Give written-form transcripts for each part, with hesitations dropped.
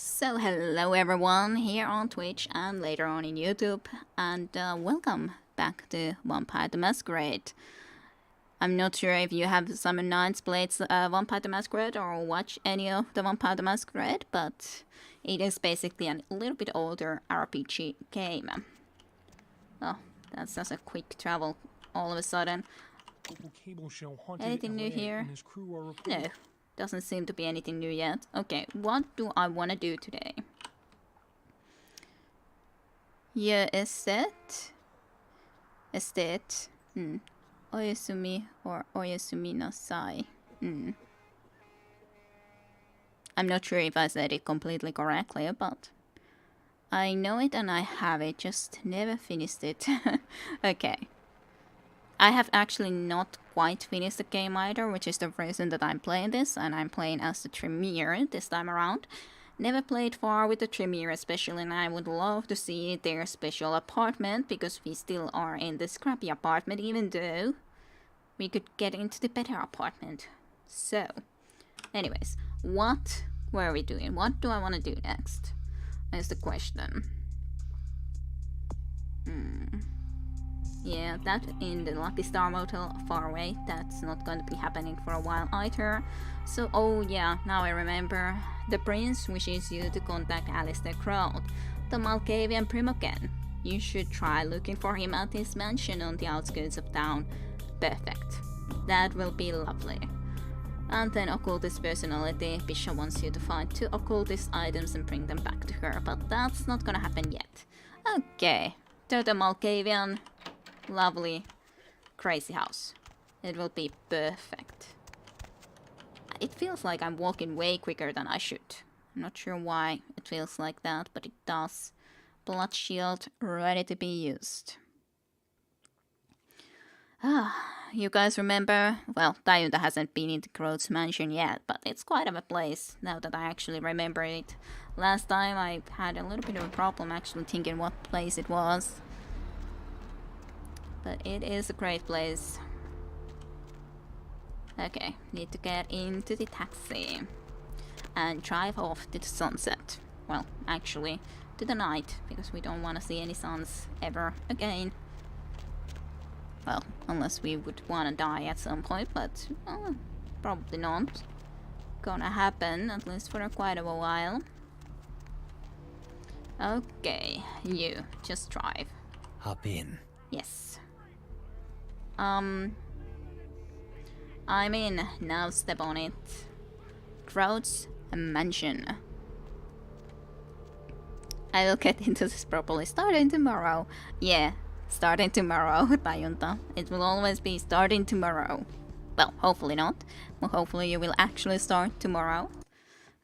So hello everyone here on Twitch and later on in YouTube, and welcome back to Vampire the Masquerade. I'm not sure if you have Summer Nights played Vampire the Masquerade or watch any of the Vampire the Masquerade, but it is basically a little bit older RPG game. Oh, that's just a quick travel all of a sudden. Anything new here? No. Doesn't seem to be anything new yet. Okay, what do I want to do today? Yeah, estate. Oyasumi or Oyasumi no Sai. I'm not sure if I said it completely correctly, but I know it and I have it, just never finished it. Okay. I have actually not quite finished the game either, which is the reason that I'm playing this, and I'm playing as the Tremere this time around. Never played far with the Tremere especially, and I would love to see their special apartment, because we still are in this crappy apartment, even though we could get into the better apartment. So, anyways, what were we doing? What do I want to do next? That's the question. Yeah, that in the Lucky Star Motel far away, that's not going to be happening for a while either. So, oh yeah, now I remember. The prince wishes you to contact Alistair Crowd, the Malkavian Primogen. You should try looking for him at his mansion on the outskirts of town. Perfect. That will be lovely. And then occultist personality, Bishop wants you to find 2 occultist items and bring them back to her, but that's not gonna happen yet. Okay, to the Malkavian. Lovely, crazy house. It will be perfect. It feels like I'm walking way quicker than I should. I'm not sure why it feels like that, but it does. Blood shield ready to be used. You guys remember? Well, Dayunda hasn't been into Groat's mansion yet, but it's quite of a place now that I actually remember it. Last time I had a little bit of a problem actually thinking what place it was. But it is a great place. Okay, need to get into the taxi and drive off to the sunset. Well, actually, to the night, because we don't want to see any suns ever again. Well, unless we would want to die at some point, but probably not gonna happen, at least for quite a while. Okay, you, just drive. Hop in. Yes. I'm in. Now step on it. Crowd's mansion. I will get into this properly starting tomorrow. Yeah, starting tomorrow, Dayunda. It will always be starting tomorrow. Well, hopefully not. Well, hopefully you will actually start tomorrow.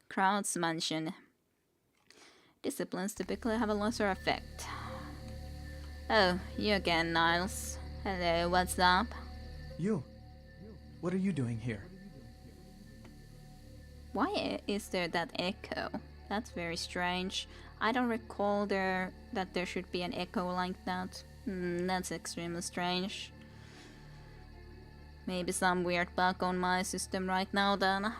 Crowd's mansion. Disciplines typically have a lesser effect. Oh, you again, Niles. Hello, what's up? You? What are you doing here? Why is there that echo? That's very strange. I don't recall that there should be an echo like that. That's extremely strange. Maybe some weird bug on my system right now then.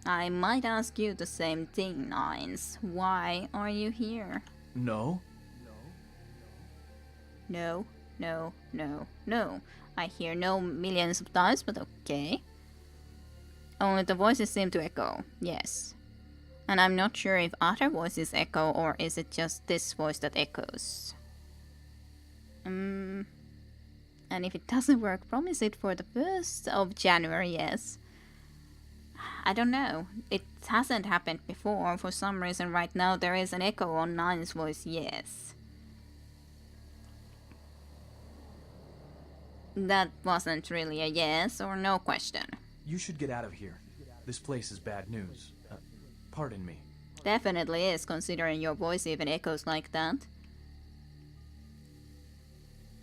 I might ask you the same thing, Nines. Why are you here? No? No, no, no, no. I hear no millions of times, but okay. Only the voices seem to echo, yes. And I'm not sure if other voices echo or is it just this voice that echoes. And if it doesn't work, promise it for the 1st of January, yes. I don't know. It hasn't happened before. For some reason right now there is an echo on Nine's voice, yes. That wasn't really a yes or no question. You should get out of here. This place is bad news. Pardon me. Definitely is, considering your voice even echoes like that.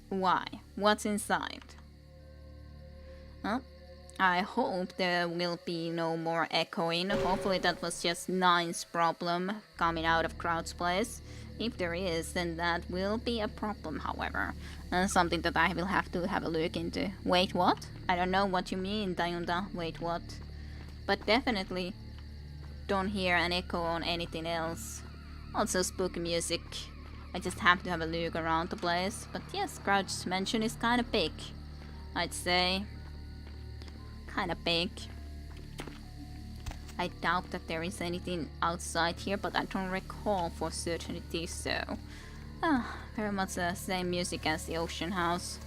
Why? What's inside? Well, I hope there will be no more echoing. Hopefully that was just Nine's problem coming out of Crowd's place. If there is, then that will be a problem, however. Something that I will have to have a look into. Wait, what? I don't know what you mean, Dayunda. Wait, what? But definitely don't hear an echo on anything else. Also spooky music. I just have to have a look around the place. But yes, Crouch Mansion is kinda big, I'd say. Kinda big. I doubt that there is anything outside here, but I don't recall for certainty, so... very much the same music as the Ocean House.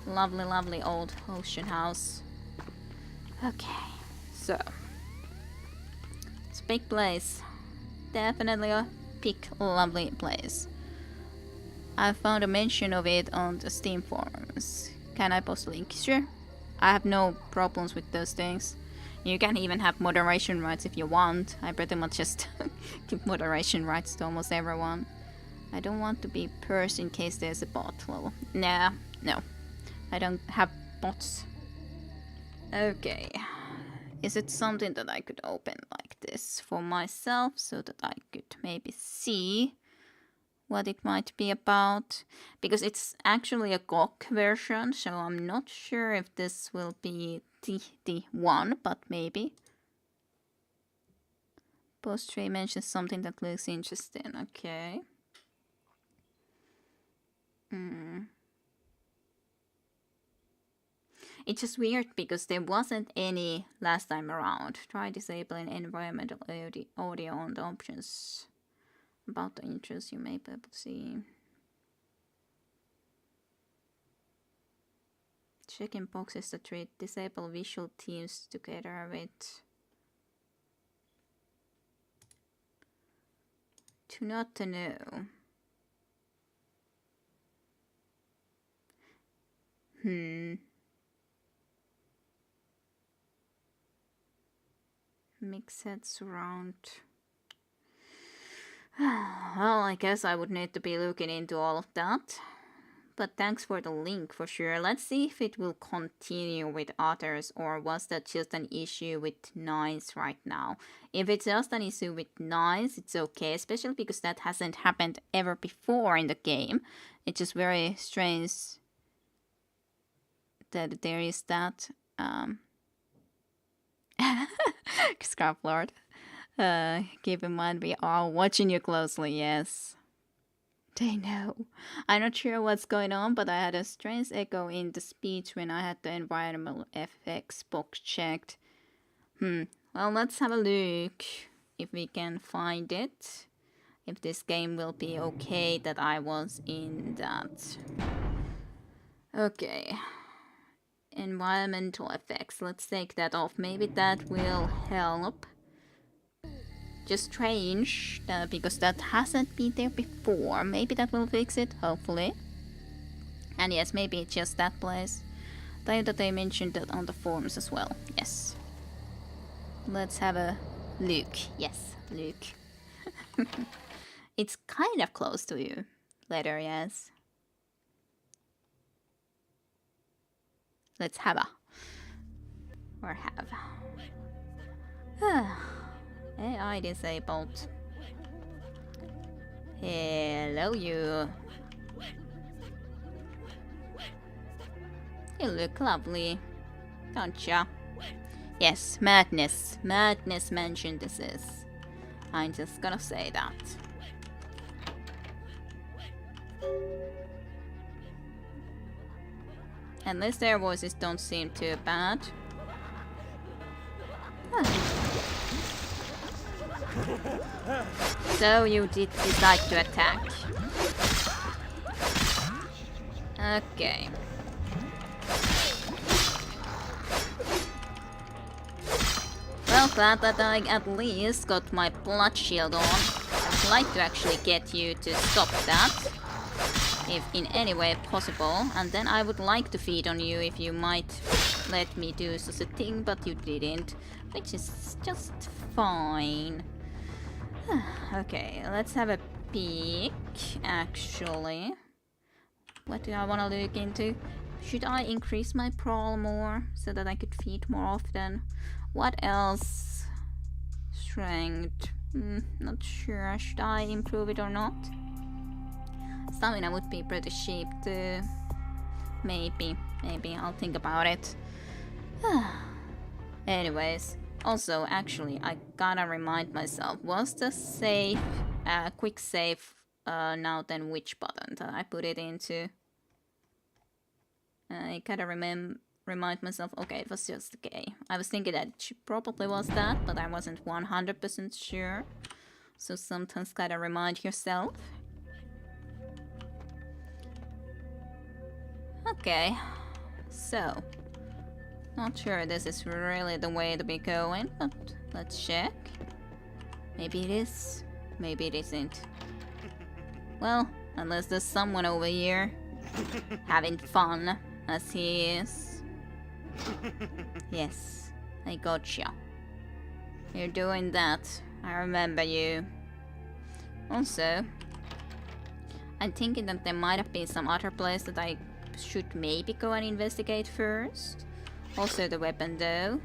Lovely, lovely old Ocean House. Okay, so... it's a big place. Definitely a big, lovely place. I found a mention of it on the Steam forums. Can I post a link? Sure. I have no problems with those things. You can even have moderation rights if you want. I pretty much just give moderation rights to almost everyone. I don't want to be purse in case there's a bot. Well, nah, no. I don't have bots. Okay. Is it something that I could open like this for myself so that I could maybe see what it might be about? Because it's actually a GOG version, so I'm not sure if this will be the one, but maybe. Post 3 mentions something that looks interesting. Okay. It's just weird because there wasn't any last time around. Try disabling environmental audio on the options. About the intros you may be able to see. Checking boxes that treat disable visual themes together with... to not to know. Mix head surround. Well, I guess I would need to be looking into all of that. But thanks for the link for sure. Let's see if it will continue with others, or was that just an issue with Nines right now. If it's just an issue with Nines, it's okay, especially because that hasn't happened ever before in the game. It's just very strange that there is that. Scrap Lord. Keep in mind we are watching you closely, yes. They know. I'm not sure what's going on, but I had a strange echo in the speech when I had the environmental effects box checked. Well, let's have a look if we can find it. If this game will be okay that I was in that. Okay. Environmental effects. Let's take that off. Maybe that will help. Just strange, because that hasn't been there before. Maybe that will fix it, hopefully. And yes, maybe it's just that place. I know that they mentioned that on the forums as well. Yes. Let's have a look. Yes, look. It's kind of close to you. Later, yes. Let's have a. Or have. AI disabled. Hello, you. You look lovely, don't ya? Yes, Madness. Madness Mansion this is. I'm just gonna say that. At least their voices don't seem too bad. So you did decide to attack. Okay. Well, glad that I at least got my blood shield on. I'd like to actually get you to stop that, if in any way possible. And then I would like to feed on you if you might let me do such a thing, but you didn't, which is just fine. Okay, let's have a peek, actually. What do I want to look into? Should I increase my prowl more so that I could feed more often? What else? Strength. Not sure. Should I improve it or not? Stamina would be pretty cheap too. Maybe I'll think about it. Anyways. Also, actually, I gotta remind myself, was the save, quick save, now then which button that I put it into? I gotta remind myself, okay, it was just K. I was thinking that it probably was that, but I wasn't 100% sure. So sometimes gotta remind yourself. Okay, so not sure this is really the way to be going, but let's check. Maybe it is, maybe it isn't. Well, unless there's someone over here having fun, as he is. Yes, I gotcha. You're doing that. I remember you. Also, I'm thinking that there might have been some other place that I should maybe go and investigate first. Also the weapon though.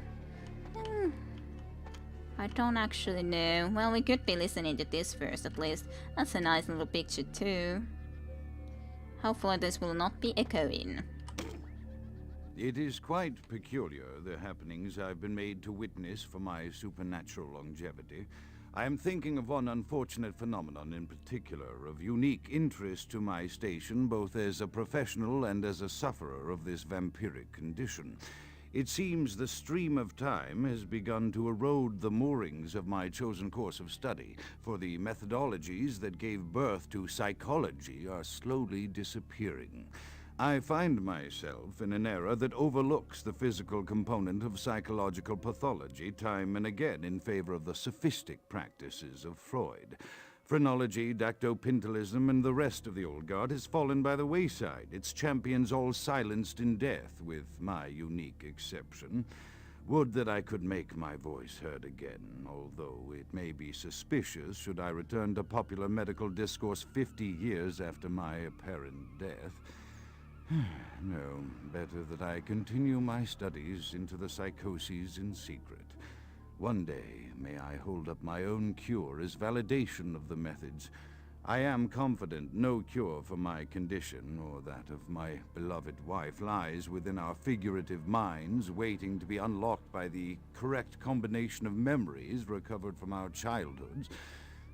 I don't actually know. Well, we could be listening to this first at least. That's a nice little picture too. Hopefully this will not be echoing. It is quite peculiar, the happenings I've been made to witness for my supernatural longevity. I am thinking of one unfortunate phenomenon in particular, of unique interest to my station, both as a professional and as a sufferer of this vampiric condition. It seems the stream of time has begun to erode the moorings of my chosen course of study, for the methodologies that gave birth to psychology are slowly disappearing. I find myself in an era that overlooks the physical component of psychological pathology time and again in favor of the sophistic practices of Freud. Phrenology, dactopintilism, and the rest of the old guard has fallen by the wayside, its champions all silenced in death, with my unique exception. Would that I could make my voice heard again, although it may be suspicious should I return to popular medical discourse 50 years after my apparent death. No, better that I continue my studies into the psychoses in secret. One day, may I hold up my own cure as validation of the methods. I am confident no cure for my condition, or that of my beloved wife, lies within our figurative minds, waiting to be unlocked by the correct combination of memories recovered from our childhoods.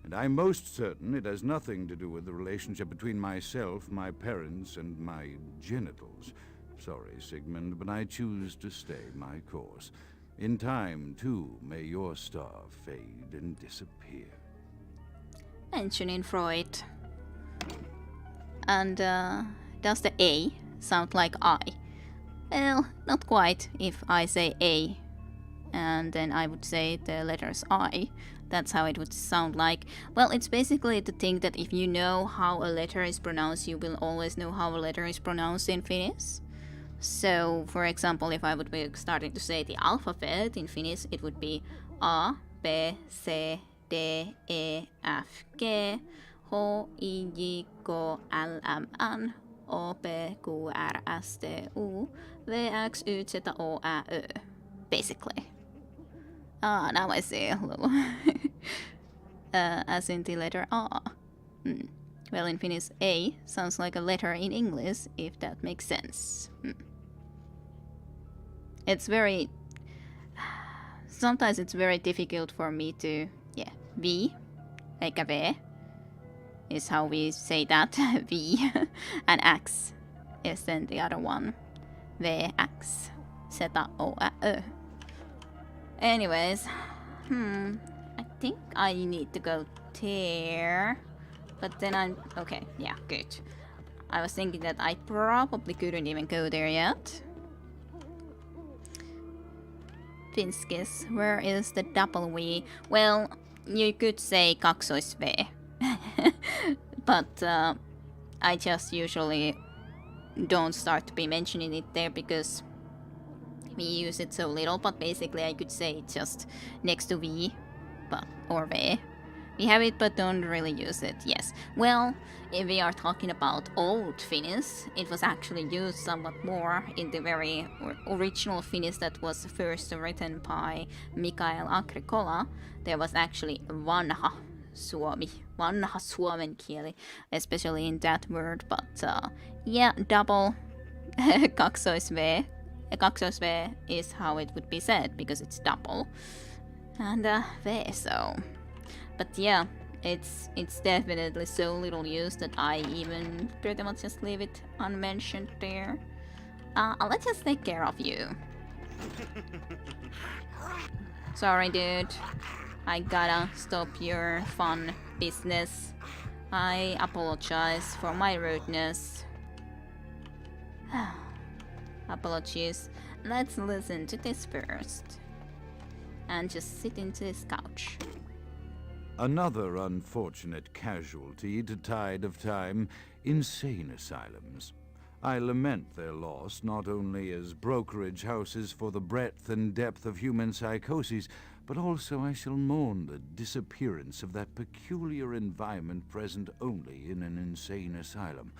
And I'm most certain it has nothing to do with the relationship between myself, my parents, and my genitals. Sorry, Sigmund, but I choose to stay my course. In time, too, may your star fade and disappear. Mentioning Freud. And, does the A sound like I? Well, not quite, if I say A. And then I would say the letters I. That's how it would sound like. Well, it's basically the thing that if you know how a letter is pronounced, you will always know how a letter is pronounced in Finnish. So, for example, if I would be starting to say the alphabet in Finnish, it would be A, B, C, D, E, F, G, H, I, J, K, L, M, N, O, P, Q, R, S, T, U, V, X, Y, Z, O, Ä, Ö. Basically. Ah, now I see a little. As in the letter A. Well, in Finnish, A sounds like a letter in English, if that makes sense. It's very... Sometimes it's very difficult for me to... Yeah, V, like a V, is how we say that, V. And X is then the other one. V, X, Z, O, Ä, Ö. Anyways, I think I need to go there. But then I'm... Okay, yeah, good. I was thinking that I probably couldn't even go there yet. Finskis, where is the double V? Well, you could say kaksois-V. But I just usually don't start to be mentioning it there because we use it so little. But basically I could say it just next to V, but or V. We have it but don't really use it, yes. Well, if we are talking about old Finnish, it was actually used somewhat more in the very original Finnish that was first written by Mikael Agricola. There was actually vanha Suomi, vanha suomen kieli, especially in that word. But yeah, double kaksois-V. Kaksois-V is how it would be said because it's double. And there, so. But yeah, it's definitely so little use that I even pretty much just leave it unmentioned there. Let's just take care of you. Sorry, dude. I gotta stop your fun business. I apologize for my rudeness. Apologies. Let's listen to this first. And just sit into this couch. Another unfortunate casualty to tide of time, insane asylums. I lament their loss not only as brokerage houses for the breadth and depth of human psychoses, but also I shall mourn the disappearance of that peculiar environment present only in an insane asylum.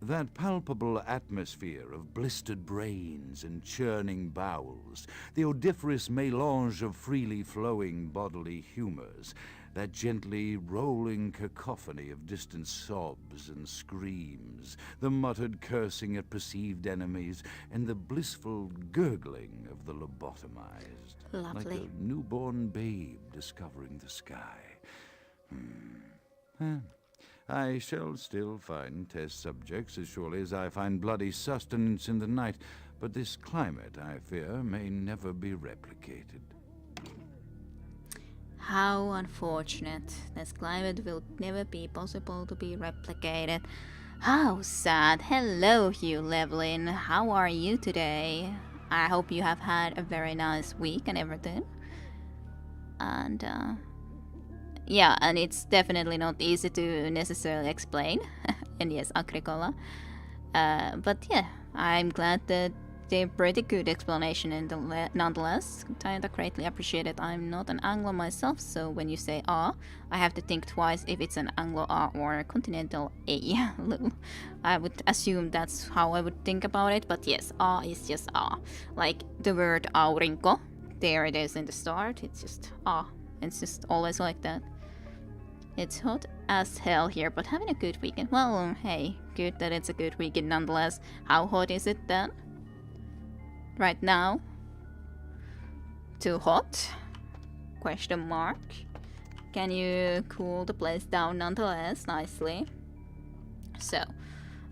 That palpable atmosphere of blistered brains and churning bowels, the odoriferous melange of freely flowing bodily humors, that gently rolling cacophony of distant sobs and screams, the muttered cursing at perceived enemies, and the blissful gurgling of the lobotomized. Lovely. Like a newborn babe discovering the sky. I shall still find test subjects as surely as I find bloody sustenance in the night, but this climate, I fear, may never be replicated. How unfortunate. This climate will never be possible to be replicated. How sad. Hello, Hugh Levlin. How are you today? I hope you have had a very nice week and everything. And, yeah, and it's definitely not easy to necessarily explain. And yes, Agricola. But yeah, I'm glad that they're pretty good explanation nonetheless. Kinda greatly appreciated. I'm not an Anglo myself, so when you say I have to think twice if it's an Anglo R or a continental A. I would assume that's how I would think about it, but yes, is just Like the word aurinko, there it is in the start, it's just It's just always like that. It's hot as hell here, but having a good weekend. Well, hey, good that it's a good weekend nonetheless. How hot is it then? Right now? Too hot? Question mark. Can you cool the place down nonetheless nicely? So,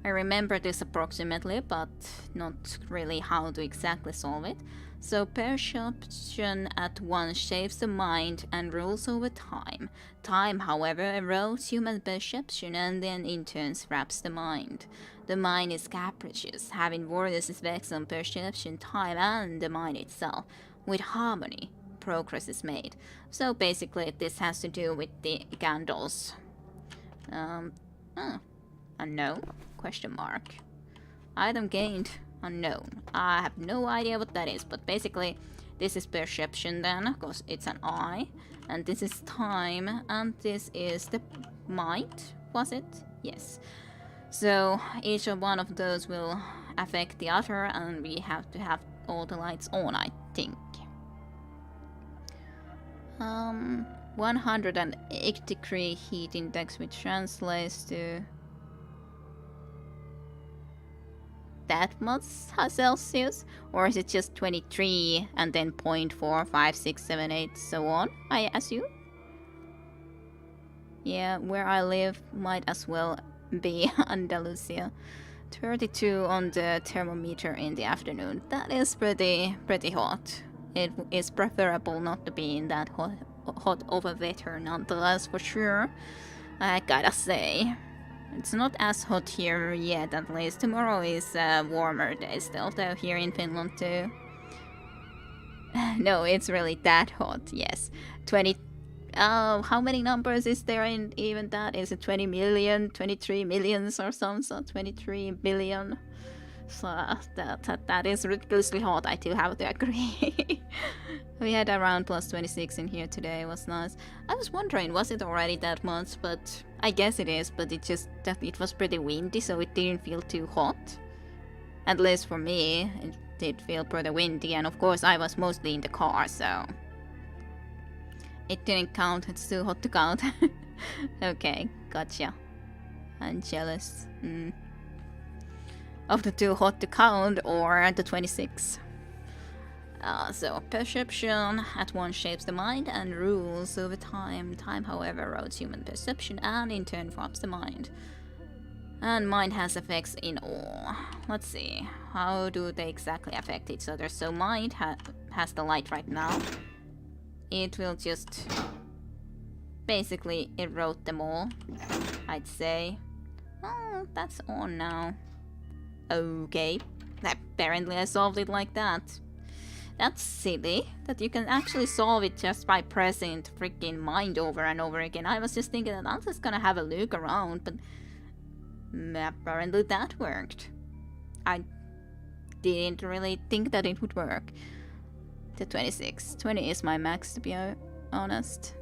I remember this approximately, but not really how to exactly solve it. So perception at once shapes the mind and rules over time. Time, however, erodes human perception and then in turn wraps the mind. The mind is capricious, having various effects on perception, time, and the mind itself. With harmony, progress is made. So basically, this has to do with the candles. Unknown? Question mark. Item gained. Unknown. I have no idea what that is, but basically this is perception then, because it's an eye, and this is time, and this is the mind, was it? Yes. So each one of those will affect the other, and we have to have all the lights on, I think. 108 degree heat index, which translates to that much Celsius, or is it just 23 and then 0.4, 5, 6, 7, 8, so on, I assume? Yeah, where I live might as well be Andalusia. 32 on the thermometer in the afternoon. That is pretty hot. It is preferable not to be in that hot over weather nonetheless, for sure. I gotta say. It's not as hot here yet, at least. Tomorrow is a warmer day still, though, here in Finland too. No, it's really that hot, yes. 20... how many numbers is there in even that? Is it 20 million, 23 millions or something? So 23 billion. So that is ridiculously hot, I do have to agree. We had around plus 26 in here today, it was nice. I was wondering, was it already that much? But I guess it is, but it just that it was pretty windy, so it didn't feel too hot. At least for me, it did feel pretty windy, and of course I was mostly in the car, so it didn't count, it's too hot to count. Okay, gotcha. I'm jealous. Of the too hot to count or the 26. So, perception at once shapes the mind and rules over time. Time, however, erodes human perception and in turn forms the mind. And mind has effects in all. Let's see, how do they exactly affect each other? So mind has the light right now. It will just basically erode them all, I'd say. Oh, that's on now. Okay, apparently I solved it like that. That's silly, that you can actually solve it just by pressing freaking mind over and over again. I was just thinking that I'm just gonna have a look around, but apparently that worked. I didn't really think that it would work. The 26. 20 is my max, to be honest.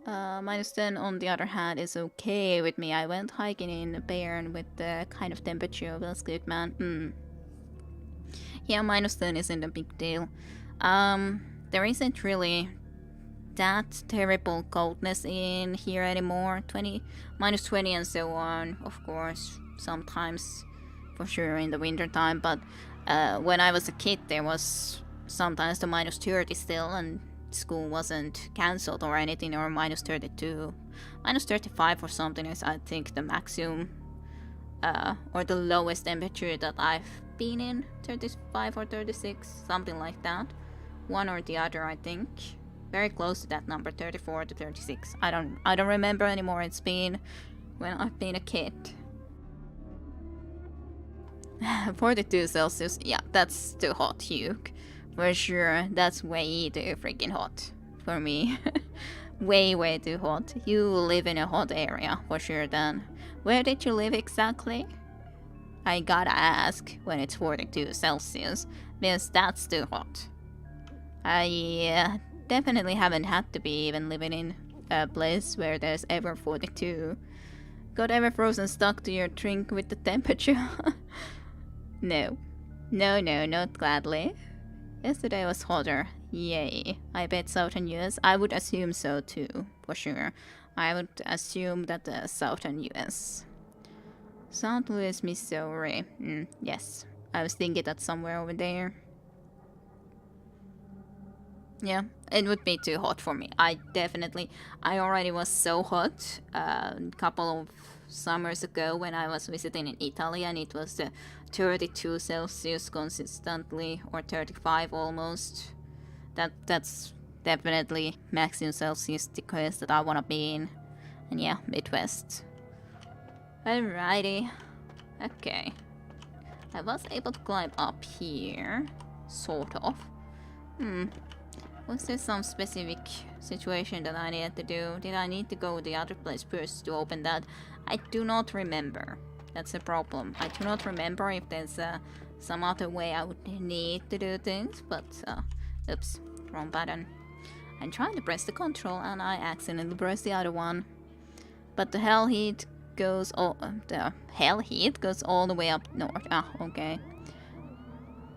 -10 on the other hand is okay with me. I went hiking in a Bayern with the kind of temperature feels good, man. Yeah, -10 isn't a big deal. There isn't really that terrible coldness in here anymore. -20 and so on, of course, sometimes for sure in the winter time, but when I was a kid there was sometimes the -30 still, and school wasn't cancelled or anything, or -32. -35 or something is I think the maximum or the lowest temperature that I've been in. 35 or 36, something like that. One or the other, I think. Very close to that number, 34 to 36. I don't remember anymore. It's been when I've been a kid. 42 Celsius. Yeah, that's too hot, Hugh. For sure, that's way too freaking hot for me. way too hot. You live in a hot area, for sure then. Where did you live exactly? I gotta ask when it's 42 Celsius, because that's too hot. I definitely haven't had to be even living in a place where there's ever 42. Got ever frozen stuck to your drink with the temperature? No, not gladly. Yesterday was hotter. Yay. I bet Southern US. I would assume so too, for sure. I would assume that the Southern US. St. Louis, Missouri. Yes. I was thinking that somewhere over there. Yeah, it would be too hot for me. I already was so hot a couple of summers ago when I was visiting in Italy, and it was 32 Celsius consistently, or 35 almost. That's definitely maximum Celsius degrees that I wanna be in. And yeah, Midwest. Alrighty. Okay. I was able to climb up here. Sort of. Was there some specific situation that I needed to do? Did I need to go to the other place first to open that? I do not remember. That's a problem. I do not remember if there's some other way I would need to do things, but oops, wrong button. I'm trying to press the control and I accidentally pressed the other one. But the hell heat goes all the way up north. Okay.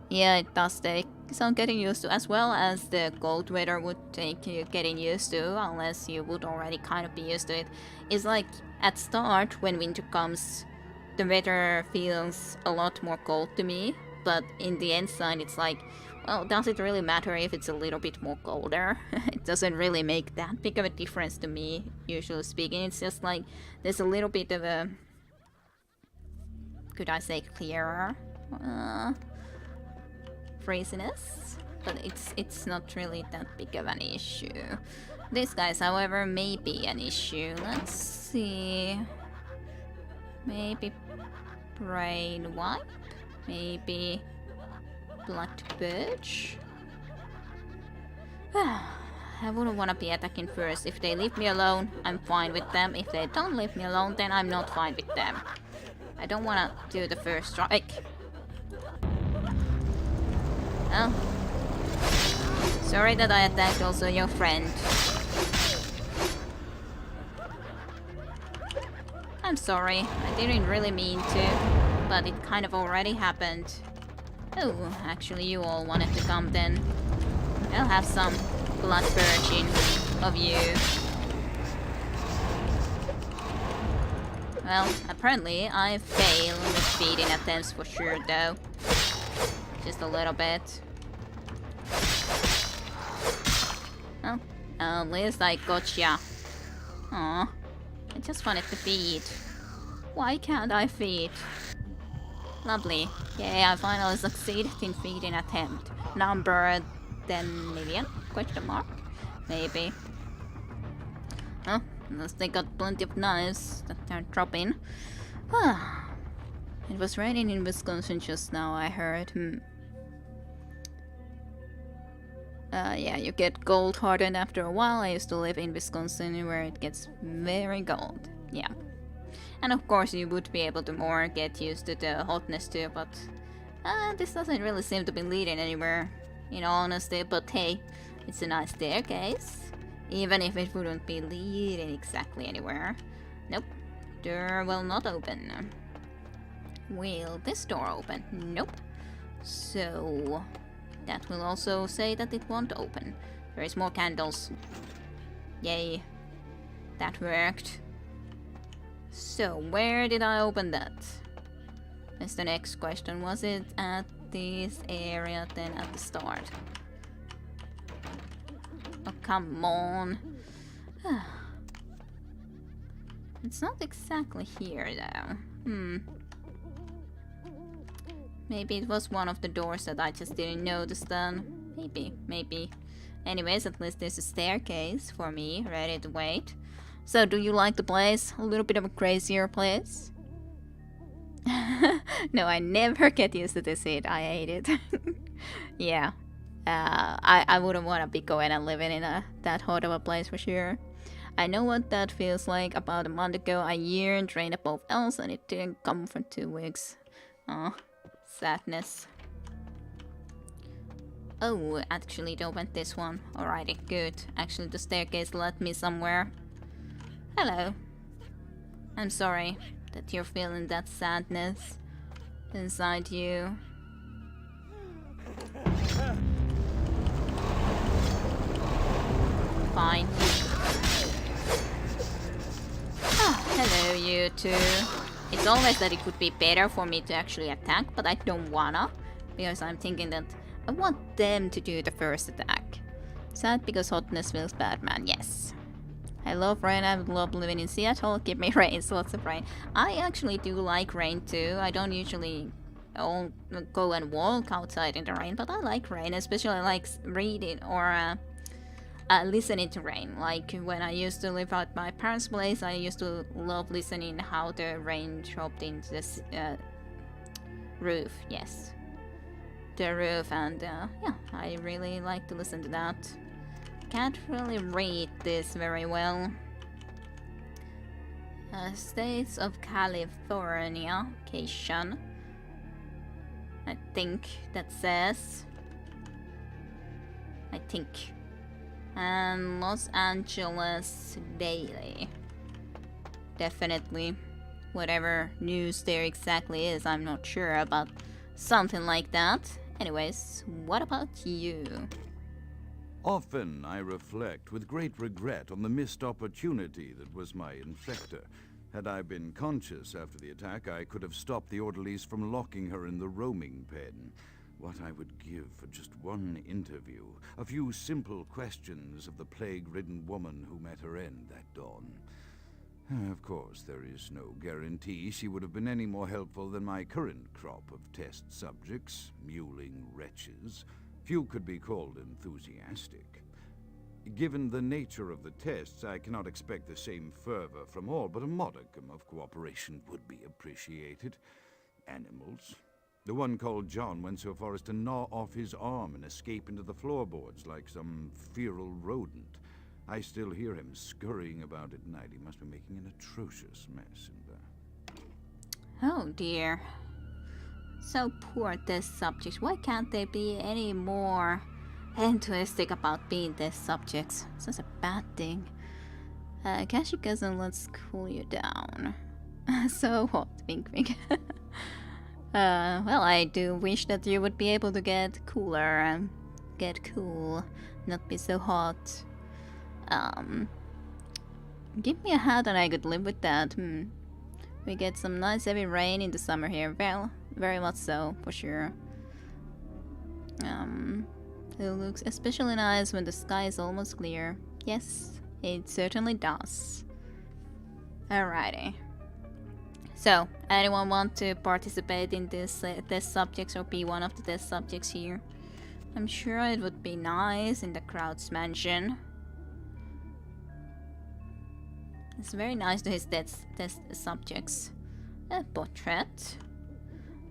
Yeah, it does take some getting used to, as well as the cold weather would take you getting used to, unless you would already kind of be used to it. It's like at start, when winter comes, the weather feels a lot more cold to me, but in the end side it's like, well, does it really matter if it's a little bit more colder? It doesn't really make that big of a difference to me, usually speaking. It's just like there's a little bit of a, could I say, clearer freeziness, but it's not really that big of an issue. This guys, however, may be an issue. Let's see. Maybe brain wipe? Maybe blood purge? I wouldn't want to be attacking first. If they leave me alone, I'm fine with them. If they don't leave me alone, then I'm not fine with them. I don't want to do the first strike. Oh. Sorry that I attacked also your friend. I'm sorry, I didn't really mean to, but it kind of already happened. Oh, actually you all wanted to come then. I'll have some blood purging of you. Well, apparently I fail with feeding attempts for sure though. Just a little bit. Oh, at least I gotcha. Aw, I just wanted to feed. Why can't I feed? Lovely. Yay, I finally succeeded in feeding attempt. Number 10 million? Question mark? Maybe. Oh, unless they got plenty of knives that they're dropping. It was raining in Wisconsin just now, I heard. Yeah, you get cold hardened after a while. I used to live in Wisconsin where it gets very cold. Yeah. And of course you would be able to more get used to the hotness too, but this doesn't really seem to be leading anywhere, in all honesty. But hey, it's a nice staircase, even if it wouldn't be leading exactly anywhere. Nope, door will not open. Will this door open? Nope. So that will also say that it won't open. There is more candles. Yay, that worked. So, where did I open that? That's the next question. Was it at this area then at the start? Oh, come on. It's not exactly here though. Maybe it was one of the doors that I just didn't notice then. Maybe. Anyways, at least there's a staircase for me, ready to wait. So, do you like the place? A little bit of a crazier place? No, I never get used to this heat. I hate it. Yeah. I wouldn't want to be going and living in that hot of a place for sure. I know what that feels like. About a month ago, I yearned, drained above else, and it didn't come for 2 weeks. Oh, sadness. Oh, actually, it opened this one. Alrighty, good. Actually, the staircase led me somewhere. Hello. I'm sorry that you're feeling that sadness inside you. Fine. Ah, hello, you two. It's always that it would be better for me to actually attack, but I don't wanna. Because I'm thinking that I want them to do the first attack. Sad because hotness feels bad, man. Yes. I love rain. I love living in Seattle. Give me rain, lots of rain. I actually do like rain too. I don't usually go and walk outside in the rain, but I like rain, especially I like reading or listening to rain. Like when I used to live at my parents' place, I used to love listening how the rain dropped into the roof. Yes, the roof, and yeah, I really like to listen to that. Can't really read this very well. States of California, Cation. I think that says. I think. And Los Angeles Daily. Definitely. Whatever news there exactly is, I'm not sure, but something like that. Anyways, what about you? Often I reflect with great regret on the missed opportunity that was my infector. Had I been conscious after the attack, I could have stopped the orderlies from locking her in the roaming pen. What I would give for just one interview, a few simple questions of the plague-ridden woman who met her end that dawn. Of course, there is no guarantee she would have been any more helpful than my current crop of test subjects, mewling wretches. Few could be called enthusiastic. Given the nature of the tests, I cannot expect the same fervor from all, but a modicum of cooperation would be appreciated. Animals. The one called John went so far as to gnaw off his arm and escape into the floorboards like some feral rodent. I still hear him scurrying about at night. He must be making an atrocious mess in there. Oh dear. So poor test subjects. Why can't they be any more enthusiastic about being test subjects? Such a bad thing. Cashy cousin, let's cool you down. So hot, wink wink. Well, I do wish that you would be able to get cooler and get cool, not be so hot. Give me a hat and I could live with that. We get some nice heavy rain in the summer here. Well, very much so, for sure. It looks especially nice when the sky is almost clear. Yes, it certainly does. Alrighty. So, anyone want to participate in this test subjects or be one of the test subjects here? I'm sure it would be nice in the Crowd's mansion. It's very nice to his test subjects. A portrait.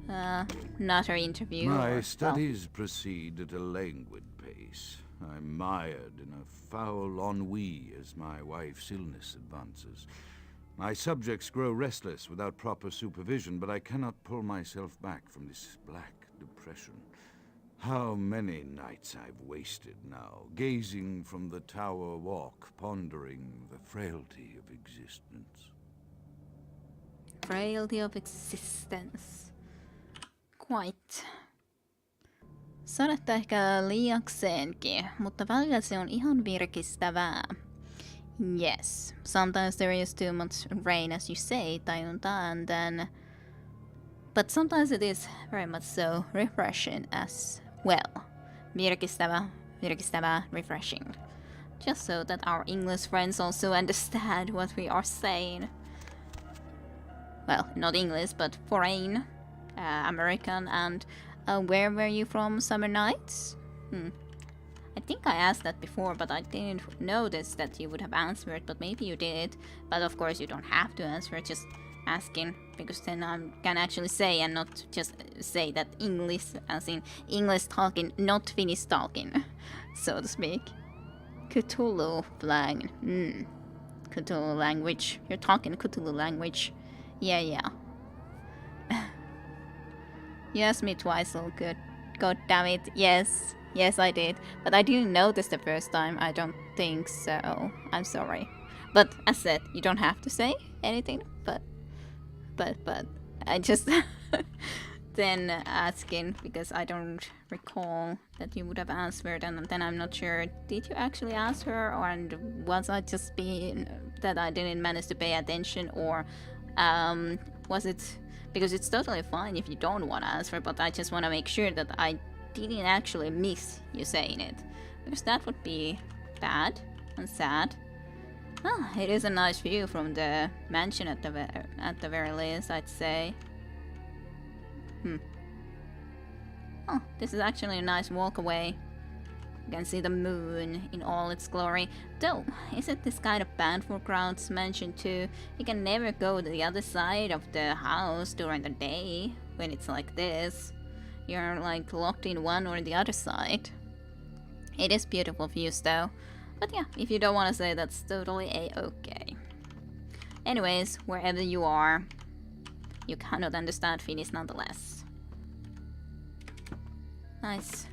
Another interview. My studies proceed at a languid pace. I'm mired in a foul ennui as my wife's illness advances. My subjects grow restless without proper supervision, but I cannot pull myself back from this black depression. How many nights I've wasted now, gazing from the tower walk, pondering the frailty of existence. Frailty of existence. Quite. Sadetta ehkä liiakseenkin, mutta välillä se on ihan virkistävää. Yes, sometimes there is too much rain, as you say, tajunta, and then... But sometimes it is very much so refreshing as well. Virkistävä, refreshing. Just so that our English friends also understand what we are saying. Well, not English, but foreign, American, and where were you from, Summer Nights? I think I asked that before, but I didn't notice that you would have answered, but maybe you did. But of course you don't have to answer, just asking, because then I can actually say and not just say that English, as in English talking, not Finnish talking, so to speak. Cthulhu flag. Cthulhu language. You're talking Cthulhu language. Yeah. You asked me twice, so good. God damn it. Yes, I did. But I didn't notice the first time. I don't think so. I'm sorry. But as said, you don't have to say anything. But I just then asking because I don't recall that you would have answered, and then I'm not sure. Did you actually ask her, or was I just being that I didn't manage to pay attention, or was it because it's totally fine if you don't want to answer, but I just want to make sure that I didn't actually miss you saying it, because that would be bad and sad. It is a nice view from the mansion at the very least, I'd say. Oh, this is actually a nice walk away. You can see the moon in all its glory. Though, isn't this kind of bad for Crowd's mansion too? You can never go to the other side of the house during the day when it's like this. You're like locked in one or the other side. It is beautiful views though. But yeah, if you don't want to say, that's totally a-okay. Anyways, wherever you are, you cannot understand Finnish nonetheless. Nice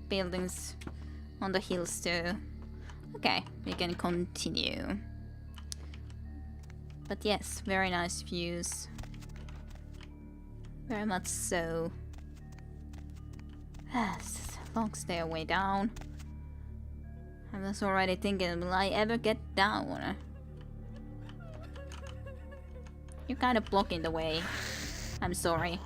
buildings on the hills too. Okay, we can continue. But yes, very nice views. Very much so. Yes, long stairway down. I was already thinking, will I ever get down? You're kind of blocking the way. I'm sorry.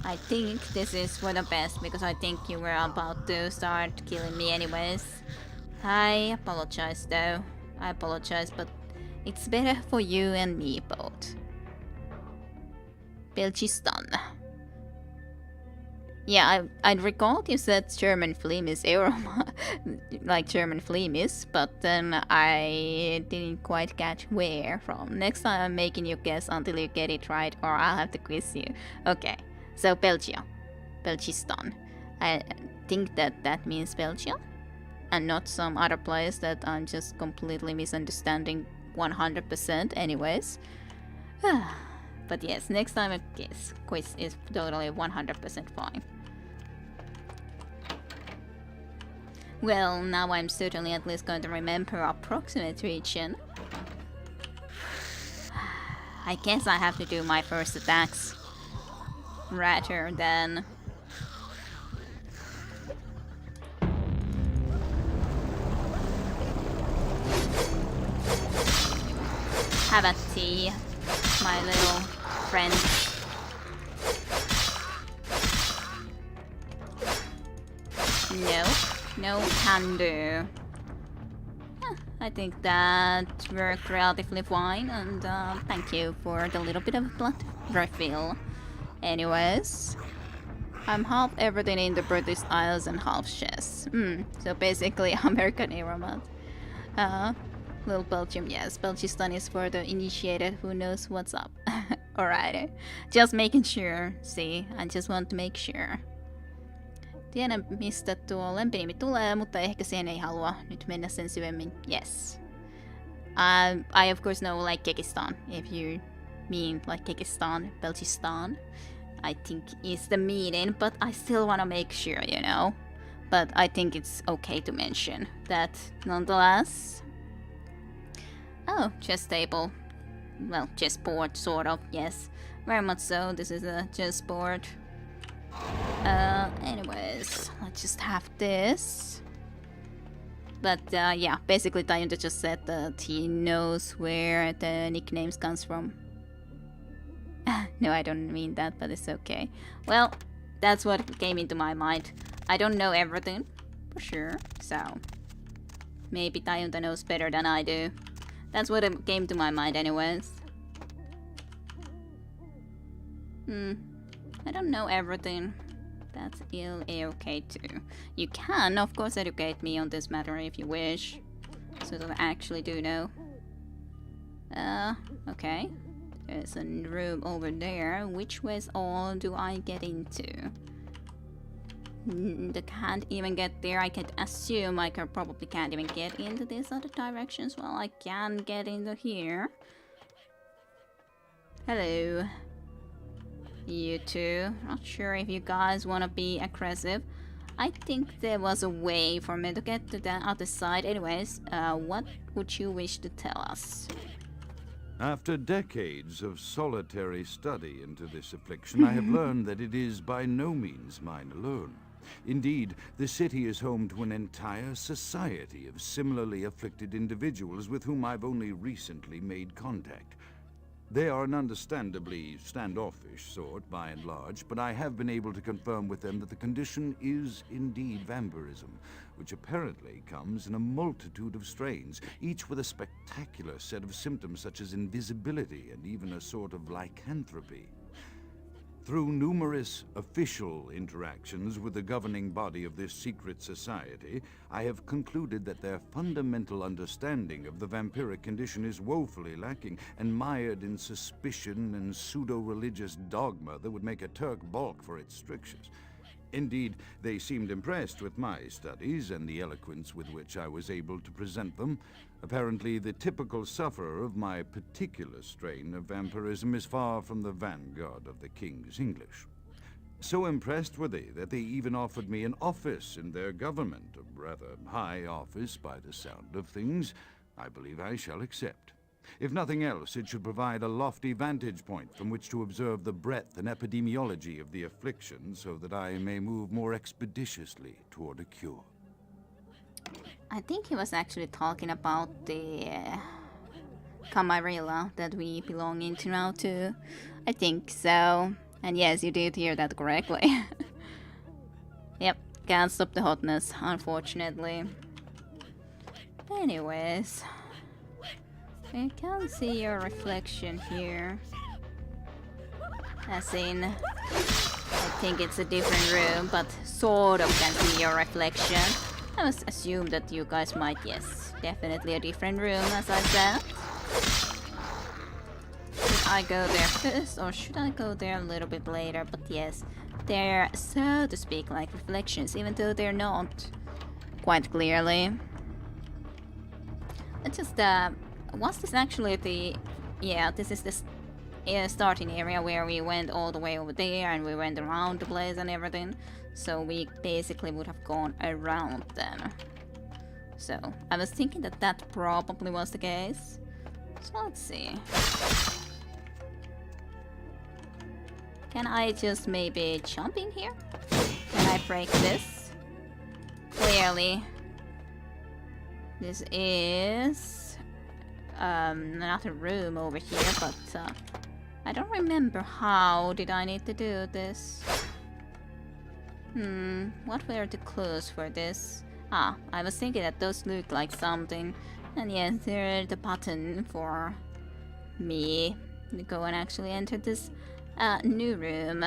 I think this is for the best, because I think you were about to start killing me anyways. I apologize though. I apologize, but it's better for you and me both. Belgistan. Yeah, I recalled you said German Flemish like German Flemish, but then I didn't quite catch where from. Next time I'm making you guess until you get it right, or I'll have to quiz you. Okay, so Belgium. Belgistan. I think that means Belgium, and not some other place that I'm just completely misunderstanding 100% anyways. But yes, next time a quiz is totally 100% fine. Well, now I'm certainly at least going to remember approximate region. I guess I have to do my first attacks rather than have a tea, my little friend. No can do. I think that worked relatively fine, and thank you for the little bit of blood refill. Anyways, I'm half everything in the British Isles and half chess. So basically American era mod. Little Belgium, yes. Belgistan is for the initiated who knows what's up. Alright, just making sure. See, I just want to make sure. Tiedän mistä tuo lempinimi tulee, mutta ehkä siihen ei halua nyt mennä sen syvemmin. Yes. I of course know like Kyrgyzstan, if you mean like Kyrgyzstan, Belgistan. I think is the meaning, but I still wanna make sure, you know. But I think it's okay to mention that nonetheless. Oh, chess table. Well, chessboard, sort of, yes. Very much so, this is a chessboard. Anyways, let's just have this. But yeah, basically Tayunta just said that he knows where the nicknames comes from. No, I don't mean that, but it's okay. Well, that's what came into my mind. I don't know everything, for sure, so maybe Tayunta knows better than I do. That's what came to my mind anyways. I don't know everything. That's okay too. You can, of course, educate me on this matter if you wish. So that I actually do know. Okay. There's a room over there. Which ways all do I get into? I can't even get there. I can assume I probably can't even get into these other directions. Well, I can get into here. Hello. You two. Not sure if you guys want to be aggressive. I think there was a way for me to get to the other side. Anyways, what would you wish to tell us? After decades of solitary study into this affliction, I have learned that it is by no means mine alone. Indeed, the city is home to an entire society of similarly afflicted individuals with whom I've only recently made contact. They are an understandably standoffish sort, by and large, but I have been able to confirm with them that the condition is indeed vampirism, which apparently comes in a multitude of strains, each with a spectacular set of symptoms such as invisibility and even a sort of lycanthropy. Through numerous official interactions with the governing body of this secret society, I have concluded that their fundamental understanding of the vampiric condition is woefully lacking and mired in suspicion and pseudo-religious dogma that would make a Turk balk for its strictures. Indeed, they seemed impressed with my studies and the eloquence with which I was able to present them. Apparently, the typical sufferer of my particular strain of vampirism is far from the vanguard of the King's English. So impressed were they that they even offered me an office in their government, a rather high office by the sound of things. I believe I shall accept. If nothing else, it should provide a lofty vantage point from which to observe the breadth and epidemiology of the affliction so that I may move more expeditiously toward a cure. I think he was actually talking about the Camarilla that we belong into now too. I think so. And yes, you did hear that correctly. Yep, can't stop the hotness, unfortunately. Anyways, I can see your reflection here. As in, I think it's a different room, but sort of can see your reflection. I must assume that you guys might, yes, definitely a different room, as I said. Should I go there first, or should I go there a little bit later? But yes, they're, so to speak, like reflections, even though they're not quite clearly. It's just, was this actually the, yeah, this is the starting area where we went all the way over there and we went around the place and everything. So we basically would have gone around then. So I was thinking that that probably was the case. So let's see. Can I just maybe jump in here? Can I break this? Clearly. This is another room over here, but I don't remember how did I need to do this. What were the clues for this? Ah, I was thinking that those look like something. And yes, there's the button for me to go and actually enter this new room.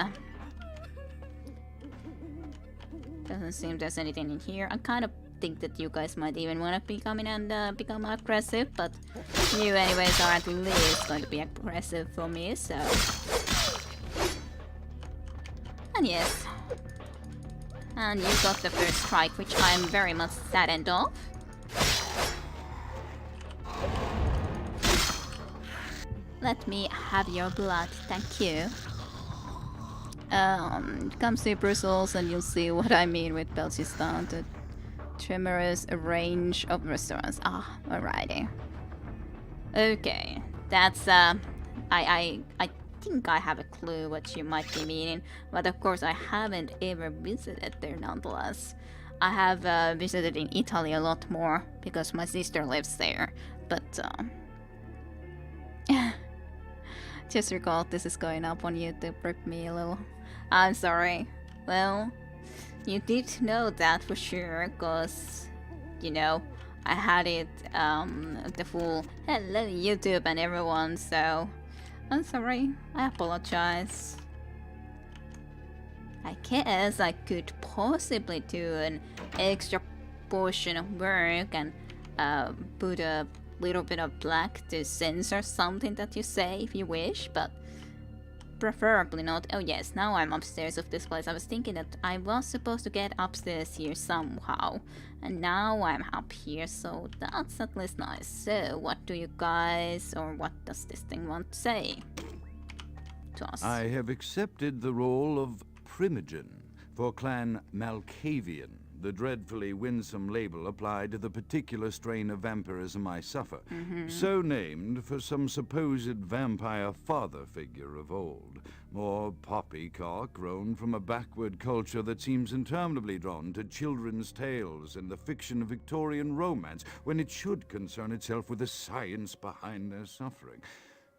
Doesn't seem there's anything in here. I kind of think that you guys might even want to be coming and become aggressive, but you anyways are at least going to be aggressive for me, so... And yes. And you got the first strike, which I am very much saddened of. Let me have your blood, thank you. Come see Brussels and you'll see what I mean with Belgistan. The tremendous range of restaurants. Ah, alrighty. Okay, that's I think I have a clue what you might be meaning, but of course I haven't ever visited there nonetheless. I have visited in Italy a lot more because my sister lives there, but just recall this is going up on YouTube. Rip me a little. I'm sorry. Well, you did know that for sure, cause you know I had it the full hello YouTube and everyone, so I'm sorry. I apologize. I guess I could possibly do an extra portion of work and put a little bit of black to censor something that you say if you wish, but preferably not. Oh yes, now I'm upstairs of this place. I was thinking that I was supposed to get upstairs here somehow, and now I'm up here, so that's at least nice. So what do you guys, or what does this thing want to say to us? I have accepted the role of Primogen for Clan Malkavian, the dreadfully winsome label applied to the particular strain of vampirism I suffer, so named for some supposed vampire father figure of old. More poppycock grown from a backward culture that seems interminably drawn to children's tales and the fiction of Victorian romance, when it should concern itself with the science behind their suffering.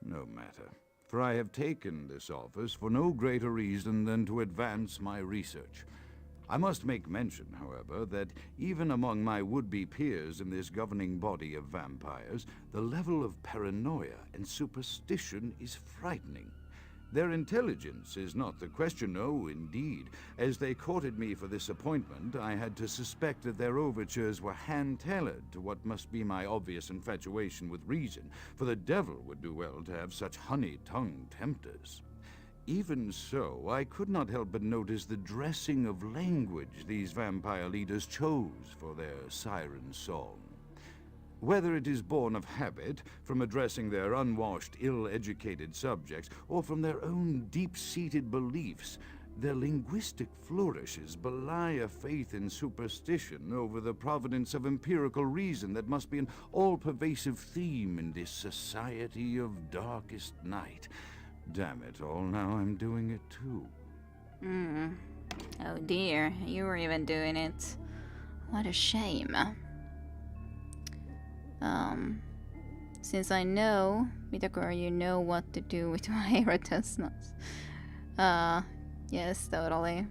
No matter. For I have taken this office for no greater reason than to advance my research. I must make mention, however, that even among my would-be peers in this governing body of vampires, the level of paranoia and superstition is frightening. Their intelligence is not the question, no, indeed. As they courted me for this appointment, I had to suspect that their overtures were hand-tailored to what must be my obvious infatuation with reason, for the devil would do well to have such honey-tongued tempters. Even so, I could not help but notice the dressing of language these vampire leaders chose for their siren song. Whether it is born of habit, from addressing their unwashed, ill-educated subjects, or from their own deep-seated beliefs, their linguistic flourishes belie a faith in superstition over the providence of empirical reason that must be an all-pervasive theme in this society of darkest night. Damn it all, now I'm doing it too. Oh dear, you were even doing it. What a shame. Since I know, Midagor, you know what to do with my erotismus. Yes, totally.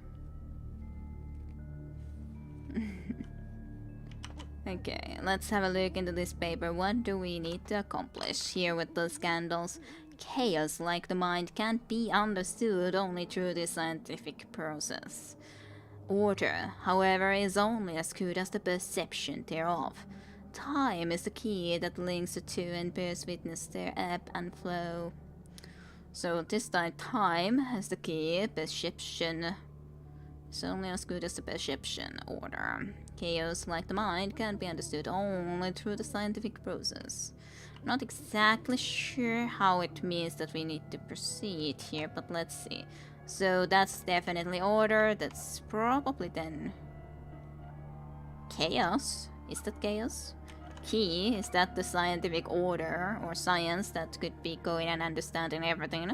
Okay, let's have a look into this paper. What do we need to accomplish here with those candles? Chaos like the mind can't be understood only through the scientific process. Order, however, is only as good as the perception thereof. Time is the key that links the two and bears witness their ebb and flow. So this time is the key. Perception is only as good as the perception. Order. Chaos like the mind can't be understood only through the scientific process. Not exactly sure how it means that we need to proceed here, but let's see. So that's definitely order. That's probably then chaos. Is that chaos? Key, is that the scientific order or science that could be going and understanding everything?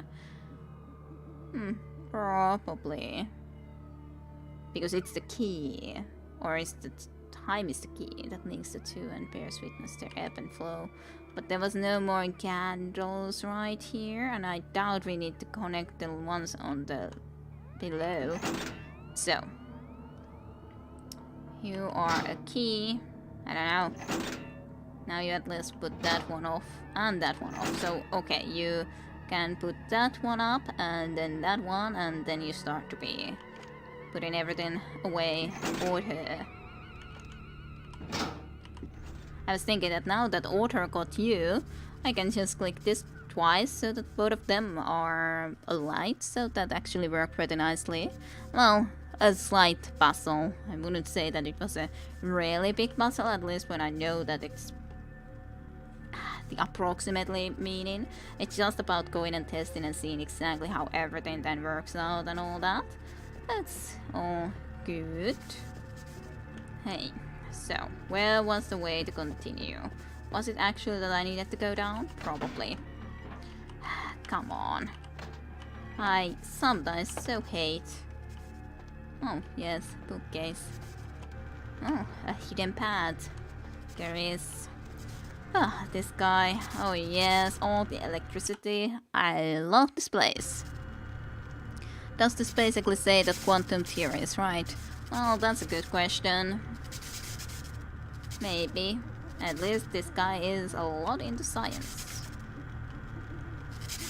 Probably. Because it's the key. Or is the time is the key that links the two and bears witness their ebb and flow. But there was no more candles right here, and I doubt we need to connect the ones on the below. So You are a key. I don't know. Now you at least put that one off and that one off. So, okay, you can put that one up and then that one, and then you start to be putting everything away order. I was thinking that now that order got you, I can just click this twice so that both of them are alight, so that actually worked pretty nicely. Well, a slight puzzle. I wouldn't say that it was a really big puzzle, at least when I know that it's the approximately meaning. It's just about going and testing and seeing exactly how everything then works out and all that. That's all good. Hey, so where was the way to continue? Was it actually that I needed to go down? Probably. Come on. I sometimes so hate. Oh, yes, bookcase. Oh, a hidden pad. There is. Ah, this guy. Oh yes, all the electricity. I love this place. Does this basically say that quantum theory is right? Well, that's a good question. Maybe. At least this guy is a lot into science.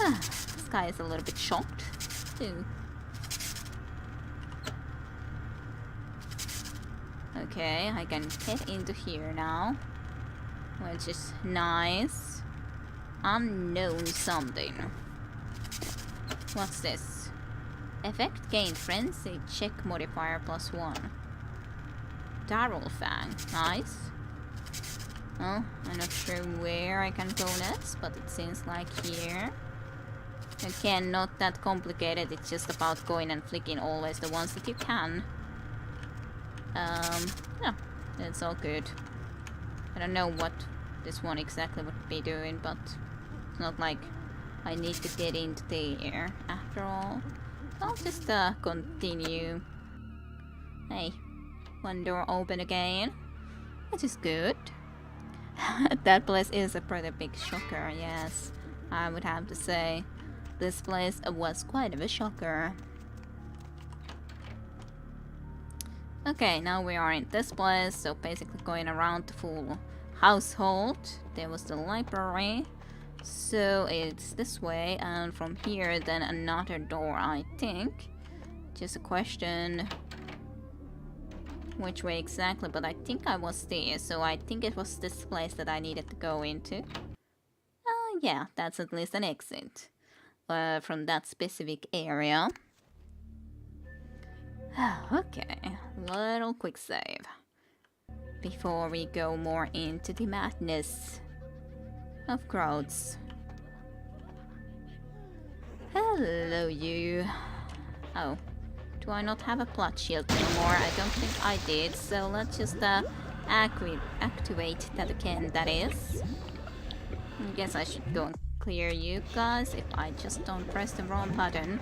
Ah, this guy is a little bit shocked, too. Okay, I can get into here now, which is nice. Unknown something. What's this? Effect gained frenzy check modifier +1. Darrell Fang, nice. Well, I'm not sure where I can go next, but it seems like here. Again, not that complicated, it's just about going and flicking always the ones that you can. Yeah, it's all good. I don't know what this one exactly would be doing, but it's not like I need to get into there after all. I'll just continue. Hey, one door open again, which is good. That place is a pretty big shocker, yes, I would have to say. This place was quite of a shocker. Okay, now we are in this place, so basically going around the full household. There was the library, so it's this way, and from here then another door, I think. Just a question which way exactly, but I think I was there, so I think it was this place that I needed to go into. Yeah, that's at least an exit from that specific area. Okay, little quick save before we go more into the madness of crowds. Hello, you. Oh, do I not have a plot shield anymore? I don't think I did, so let's just activate that again, that is. I guess I should go and clear you guys if I just don't press the wrong button.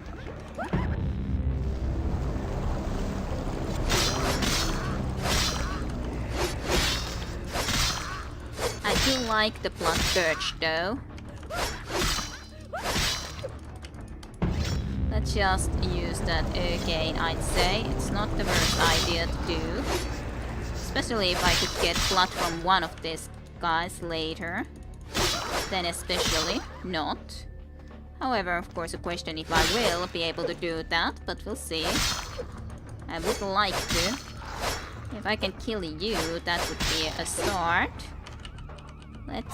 I do like the blood birch though. Let's just use that again, I'd say. It's not the worst idea to do. Especially if I could get blood from one of these guys later. Then especially not. However, of course, a question if I will be able to do that, but we'll see. I would like to. If I can kill you, that would be a start. Let's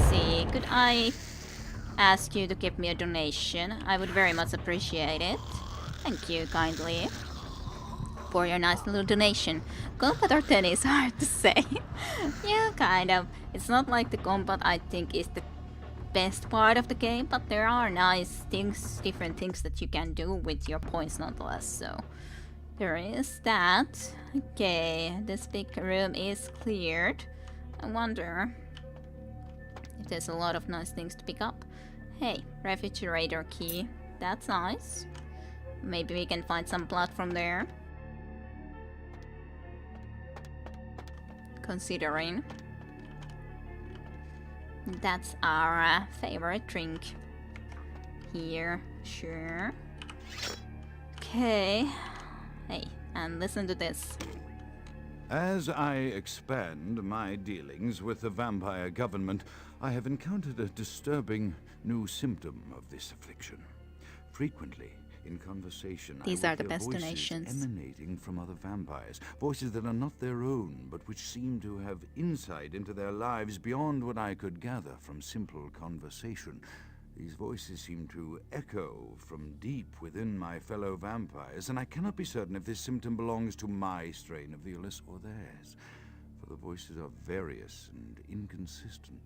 see. Could I ask you to give me a donation? I would very much appreciate it. Thank you kindly for your nice little donation. Combat or 10 is hard to say. Yeah, kind of. It's not like the combat I think is the best part of the game, but there are nice things, different things that you can do with your points nonetheless, so there is that. Okay, this big room is cleared. I wonder if there's a lot of nice things to pick up. Hey, refrigerator key. That's nice. Maybe we can find some blood from there. Considering that's our favorite drink here. Sure. Okay. Hey, and listen to this. As I expand my dealings with the vampire government, I have encountered a disturbing new symptom of this affliction. Frequently, in conversation, These I are will the hear best voices donations. emanating from other vampires, voices that are not their own, but which seem to have insight into their lives beyond what I could gather from simple conversation. These voices seem to echo from deep within my fellow vampires, and I cannot be certain if this symptom belongs to my strain of the illness or theirs, for the voices are various and inconsistent.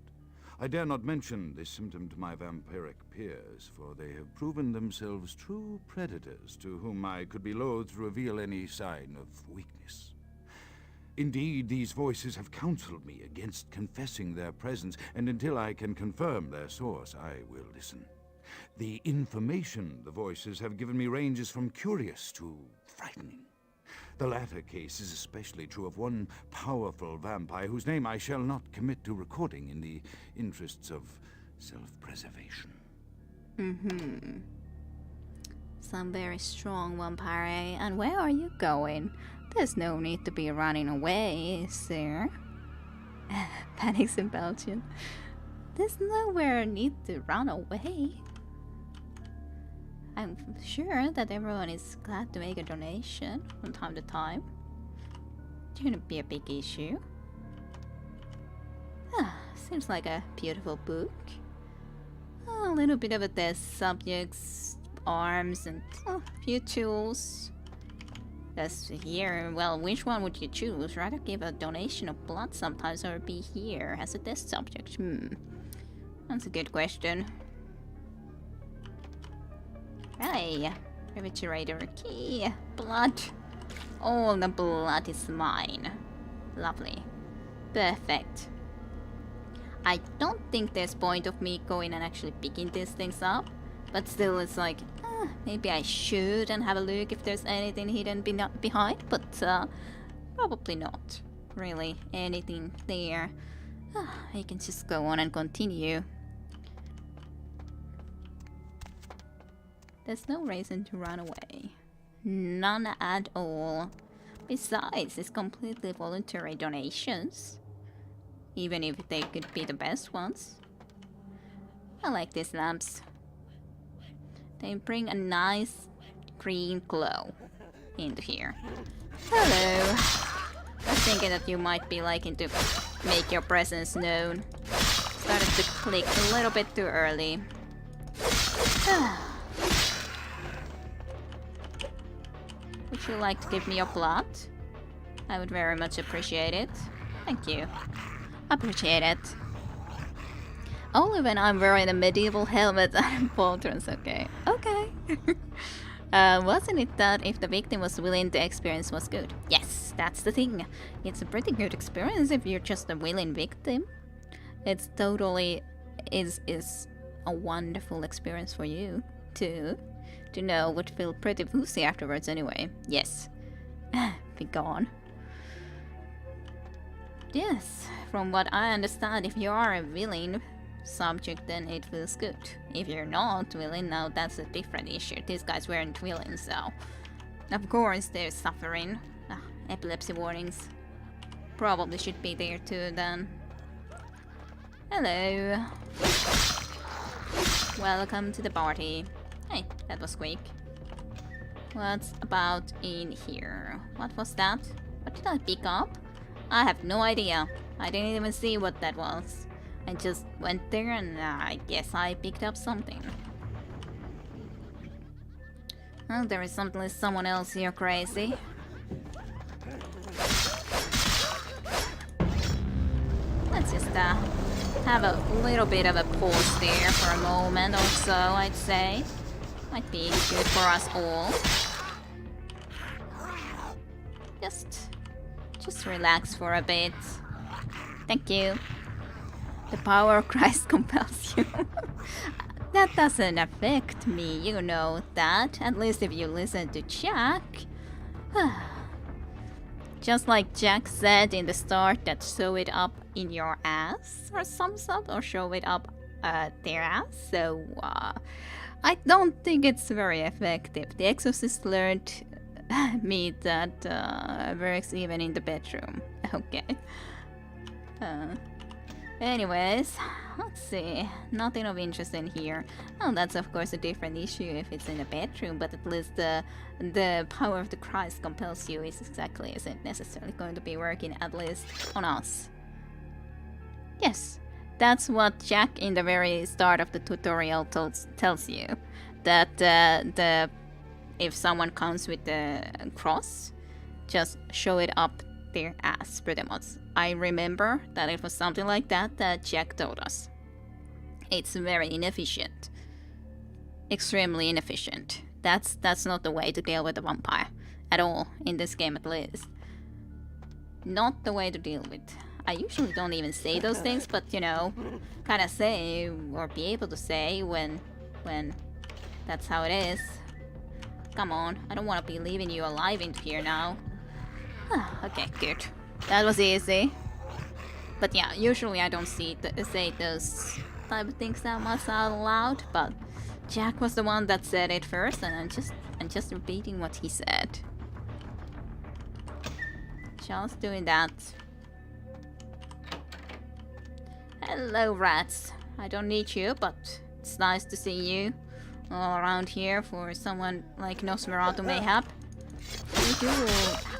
I dare not mention this symptom to my vampiric peers, for they have proven themselves true predators to whom I could be loath to reveal any sign of weakness. Indeed, these voices have counseled me against confessing their presence, and until I can confirm their source, I will listen. The information the voices have given me ranges from curious to frightening. The latter case is especially true of one powerful vampire whose name I shall not commit to recording in the interests of self-preservation. Some very strong vampire, and where are you going? There's no need to be running away, is there? Panics in Belgium. There's nowhere need to run away. I'm sure that everyone is glad to make a donation from time to time. It shouldn't be a big issue. Seems like a beautiful book. A little bit of a test subjects, arms, and a few tools. Just here, well, which one would you choose? Rather give a donation of blood sometimes or be here as a test subject? That's a good question. Hey, refrigerator key. Blood. All the blood is mine. Lovely. Perfect. I don't think there's point of me going and actually picking these things up. But still, it's like, maybe I should and have a look if there's anything hidden behind. But probably not. Really, anything there. I can just go on and continue. There's no reason to run away. None at all. Besides, it's completely voluntary donations. Even if they could be the best ones. I like these lamps. They bring a nice green glow into here. Hello. I was thinking that you might be liking to make your presence known. Started to click a little bit too early. Would you like to give me your blood? I would very much appreciate it. Thank you. Appreciate it. Only when I'm wearing a medieval helmet and pauldrons, okay. Okay. Wasn't it that if the victim was willing, the experience was good? Yes, that's the thing. It's a pretty good experience if you're just a willing victim. It's totally is a wonderful experience for you too. To know would feel pretty woozy afterwards anyway. Yes. Be gone. Yes, from what I understand, if you are a willing subject, then it feels good. If you're not willing, now that's a different issue. These guys weren't willing, so... Of course, they're suffering. Epilepsy warnings. Probably should be there too, then. Hello. Welcome to the party. Hey, that was quick. What's about in here? What was that? What did I pick up? I have no idea. I didn't even see what that was. I just went there and I guess I picked up something. Oh, there is something someone else here crazy. Let's just have a little bit of a pause there for a moment or so, I'd say. Might be good for us all. Just relax for a bit. Thank you. The power of Christ compels you. That doesn't affect me, you know that. At least if you listen to Jack. Just like Jack said in the start that show it up in your ass or some sort, or show it up their ass. So I don't think it's very effective. The Exorcist learned meat that works even in the bedroom. Okay. Anyways, let's see. Nothing of interest in here. Oh, that's of course a different issue if it's in a bedroom, but at least the power of the Christ compels you isn't necessarily going to be working, at least on us. Yes, that's what Jack in the very start of the tutorial tells you. That if someone comes with the cross, just show it up their ass, pretty much. I remember that it was something like that Jack told us. It's very inefficient. Extremely inefficient. That's not the way to deal with a vampire. At all, in this game at least. Not the way to deal with. I usually don't even say those things, but you know, kinda say, or be able to say when that's how it is. Come on, I don't want to be leaving you alive into here now. Okay, good. That was easy. But yeah, usually I don't say those type of things that much out loud, but Jack was the one that said it first, and I'm just repeating what he said. Just doing that. Hello, rats. I don't need you, but it's nice to see you all around here for someone like Nosferatu mayhap. You do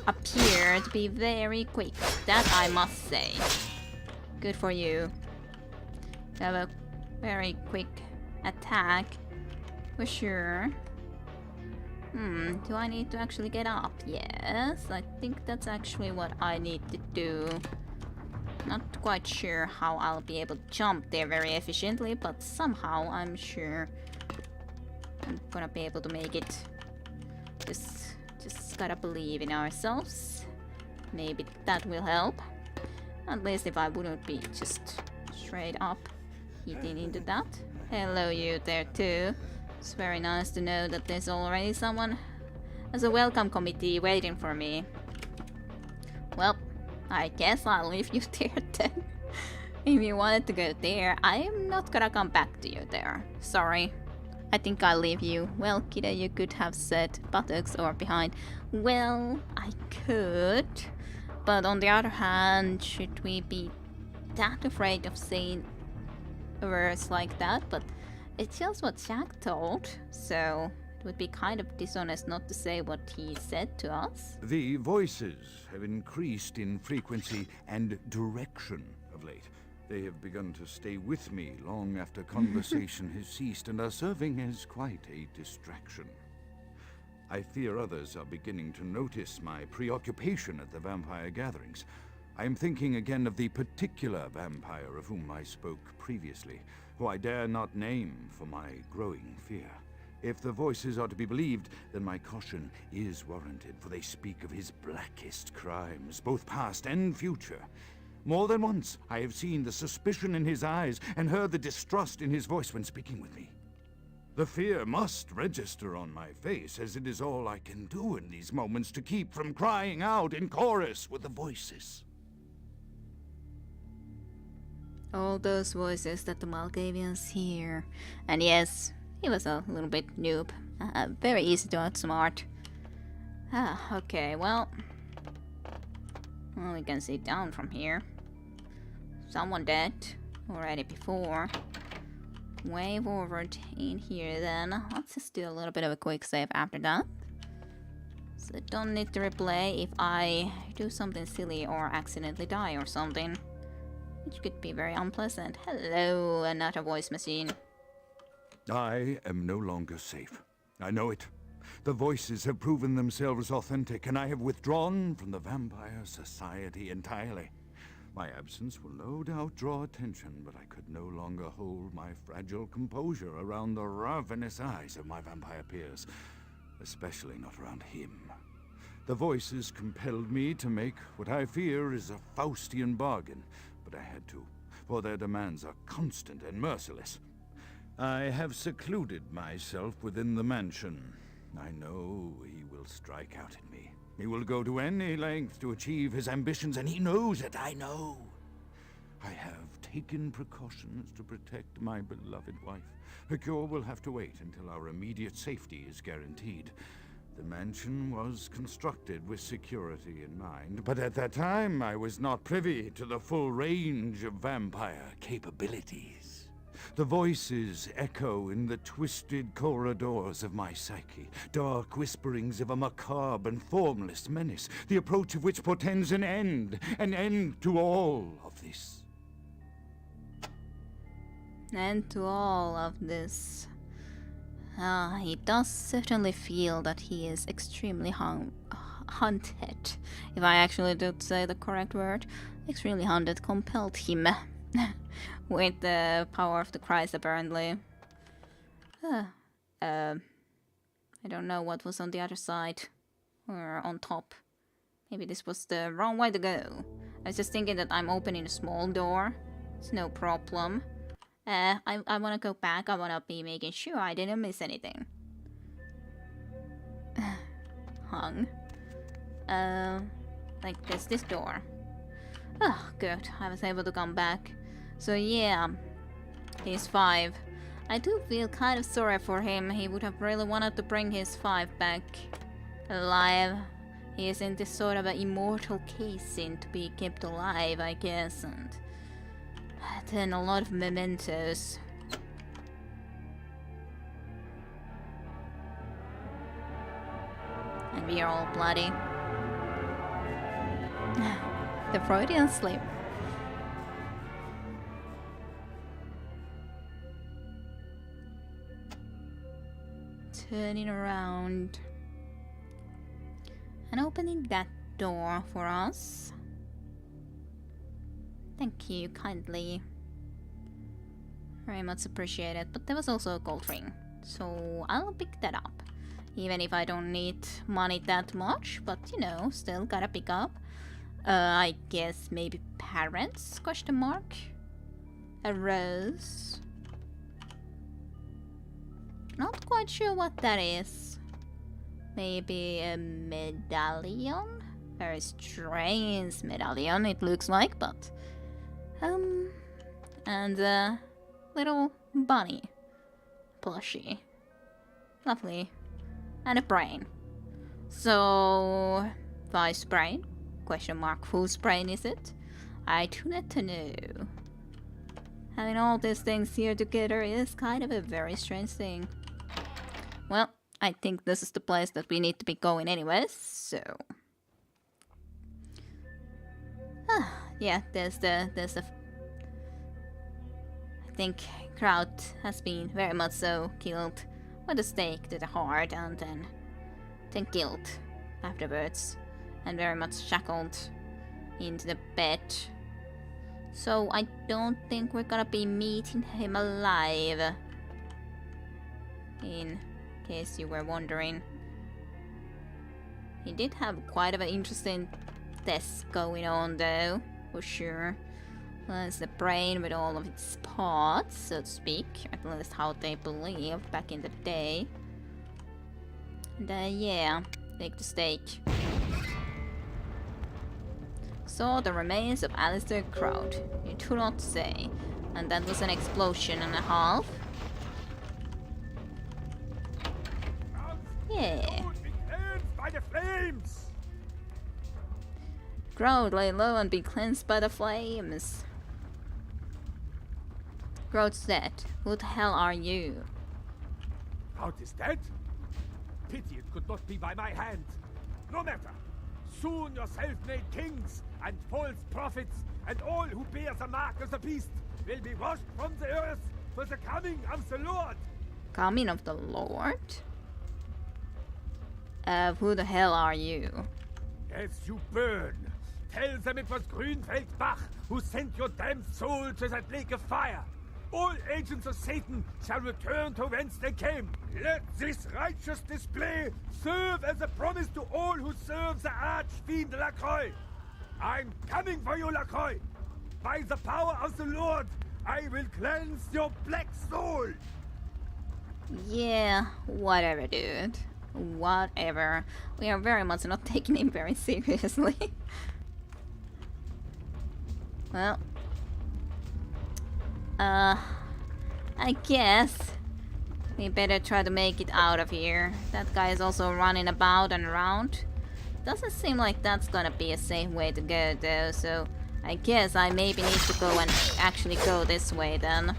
appear to be very quick, that I must say. Good for you. You have a very quick attack, for sure. Do I need to actually get up? Yes, I think that's actually what I need to do. Not quite sure how I'll be able to jump there very efficiently, but somehow I'm sure I'm gonna be able to make it. Just gotta believe in ourselves. Maybe that will help. At least if I wouldn't be just straight up hitting into that. Hello, you there too. It's very nice to know that there's already someone as a welcome committee waiting for me. Well, I guess I'll leave you there then. If you wanted to go there, I'm not gonna come back to you there. Sorry. I think I'll leave you. Well, kiddo, you could have said buttocks or behind. Well, I could. But on the other hand, should we be that afraid of saying words like that? But it's just what Jack told, so it would be kind of dishonest not to say what he said to us. The voices have increased in frequency and direction of late. They have begun to stay with me long after conversation has ceased and are serving as quite a distraction. I fear others are beginning to notice my preoccupation at the vampire gatherings. I am thinking again of the particular vampire of whom I spoke previously, who I dare not name for my growing fear. If the voices are to be believed, then my caution is warranted, for they speak of his blackest crimes, both past and future. More than once, I have seen the suspicion in his eyes and heard the distrust in his voice when speaking with me. The fear must register on my face, as it is all I can do in these moments to keep from crying out in chorus with the voices. All those voices that the Malkavians hear. And yes, he was a little bit noob. Very easy to outsmart. Okay, well, we can sit down from here. Someone dead already before. Way forward in here then. Let's just do a little bit of a quick save after that. So I don't need to replay if I do something silly or accidentally die or something. Which could be very unpleasant. Hello, another voice machine. I am no longer safe. I know it. The voices have proven themselves authentic, and I have withdrawn from the Vampire Society entirely. My absence will no doubt draw attention, but I could no longer hold my fragile composure around the ravenous eyes of my vampire peers, especially not around him. The voices compelled me to make what I fear is a Faustian bargain, but I had to, for their demands are constant and merciless. I have secluded myself within the mansion. I know he will strike out at me. He will go to any length to achieve his ambitions, and he knows it, I know. I have taken precautions to protect my beloved wife. Her cure will have to wait until our immediate safety is guaranteed. The mansion was constructed with security in mind, but at that time I was not privy to the full range of vampire capabilities. The voices echo in the twisted corridors of my psyche, dark whisperings of a macabre and formless menace, the approach of which portends an end to all of this. And to all of this. He does certainly feel that he is extremely haunted. If I actually did say the correct word, extremely haunted compelled him with the power of the Christ, apparently. I don't know what was on the other side or on top. Maybe this was the wrong way to go. I was just thinking that I'm opening a small door. It's no problem. I want to go back. I want to be making sure I didn't miss anything. Hung. Like this door. Oh, good. I was able to come back. So yeah, he's 5. I do feel kind of sorry for him. He would have really wanted to bring his 5 back alive. He is in this sort of an immortal casing to be kept alive, I guess, and then a lot of mementos. And we are all bloody. The Freudian slip. Turning around and opening that door for us. Thank you kindly. Very much appreciated. But there was also a gold ring, so I'll pick that up. Even if I don't need money that much, but you know, still gotta pick up. I guess maybe parents? Question mark. A rose. Not quite sure what that is. Maybe a medallion? Very strange medallion it looks like, but and a little bunny plushie. Lovely. And a brain. So Vi's brain? Question mark, whose brain is it? I do not know. Having all these things here together is kind of a very strange thing. Well, I think this is the place that we need to be going anyways, so... yeah, there's the... I think crowd has been very much so killed with a stake to the heart and then killed afterwards. And very much shackled into the bed. So I don't think we're gonna be meeting him alive. In case you were wondering. He did have quite of an interesting test going on though, for sure. There's the brain with all of its parts, so to speak. At least how they believed back in the day. And yeah, take the stake. Saw the remains of Alistair Crowd. You do not say. And that was an explosion and a half. Yeah. By the flames. Crowd, lay low and be cleansed by the flames. Crowd's dead. Who the hell are you? Crowd is dead? Pity it could not be by my hand. No matter. Soon your self-made kings and false prophets and all who bear the mark of the beast will be washed from the earth for the coming of the Lord. Coming of the Lord? Who the hell are you? As you burn, tell them it was Grünfeld Bach who sent your damned soul to that lake of fire. All agents of Satan shall return to whence they came. Let this righteous display serve as a promise to all who serve the Archfiend Lacroix. I'm coming for you, Lacroix. By the power of the Lord, I will cleanse your black soul. Yeah, whatever, dude. Whatever. We are very much not taking him very seriously. Well, I guess We better try to make it out of here. That guy is also running about and around. Doesn't seem like that's gonna be a safe way to go though, so I guess I maybe need to go and actually go this way then.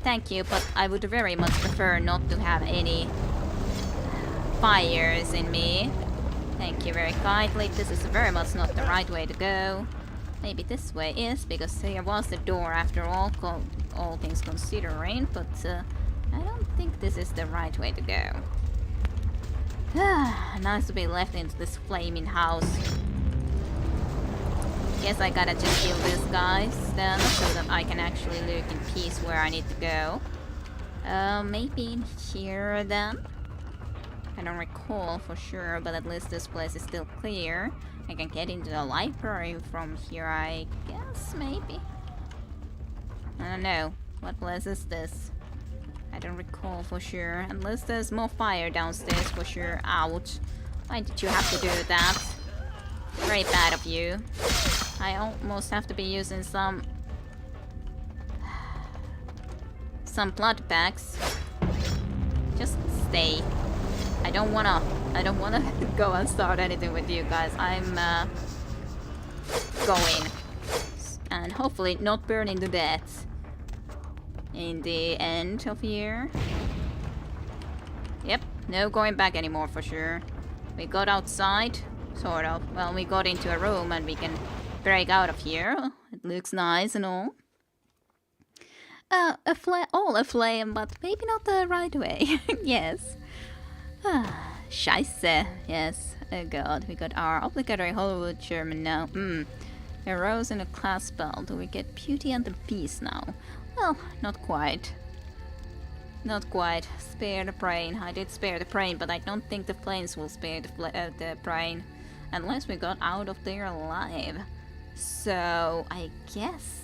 Thank you, but I would very much prefer not to have any fires in me. Thank you very kindly. This is very much not the right way to go. Maybe this way is, because there was the door after all things considering, but I don't think this is the right way to go. Nice to be left into this flaming house. Guess I gotta just kill these guys then, so that I can actually look in peace where I need to go. Maybe in here then? I don't recall for sure, but at least this place is still clear. I can get into the library from here, I guess, maybe? I don't know. What place is this? I don't recall for sure. Unless there's more fire downstairs for sure. Ouch. Why did you have to do that? Very bad of you. I almost have to be using some blood packs. Just stay. I don't wanna go and start anything with you guys. I'm going. And hopefully not burning to death in the end of here. Yep, no going back anymore for sure. We got outside, sort of. Well, we got into a room and we can break out of here. It looks nice and all. A flame, but maybe not the right way. Yes. Scheiße. Yes. Oh god, we got our obligatory Hollywood German now. A rose and a class spell. Do we get Beauty and the Beast now? Well, not quite. Not quite. Spare the brain. I did spare the brain, but I don't think the flames will spare the brain. Unless we got out of there alive. So, I guess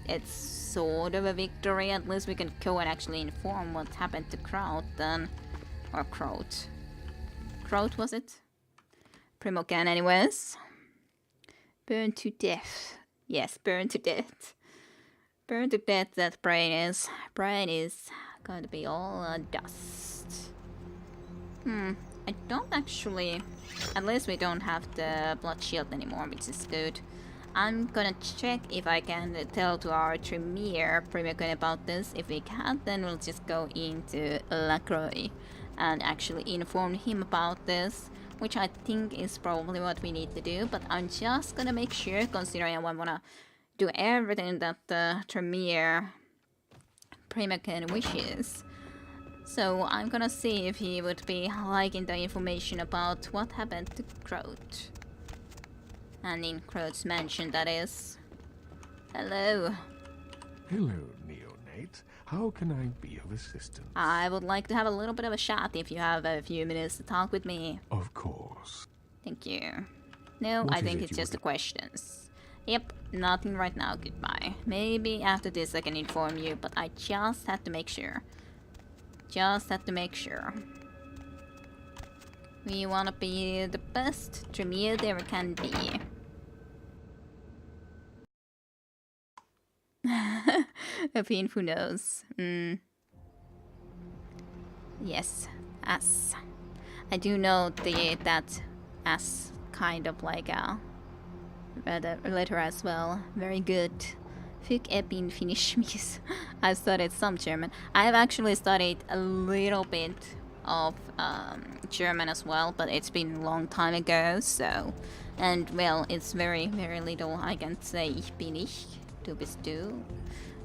it's sort of a victory. At least we can go and actually inform what happened to Kraut then. Or Kraut. Kraut, was it? Primo can anyways. Burn to death. Yes, burn to death. Burn to death that brain is. Brain is going to be all dust. I don't actually... At least we don't have the blood shield anymore, which is good. I'm gonna check if I can tell to our Tremere Primacon about this. If we can't, then we'll just go into Lacroix and actually inform him about this, which I think is probably what we need to do. But I'm just gonna make sure, considering I wanna do everything that the Tremere Primacon wishes. So I'm gonna see if he would be liking the information about what happened to Kraut. And in Kraut's mansion, that is. Hello. Hello, Neonate. How can I be of assistance? I would like to have a little bit of a chat if you have a few minutes to talk with me. Of course. Thank you. No, What I is think it it's you just the would- questions. Yep, nothing right now, goodbye. Maybe after this I can inform you, but I just had to make sure. Just had to make sure. We wanna be the best Tremere there can be. A fiend who knows. Yes, as. I do know that as kind of like a letter as well. Very good. Fick bin Finnish. I've studied some German. I've actually studied a little bit of German as well, but it's been a long time ago, so... And, well, it's very, very little. I can say ich bin ich, du bist du.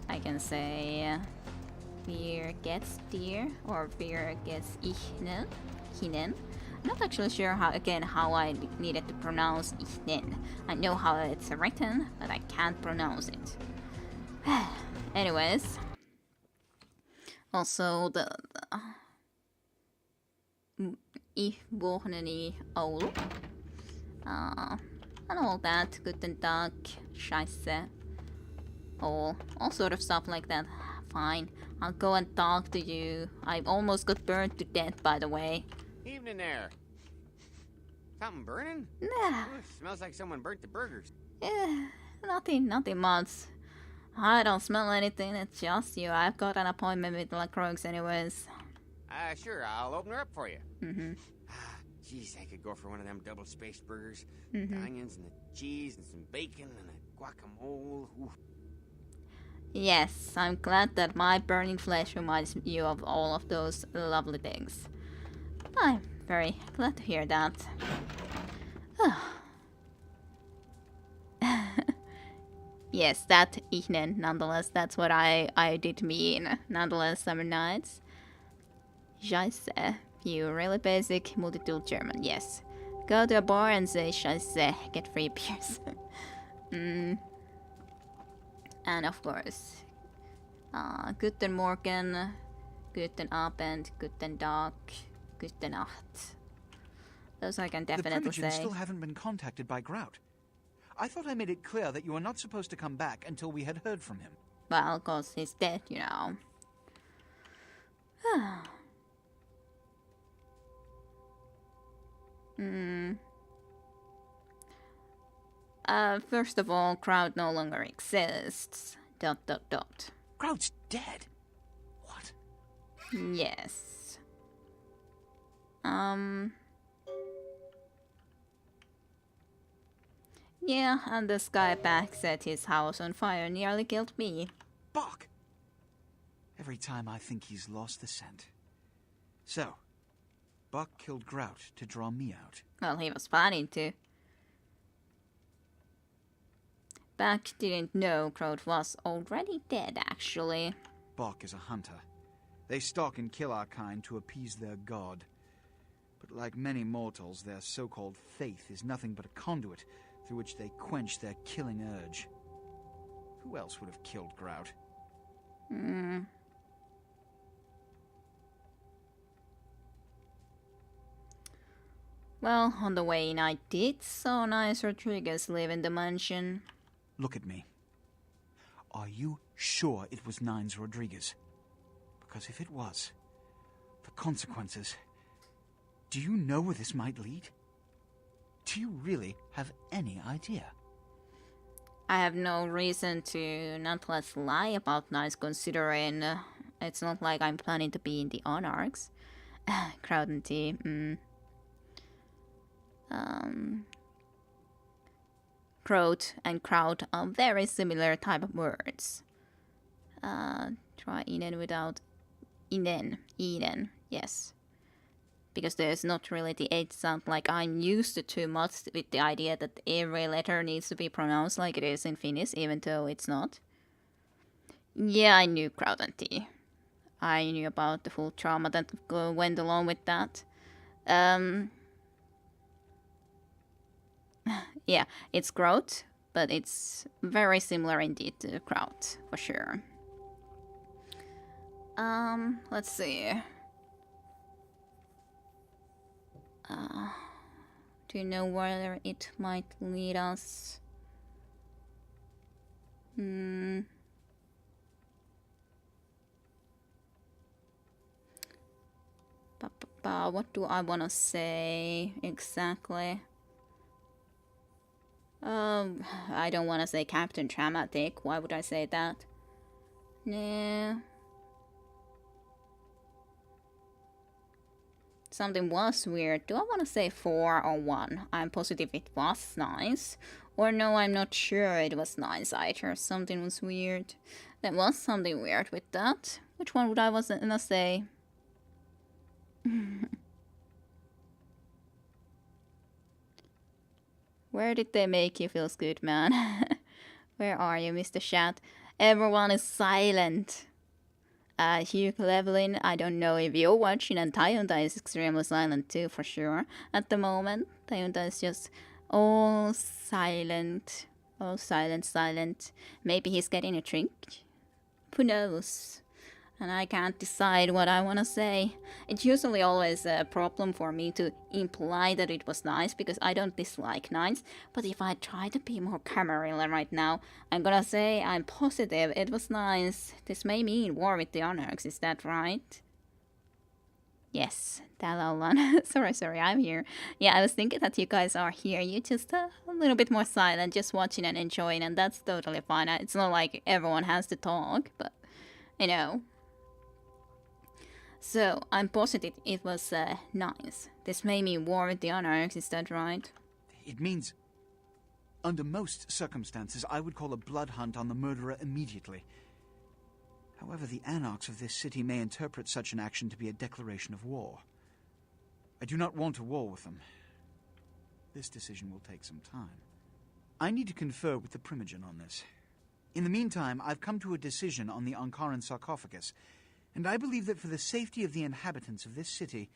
I can say wir geht's dir, or wir geht's ihnen, hinen. I'm not actually sure how I needed to pronounce ihnen. I know how it's written, but I can't pronounce it. Anyways, also the ich wohne in Oul, and all that. Guten Tag, Scheiße, all sort of stuff like that. Fine, I'll go and talk to you. I almost got burned to death, by the way. Evening there. Something burning? Nah, Ooh, smells like someone burnt the burgers. nothing much. I don't smell anything, it's just you. I've got an appointment with the Croaks anyways. Sure, I'll open her up for you. Mm-hmm. Jeez, I could go for one of them double-spaced burgers. The onions and the cheese and some bacon and a guacamole. Ooh. Yes, I'm glad that my burning flesh reminds you of all of those lovely things. I'm very glad to hear that. Yes, that evening, nonetheless, that's what I did mean. Nonetheless, summer nights. Scheiße. You really basic multi-tool German, yes. Go to a bar and say Scheiße, get free beers. And of course, Guten Morgen, Guten Abend, Guten Tag, Gute Nacht. Those I can definitely The Primigens say. still haven't been contacted by Grout. I thought I made it clear that you were not supposed to come back until we had heard from him. Well, cause he's dead, you know. First of all, Crowd no longer exists. ... Grout's dead? What? Yes. Yeah, and the Skypack set his house on fire, nearly killed me. Bok! Every time I think he's lost the scent. So, Buck killed Grout to draw me out. Well, he was planning to. Buck didn't know Crowd was already dead, actually. Bok is a hunter. They stalk and kill our kind to appease their god. But like many mortals, their so-called faith is nothing but a conduit through which they quench their killing urge. Who else would have killed Grout? Well, on the way in I did saw Nice Rodriguez live in the mansion. Look at me. Are you sure it was Nines Rodriguez? Because if it was, the consequences... Do you know where this might lead? Do you really have any idea? I have no reason to nonetheless lie about Nice, considering it's not like I'm planning to be in the Anarchs. Crowd and T. Crowd and crowd are very similar type of words. Try Inen without Inen. Inen, yes. Because there's not really the H sound, like I'm used to too much with the idea that every letter needs to be pronounced like it is in Finnish, even though it's not. Yeah, I knew crowd and T. I knew about the full trauma that went along with that. Yeah, it's Grout, but it's very similar indeed to Kraut, for sure. Let's see. Do you know where it might lead us? What do I want to say exactly? I don't want to say Captain Traumatic. Why would I say that? No. Something was weird. Do I want to say 4 or 1? I'm positive it was nice. Or no, I'm not sure it was nice either. Something was weird. There was something weird with that. Which one would I was gonna say? Where did they make you feel good, man? Where are you, Mr. Shat? Everyone is silent. Hugh Clevelin, I don't know if you're watching, and Tayunda is extremely silent too, for sure. At the moment, Tayunda is just all silent. Oh, silent. Maybe he's getting a drink? Who knows? And I can't decide what I want to say. It's usually always a problem for me to imply that it was nice, because I don't dislike nice. But if I try to be more Camarilla right now, I'm gonna say I'm positive it was nice. This may mean war with the Anarchs, is that right? Yes, Dalalan. sorry, I'm here. Yeah, I was thinking that you guys are here. You just a little bit more silent, just watching and enjoying, and that's totally fine. It's not like everyone has to talk, but you know. So, I'm positive it was nice. This made me war with the Anarchs, is that right? It means, under most circumstances, I would call a blood hunt on the murderer immediately. However, the Anarchs of this city may interpret such an action to be a declaration of war. I do not want a war with them. This decision will take some time. I need to confer with the Primogen on this. In the meantime, I've come to a decision on the Ankaran sarcophagus, and I believe that for the safety of the inhabitants of this city,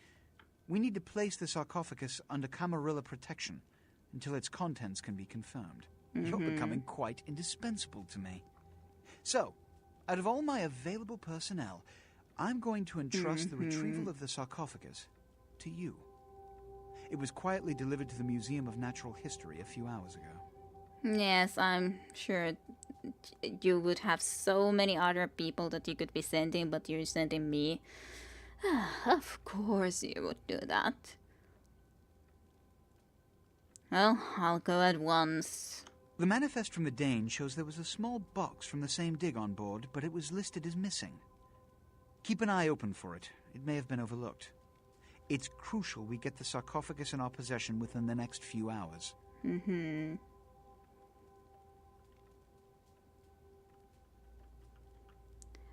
we need to place the sarcophagus under Camarilla protection until its contents can be confirmed. You're becoming quite indispensable to me. So, out of all my available personnel, I'm going to entrust the retrieval of the sarcophagus to you. It was quietly delivered to the Museum of Natural History a few hours ago. Yes, I'm sure you would have so many other people that you could be sending, but you're sending me. Of course you would do that. Well, I'll go at once. The manifest from the Dane shows there was a small box from the same dig on board, but it was listed as missing. Keep an eye open for it. It may have been overlooked. It's crucial we get the sarcophagus in our possession within the next few hours.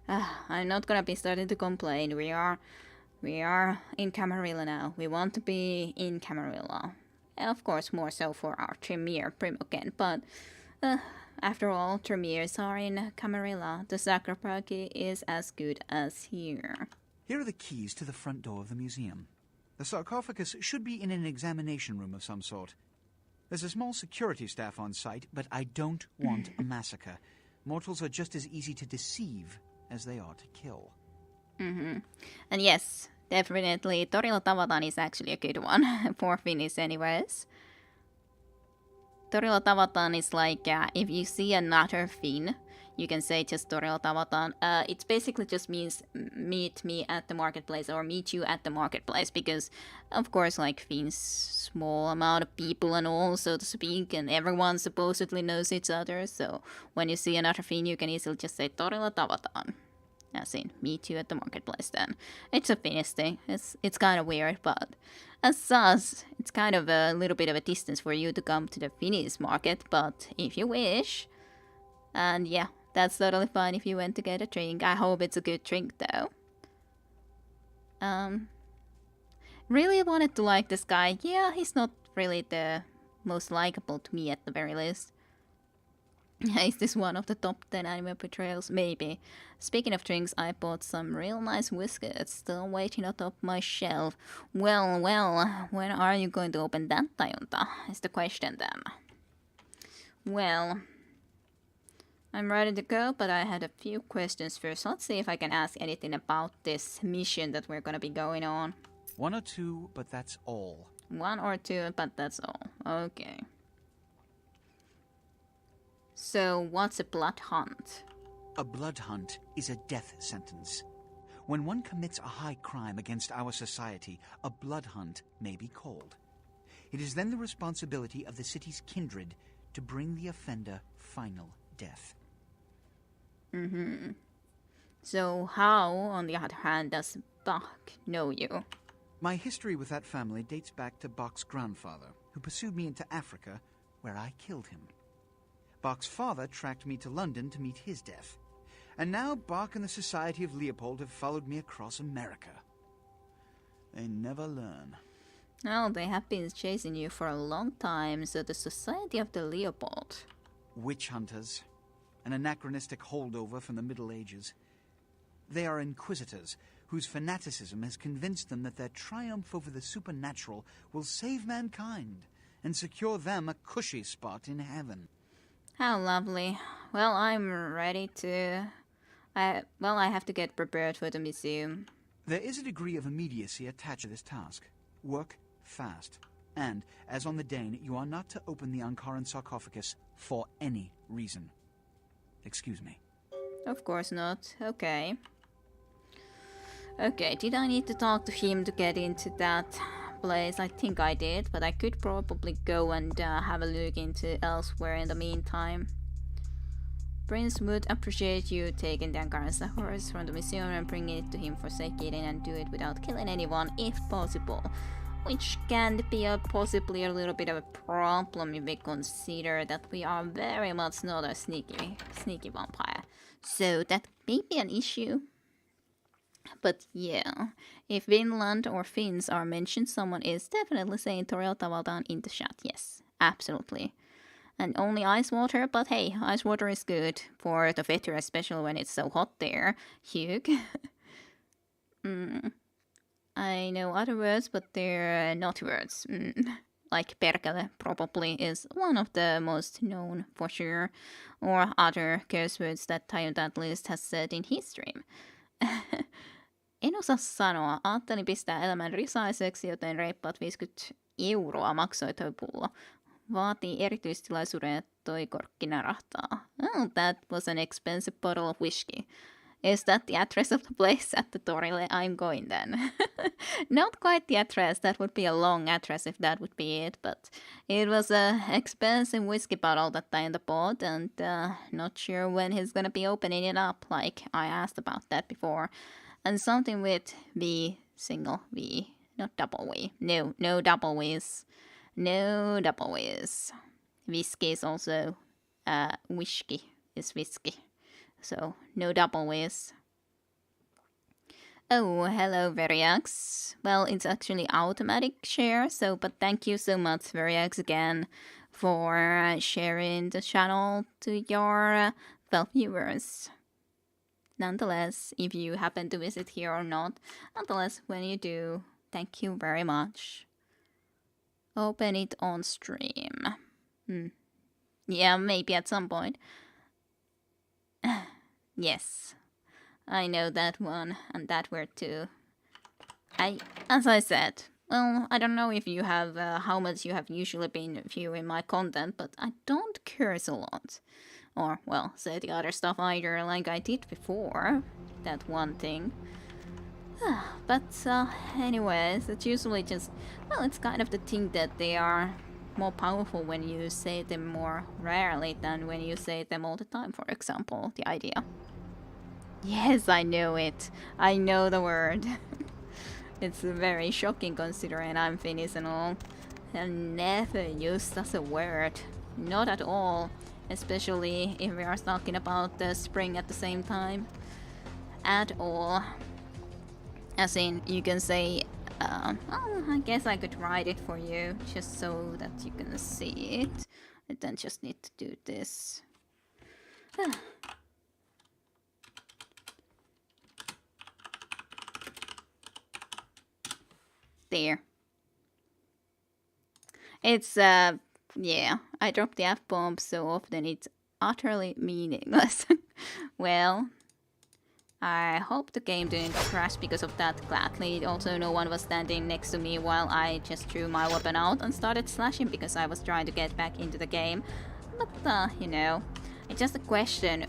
I'm not gonna be starting to complain. We are in Camarilla now. We want to be in Camarilla. Of course, more so for our Tremere Primogen, but after all, Tremeres are in Camarilla. The Sacroparchy is as good as here. Here are the keys to the front door of the museum. The sarcophagus should be in an examination room of some sort. There's a small security staff on site, but I don't want a massacre. Mortals are just as easy to deceive as they are to kill. And yes, definitely Torilla Tavataan is actually a good one for Finnish anyways. Torilla Tavataan is like, if you see another Finn, you can say just Torilla Tavataan. It basically just means meet me at the marketplace or meet you at the marketplace, because of course like Finns, small amount of people and all, so to speak, and everyone supposedly knows each other, so when you see another Finn you can easily just say Torilla Tavataan. As in, meet you at the marketplace then. It's a Finnish thing. It's kind of weird, but as such, it's kind of a little bit of a distance for you to come to the Finnish market, but if you wish. And yeah, that's totally fine if you went to get a drink. I hope it's a good drink though. Really wanted to like this guy. Yeah, he's not really the most likable to me at the very least. Is this one of the top 10 anime portrayals? Maybe. Speaking of drinks, I bought some real nice whiskets, still waiting atop my shelf. Well, when are you going to open that, Tajunta? Is the question then. Well, I'm ready to go, but I had a few questions first. Let's see if I can ask anything about this mission that we're gonna be going on. 1 or 2, but that's all. 1 or 2, but that's all. Okay. So, what's a blood hunt? A blood hunt is a death sentence. When one commits a high crime against our society, a blood hunt may be called. It is then the responsibility of the city's kindred to bring the offender final death. So, how, on the other hand, does Bach know you? My history with that family dates back to Bach's grandfather, who pursued me into Africa, where I killed him. Bach's father tracked me to London to meet his death. And now Bach and the Society of Leopold have followed me across America. They never learn. Well, they have been chasing you for a long time, so the Society of the Leopold. Witch hunters. An anachronistic holdover from the Middle Ages. They are inquisitors, whose fanaticism has convinced them that their triumph over the supernatural will save mankind and secure them a cushy spot in heaven. How lovely. Well, I'm ready to... I have to get prepared for the museum. There is a degree of immediacy attached to this task. Work fast. And, as on the Dane, you are not to open the Ankaran sarcophagus for any reason. Excuse me. Of course not. Okay. Okay, did I need to talk to him to get into that place? I think I did, but I could probably go and have a look into elsewhere in the meantime. Prince would appreciate you taking the Angarasa horse from the museum and bringing it to him for safekeeping, and do it without killing anyone if possible. Which can be possibly a little bit of a problem if we consider that we are very much not a sneaky vampire. So that may be an issue. But yeah, if Vinland or Finns are mentioned, someone is definitely saying Toriel Tavaldan in the chat. Yes, absolutely. And only ice water, but hey, ice water is good for the veteran, especially when it's so hot there. Hugh. I know other words, but they're not words. Like perkele probably is one of the most known for sure. Or other curse words that Tajunta at least has said in his stream. En osaa sanoa. Ajattelin pistää elämän risaiseksi, joten reippaat 50 € maksoi toi pullo. Vaatii erityistilaisuuden ja toi korkki narahtaa. Oh, that was an expensive bottle of whiskey. Is that the address of the place at the Torille? I'm going then. Not quite the address, that would be a long address if that would be it, but it was a expensive whiskey bottle that Tajunta bought, and not sure when he's gonna be opening it up, like I asked about that before. And something with V, single V, not double V. No double V's. No double V's. Whiskey is also, whiskey is whiskey. So, no double V's. Oh, hello, Variax. Well, it's actually automatic share, so, but thank you so much, Variax, again, for sharing the channel to your fellow viewers. Nonetheless, if you happen to visit here or not, nonetheless, when you do, thank you very much. Open it on stream. Yeah, maybe at some point. Yes, I know that one and that word too. As I said, well, I don't know if you have how much you have usually been viewing my content, but I don't curse a lot. Or, well, say the other stuff either, like I did before. That one thing. But, anyways, it's usually just... Well, it's kind of the thing that they are more powerful when you say them more rarely than when you say them all the time, for example, the idea. Yes, I know it. I know the word. It's very shocking considering I'm Finnish and all. And never used as a word. Not at all. Especially if we are talking about the spring at the same time. At all. As in, you can say, well, I guess I could write it for you, just so that you can see it. I then just need to do this. There. It's, yeah, I drop the F-bomb so often it's utterly meaningless. Well, I hope the game didn't crash because of that gladly. Also, no one was standing next to me while I just threw my weapon out and started slashing because I was trying to get back into the game. But, you know, it's just a question,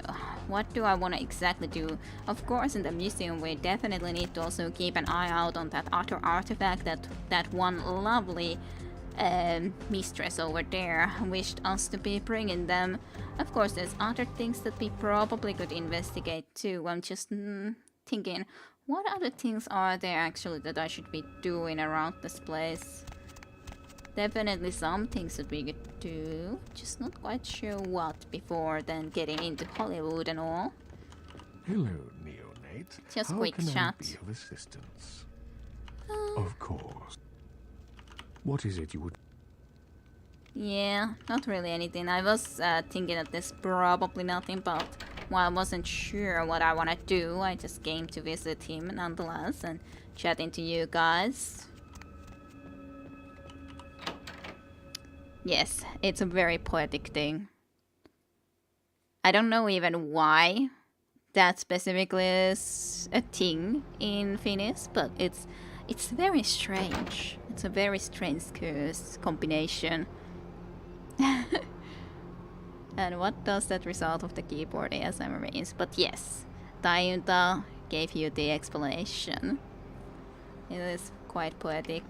what do I want to exactly do? Of course, in the museum we definitely need to also keep an eye out on that other artifact that one lovely mistress over there wished us to be bringing them. Of course, there's other things that we probably could investigate too. I'm just thinking, what other things are there actually that I should be doing around this place? Definitely some things that we could do, just not quite sure what before then getting into Hollywood and all. Hello, Neonate. Just How quick can chat. I be of assistance? Of course. What is it you would... Yeah, not really anything. I was thinking that there's probably nothing, but while I wasn't sure what I want to do, I just came to visit him nonetheless and chatting to you guys. Yes, it's a very poetic thing. I don't know even why that specifically is a thing in Finnish, but it's very strange. It's a very strange curse combination. And what does that result of the keyboard ASM remains? But yes, Tajunta gave you the explanation. It is quite poetic.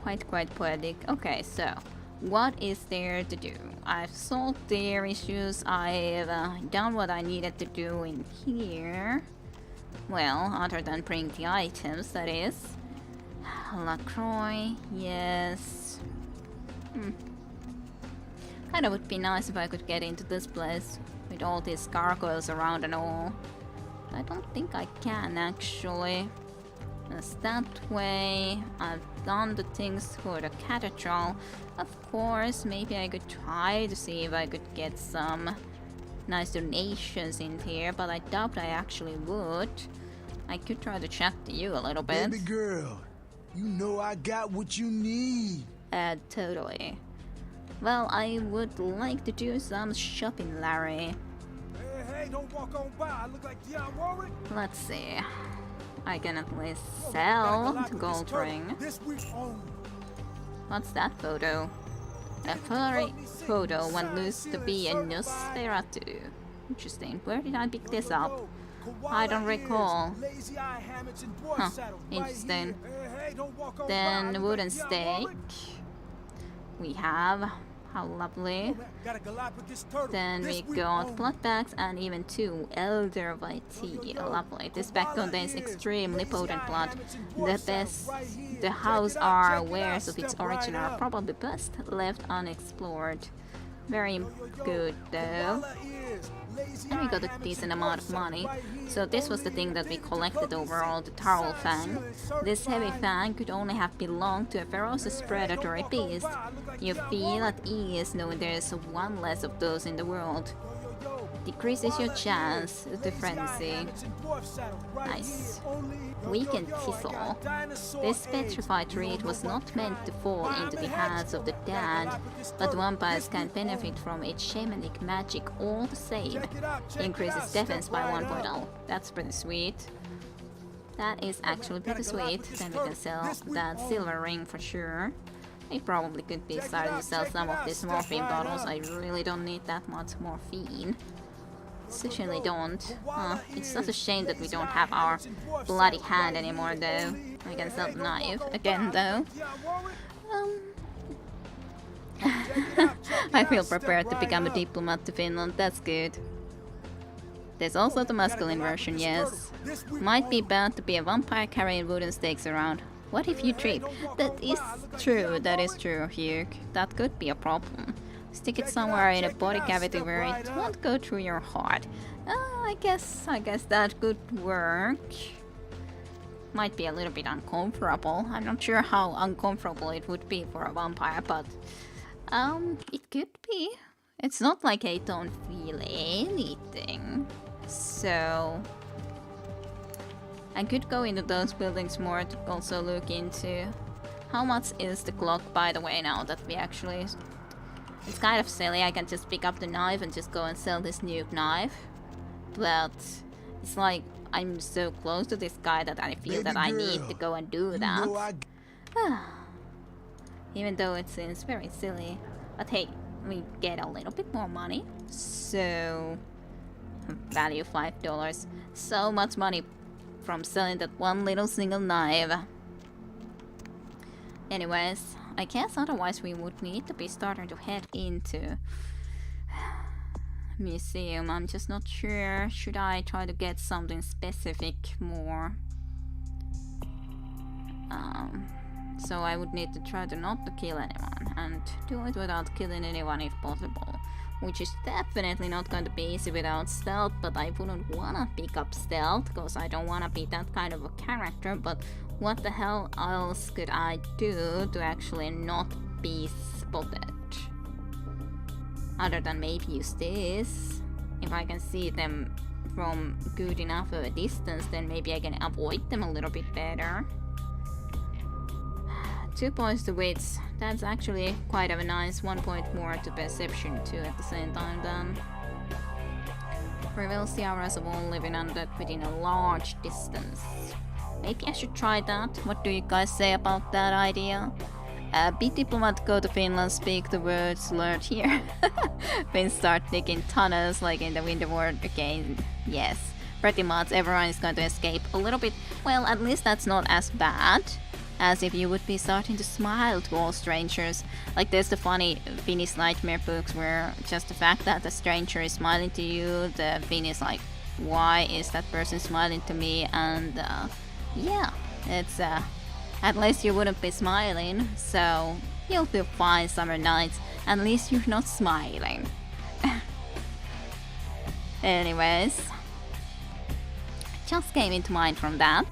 Quite poetic. Okay, so what is there to do? I've solved their issues. I've done what I needed to do in here. Well, other than bring the items, that is. LaCroix, yes. Kinda would be nice if I could get into this place with all these gargoyles around and all. I don't think I can actually. As that way, I've done the things for the cathedral. Of course, maybe I could try to see if I could get some nice donations in here, but I doubt I actually would. I could try to chat to you a little bit. Baby girl, you know I got what you need. Totally. Well, I would like to do some shopping, Larry. Hey, don't walk on by. I look like Dionne Warwick. Let's see. I can at least sell the gold ring. This week only. What's that photo? A furry photo one used to be in Nosferatu. Interesting. Where did I pick this up? I don't recall. Huh, interesting. Then wooden stake. We have. How lovely. Then we got blood bags and even 2 elder white tea. Lovely. This bag contains extremely potent blood. The house are wares of its origin are probably best left unexplored. Very good though. And we got a decent amount of money. So this was the thing that we collected overall, the Tarl Fang. This heavy fang could only have belonged to a ferocious predatory beast. You feel at ease knowing there's one less of those in the world. Decreases your chance to frenzy. Nice. Weakened Thistle. This petrified reed was not meant to fall into the hands of the dead, but vampires can benefit from its shamanic magic all the same. Increases defense by 1 point. Oh, that's pretty sweet. That is actually pretty sweet. Then we can sell that silver ring for sure. I probably could be starting to sell some of these morphine bottles. I really don't need that much morphine. Certainly don't. It's such a shame that we don't have our bloody hand anymore though. I can sell the knife again though. I feel prepared to become a diplomat to Finland, that's good. There's also the masculine version, yes. Might be bad to be a vampire carrying wooden stakes around. What if you trip? That is true, Hugh. That could be a problem. Stick it somewhere in a body cavity where it won't go through your heart. I guess that could work. Might be a little bit uncomfortable. I'm not sure how uncomfortable it would be for a vampire, but it could be. It's not like I don't feel anything. So I could go into those buildings more to also look into how much is the clock, by the way, now that we actually... It's kind of silly, I can just pick up the knife and just go and sell this new knife. But it's like I'm so close to this guy that I feel that I need to go and do that. Even though it seems very silly. But hey, we get a little bit more money. So... value $5. So much money from selling that one little single knife. Anyways, I guess otherwise we would need to be starting to head into museum. I'm just not sure. Should I try to get something specific more? So I would need to try to not to kill anyone and do it without killing anyone if possible. Which is definitely not going to be easy without stealth, but I wouldn't wanna pick up stealth because I don't wanna be that kind of a character. But what the hell else could I do to actually not be spotted? Other than maybe use this. If I can see them from good enough of a distance, then maybe I can avoid them a little bit better. 2 points to wits. That's actually quite a nice 1 point more to perception too at the same time then. Reveals the auras of all living undead within a large distance. Maybe I should try that. What do you guys say about that idea? Be diplomat, go to Finland, speak the words learned here. Then start digging tunnels like in the Winter War again. Yes. pretty much everyone is going to escape a little bit. Well, at least that's not as bad as if you would be starting to smile to all strangers. Like there's the funny Finnish nightmare books where just the fact that a stranger is smiling to you, the Finn is like, why is that person smiling to me? And yeah, it's at least you wouldn't be smiling, so you'll feel fine summer nights. At least you're not smiling. Anyways, just came into mind from that.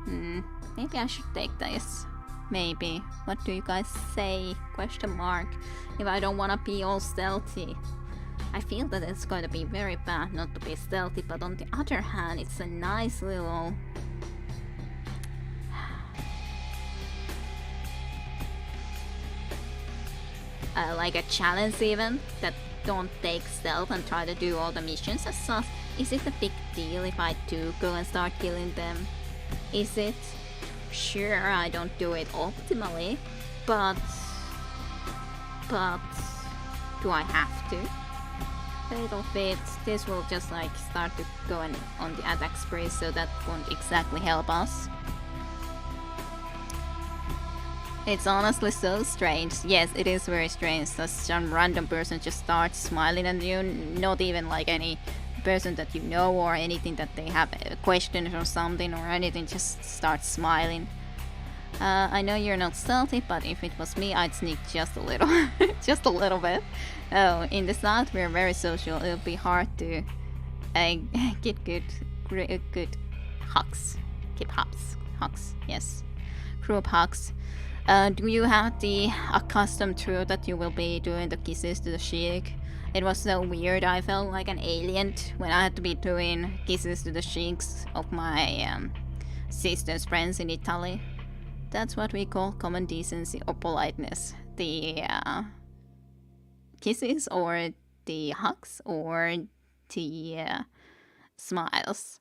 Maybe I should take this. Maybe. What do you guys say? Question mark. If I don't wanna be all stealthy. I feel that it's going to be very bad not to be stealthy, but on the other hand, it's a nice little... like a challenge even, that don't take stealth and try to do all the missions as such. Is it a big deal if I do go and start killing them? Is it? Sure, I don't do it optimally, but do I have to? Fatal Fate, this will just like start to go on the attack spree, so that won't exactly help us. It's honestly so strange. Yes, it is very strange that some random person just starts smiling at you, not even like any person that you know or anything that they have a question or something or anything, just starts smiling. I know you're not stealthy, but if it was me, I'd sneak just a little. Just a little bit. Oh, in the south we're very social. It'll be hard to get good hugs. Keep hugs, yes. Group hugs. Do you have the accustomed truth that you will be doing the kisses to the cheek? It was so weird. I felt like an alien when I had to be doing kisses to the cheeks of my sister's friends in Italy. That's what we call common decency or politeness. The kisses or the hugs or the smiles.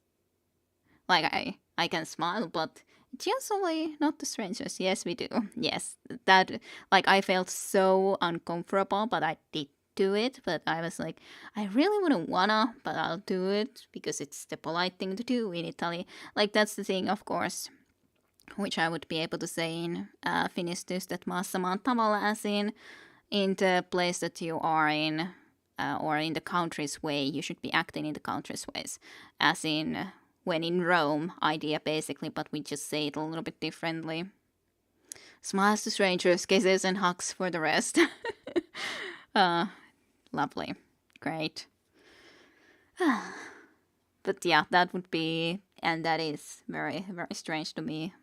Like I can smile, but usually not to strangers. Yes, we do. Yes, that, like, I felt so uncomfortable, but I did do it. But I was like, I really wouldn't wanna, but I'll do it because it's the polite thing to do in Italy. Like, that's the thing, of course, which I would be able to say in Finnish that maassa tavalla, as in the place that you are in, or in the country's way, you should be acting in the country's ways, as in when in Rome idea basically, but we just say it a little bit differently. Smiles to strangers, kisses and hugs for the rest. Lovely. Great. But yeah, that would be, and that is very, very strange to me.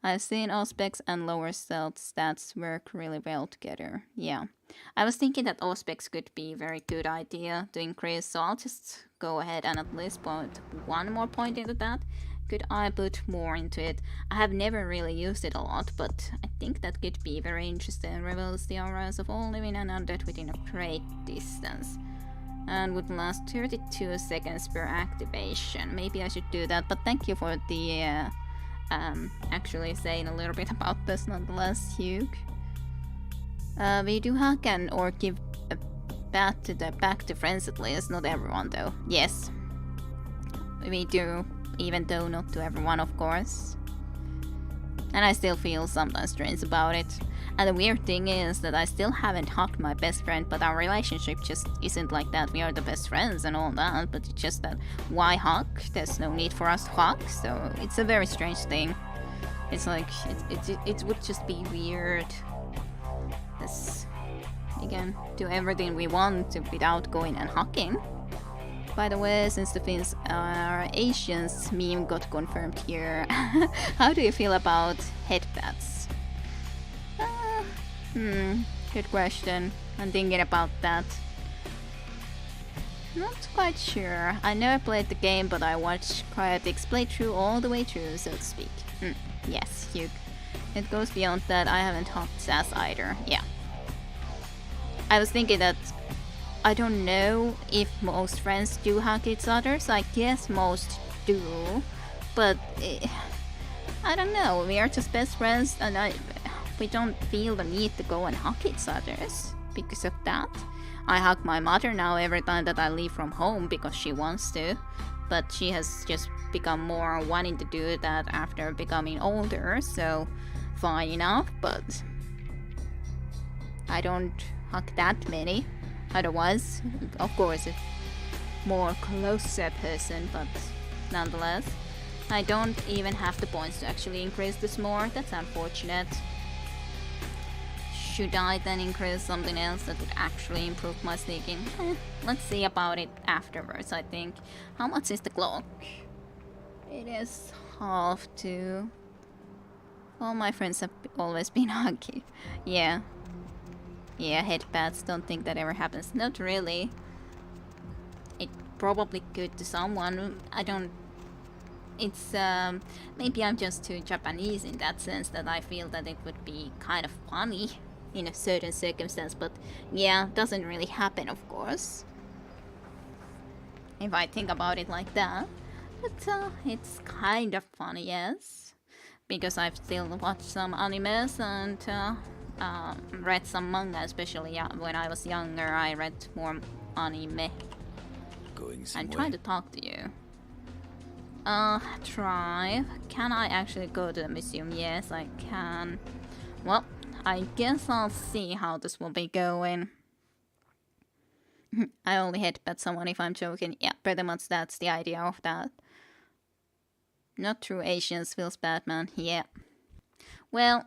I've seen Auspex and lower stealth stats work really well together. Yeah. I was thinking that Auspex could be a very good idea to increase, so I'll just go ahead and at least put one more point into that. Could I put more into it? I have never really used it a lot, but I think that could be very interesting. Reveals the auras of all living and undead within a great distance. And would last 32 seconds per activation. Maybe I should do that, but thank you for the actually saying a little bit about this nonetheless, Hugh. We do hack and or give a back to friends at least, not everyone though. Yes, we do, even though not to everyone, of course. And I still feel sometimes strange about it. And the weird thing is that I still haven't hugged my best friend, but our relationship just isn't like that. We are the best friends and all that, but it's just that, why hug? There's no need for us to hug, so it's a very strange thing. It's like, it would just be weird. Let's, again, do everything we want without going and hugging. By the way, since the Finns are Asians meme got confirmed here, how do you feel about headpats? Good question. I'm thinking about that. Not quite sure. I never played the game, but I watched Cryotic's playthrough all the way through, so to speak. Yes, Hugh. It goes beyond that. I haven't hugged Sass either. Yeah. I was thinking that I don't know if most friends do hug each other, so I guess most do. But I don't know. We are just best friends, and we don't feel the need to go and hug each other because of that. I hug my mother now every time that I leave from home because she wants to. But she has just become more wanting to do that after becoming older, so fine enough, but I don't hug that many. Otherwise, of course, a more closer person, but nonetheless. I don't even have the points to actually increase this more. That's unfortunate. Should I then increase something else that would actually improve my sneaking? Let's see about it afterwards, I think. How much is the clock? It is 1:30. All my friends have always been huggy. Yeah. Yeah, headpads, don't think that ever happens. Not really. It probably could to someone. I don't... It's, maybe I'm just too Japanese in that sense that I feel that it would be kind of funny in a certain circumstance, but yeah, doesn't really happen, of course. If I think about it like that. But, it's kind of funny, yes. Because I've still watched some animes and, read some manga, especially when I was younger. I read more anime. I'm trying to talk to you. Drive. Can I actually go to the museum? Yes, I can. Well, I guess I'll see how this will be going. I only headbutt someone if I'm joking. Yeah, pretty much that's the idea of that. Not true Asians feels Batman. Yeah. Well,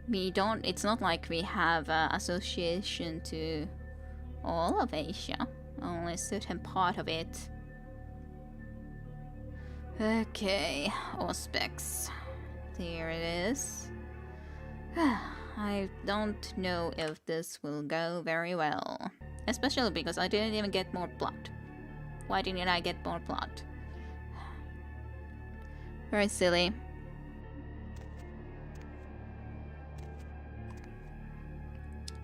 we don't... It's not like we have association to all of Asia. Only a certain part of it. Okay, Auspex. There it is. I don't know if this will go very well. Especially because I didn't even get more blood. Why didn't I get more blood? Very silly.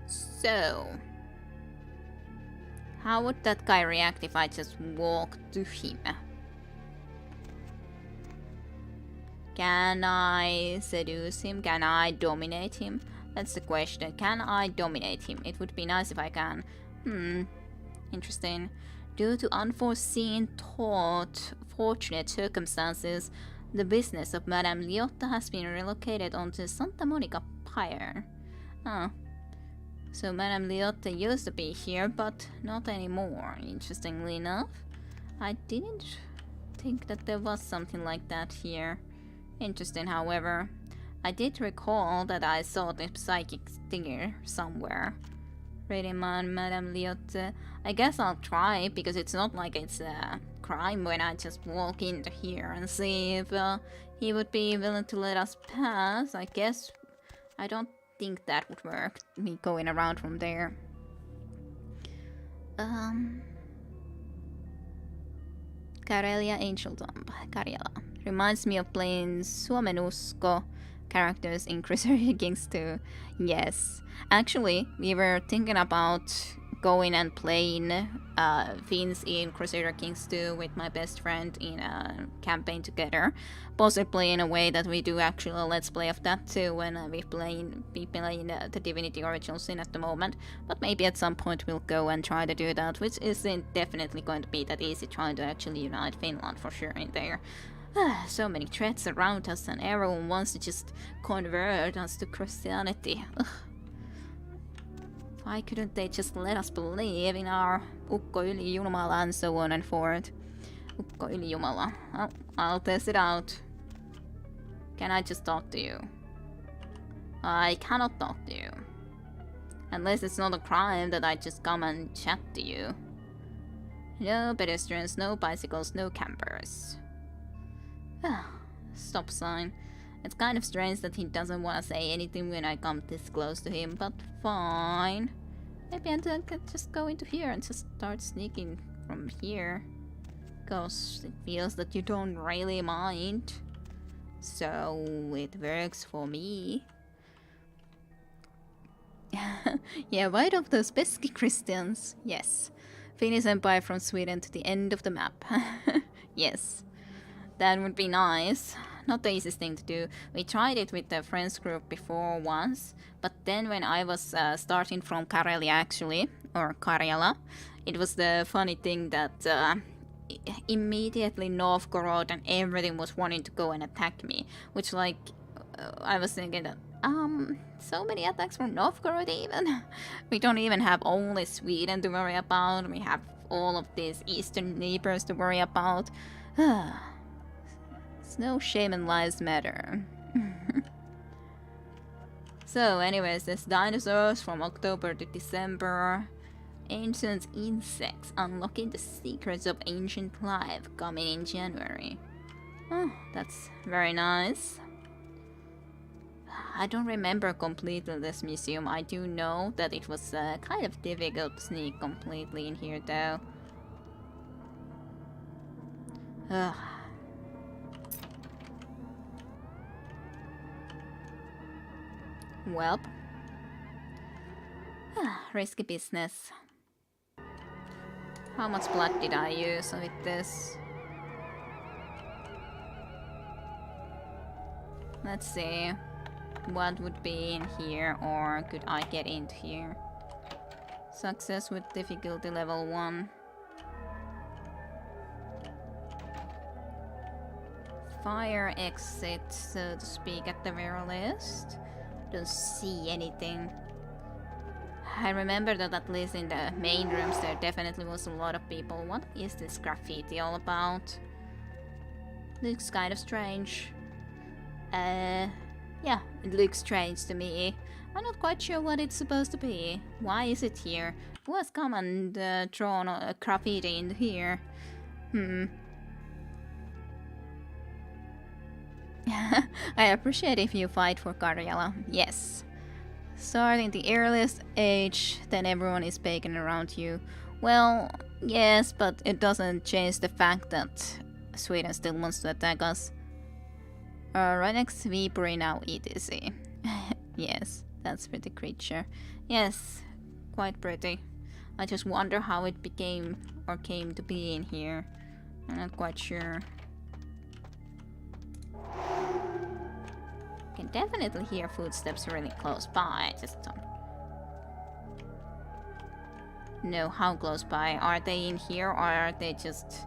So... how would that guy react if I just walked to him? Can I seduce him? Can I dominate him? That's the question. Can I dominate him? It would be nice if I can. Interesting. Due to unforeseen fortunate circumstances, the business of Madame Liotta has been relocated onto Santa Monica Pier. So Madame Liotta used to be here, but not anymore, interestingly enough. I didn't think that there was something like that here. Interesting, however. I did recall that I saw the psychic stinger somewhere. Reading on Madame Liotta. I guess I'll try, because it's not like it's a crime when I just walk into here and see if he would be willing to let us pass. I guess I don't think that would work, me going around from there. Karelia Angel Tomb. Karjala. Reminds me of playing Suomenusko characters in Crusader Kings 2. Yes. Actually, we were thinking about going and playing Finns in Crusader Kings 2 with my best friend in a campaign together. Possibly in a way that we do actually a let's play of that too when we playing the Divinity Original Sin at the moment. But maybe at some point we'll go and try to do that, which isn't definitely going to be that easy trying to actually unite Finland for sure in there. So many threats around us and everyone wants to just convert us to Christianity. Why couldn't they just let us believe in our Ukko Yli Jumala and so on and forth? Ukko Yli Jumala. Oh, I'll test it out. Can I just talk to you? I cannot talk to you. Unless it's not a crime that I just come and chat to you. No pedestrians, no bicycles, no campers. Stop sign. It's kind of strange that he doesn't want to say anything when I come this close to him, but fine. Maybe I can just go into here and just start sneaking from here. Because it feels that you don't really mind. So it works for me. Yeah, right of those pesky Christians. Yes. Finnish Empire from Sweden to the end of the map. Yes. That would be nice. not the easiest thing to do. We tried it with the friends group before once, but then when I was starting from Karelia actually, or Karjala, it was the funny thing that immediately Novgorod and everything was wanting to go and attack me, which like I was thinking that so many attacks from Novgorod even. We don't even have only Sweden to worry about, we have all of these eastern neighbors to worry about. It's no shame in lives matter. So anyways, there's dinosaurs from October to December. Ancient insects unlocking the secrets of ancient life coming in January. Oh, that's very nice. I don't remember completely this museum. I do know that it was kind of difficult to sneak completely in here though. Ugh. Welp. Risky business. How much blood did I use with this? Let's see. What would be in here, or could I get into here? Success with difficulty level 1. Fire exit, so to speak, at the very least. Don't see anything. I remember that at least in the main rooms there definitely was a lot of people. What is this graffiti all about? Looks kind of strange. Yeah, it looks strange to me. I'm not quite sure what it's supposed to be. Why is it here? Who has come and drawn a graffiti in here? I appreciate if you fight for Karjala. Yes. Starting the earliest age, then everyone is pagan around you. Well, yes, but it doesn't change the fact that Sweden still wants to attack us. Right next to Viipuri now, ETC. Yes, that's pretty creature. Yes, quite pretty. I just wonder how it became or came to be in here. I'm not quite sure. Can definitely hear footsteps really close by. Just don't know how close by. Are they in here or are they just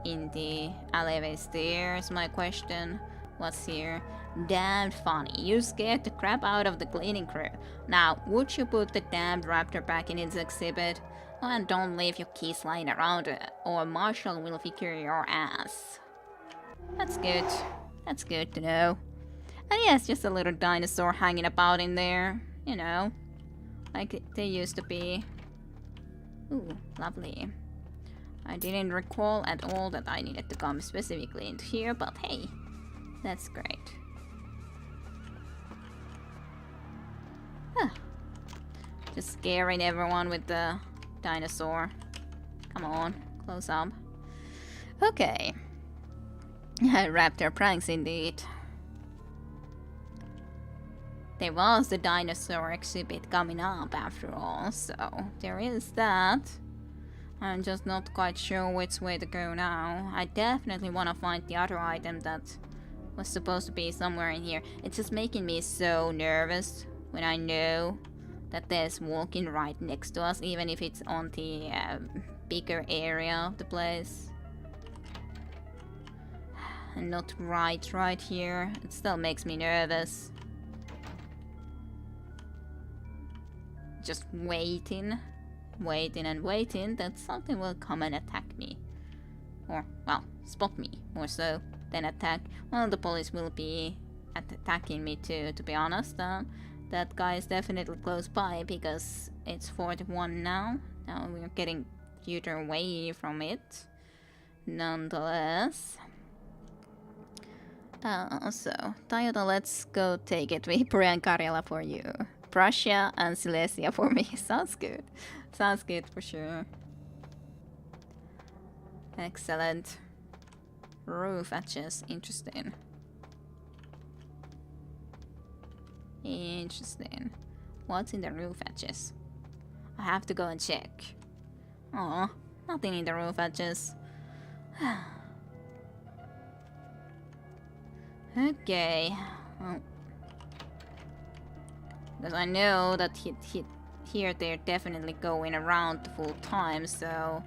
in the alleyways there? Is my question. What's here? Damned funny. You scared the crap out of the cleaning crew. Now, would you put the damned raptor back in its exhibit? And don't leave your keys lying around or Marshall will figure your ass. That's good. That's good to know. And yes, just a little dinosaur hanging about in there. You know, like they used to be. Ooh, lovely. I didn't recall at all that I needed to come specifically into here, but hey, that's great. Huh. Just scaring everyone with the dinosaur. Come on, close up. Okay. Raptor pranks indeed. There was the dinosaur exhibit coming up after all, so there is that. I'm just not quite sure which way to go now. I definitely want to find the other item that was supposed to be somewhere in here. It's just making me so nervous when I know that there's walking right next to us, even if it's on the bigger area of the place. And not right here. It still makes me nervous. Just waiting and waiting that something will come and attack me. Or, well, spot me, more so, than attack. Well, the police will be attacking me too, to be honest. That guy is definitely close by because it's 41 now. Now we're getting further away from it. Nonetheless. So, Toyota, let's go take it. Viipuri and Karjala for you. Prussia and Silesia for me. Sounds good. Sounds good for sure. Excellent. Roof edges. Interesting. Interesting. What's in the roof edges? I have to go and check. Aw, nothing in the roof edges. Okay. Oh. Because I know that here they're definitely going around the full time, so...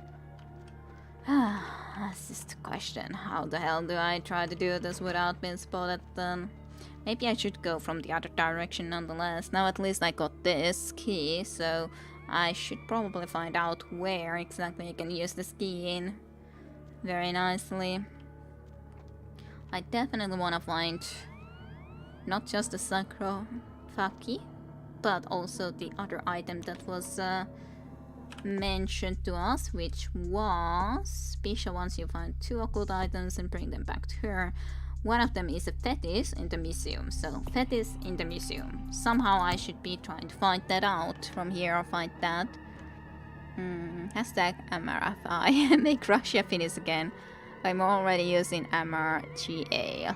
That's just a question. How the hell do I try to do this without being spotted then? Maybe I should go from the other direction nonetheless. Now at least I got this key, so I should probably find out where exactly I can use this key in very nicely. I definitely want to find not just the sarcophagi, but also the other item that was mentioned to us, which was Bisha wants you to find 2 occult items and bring them back to her. One of them is a fetish in the museum, so fetish in the museum. Somehow I should be trying to find that out from here or find that. Hashtag MRFI. Make Russia finish again. I'm already using MRGA.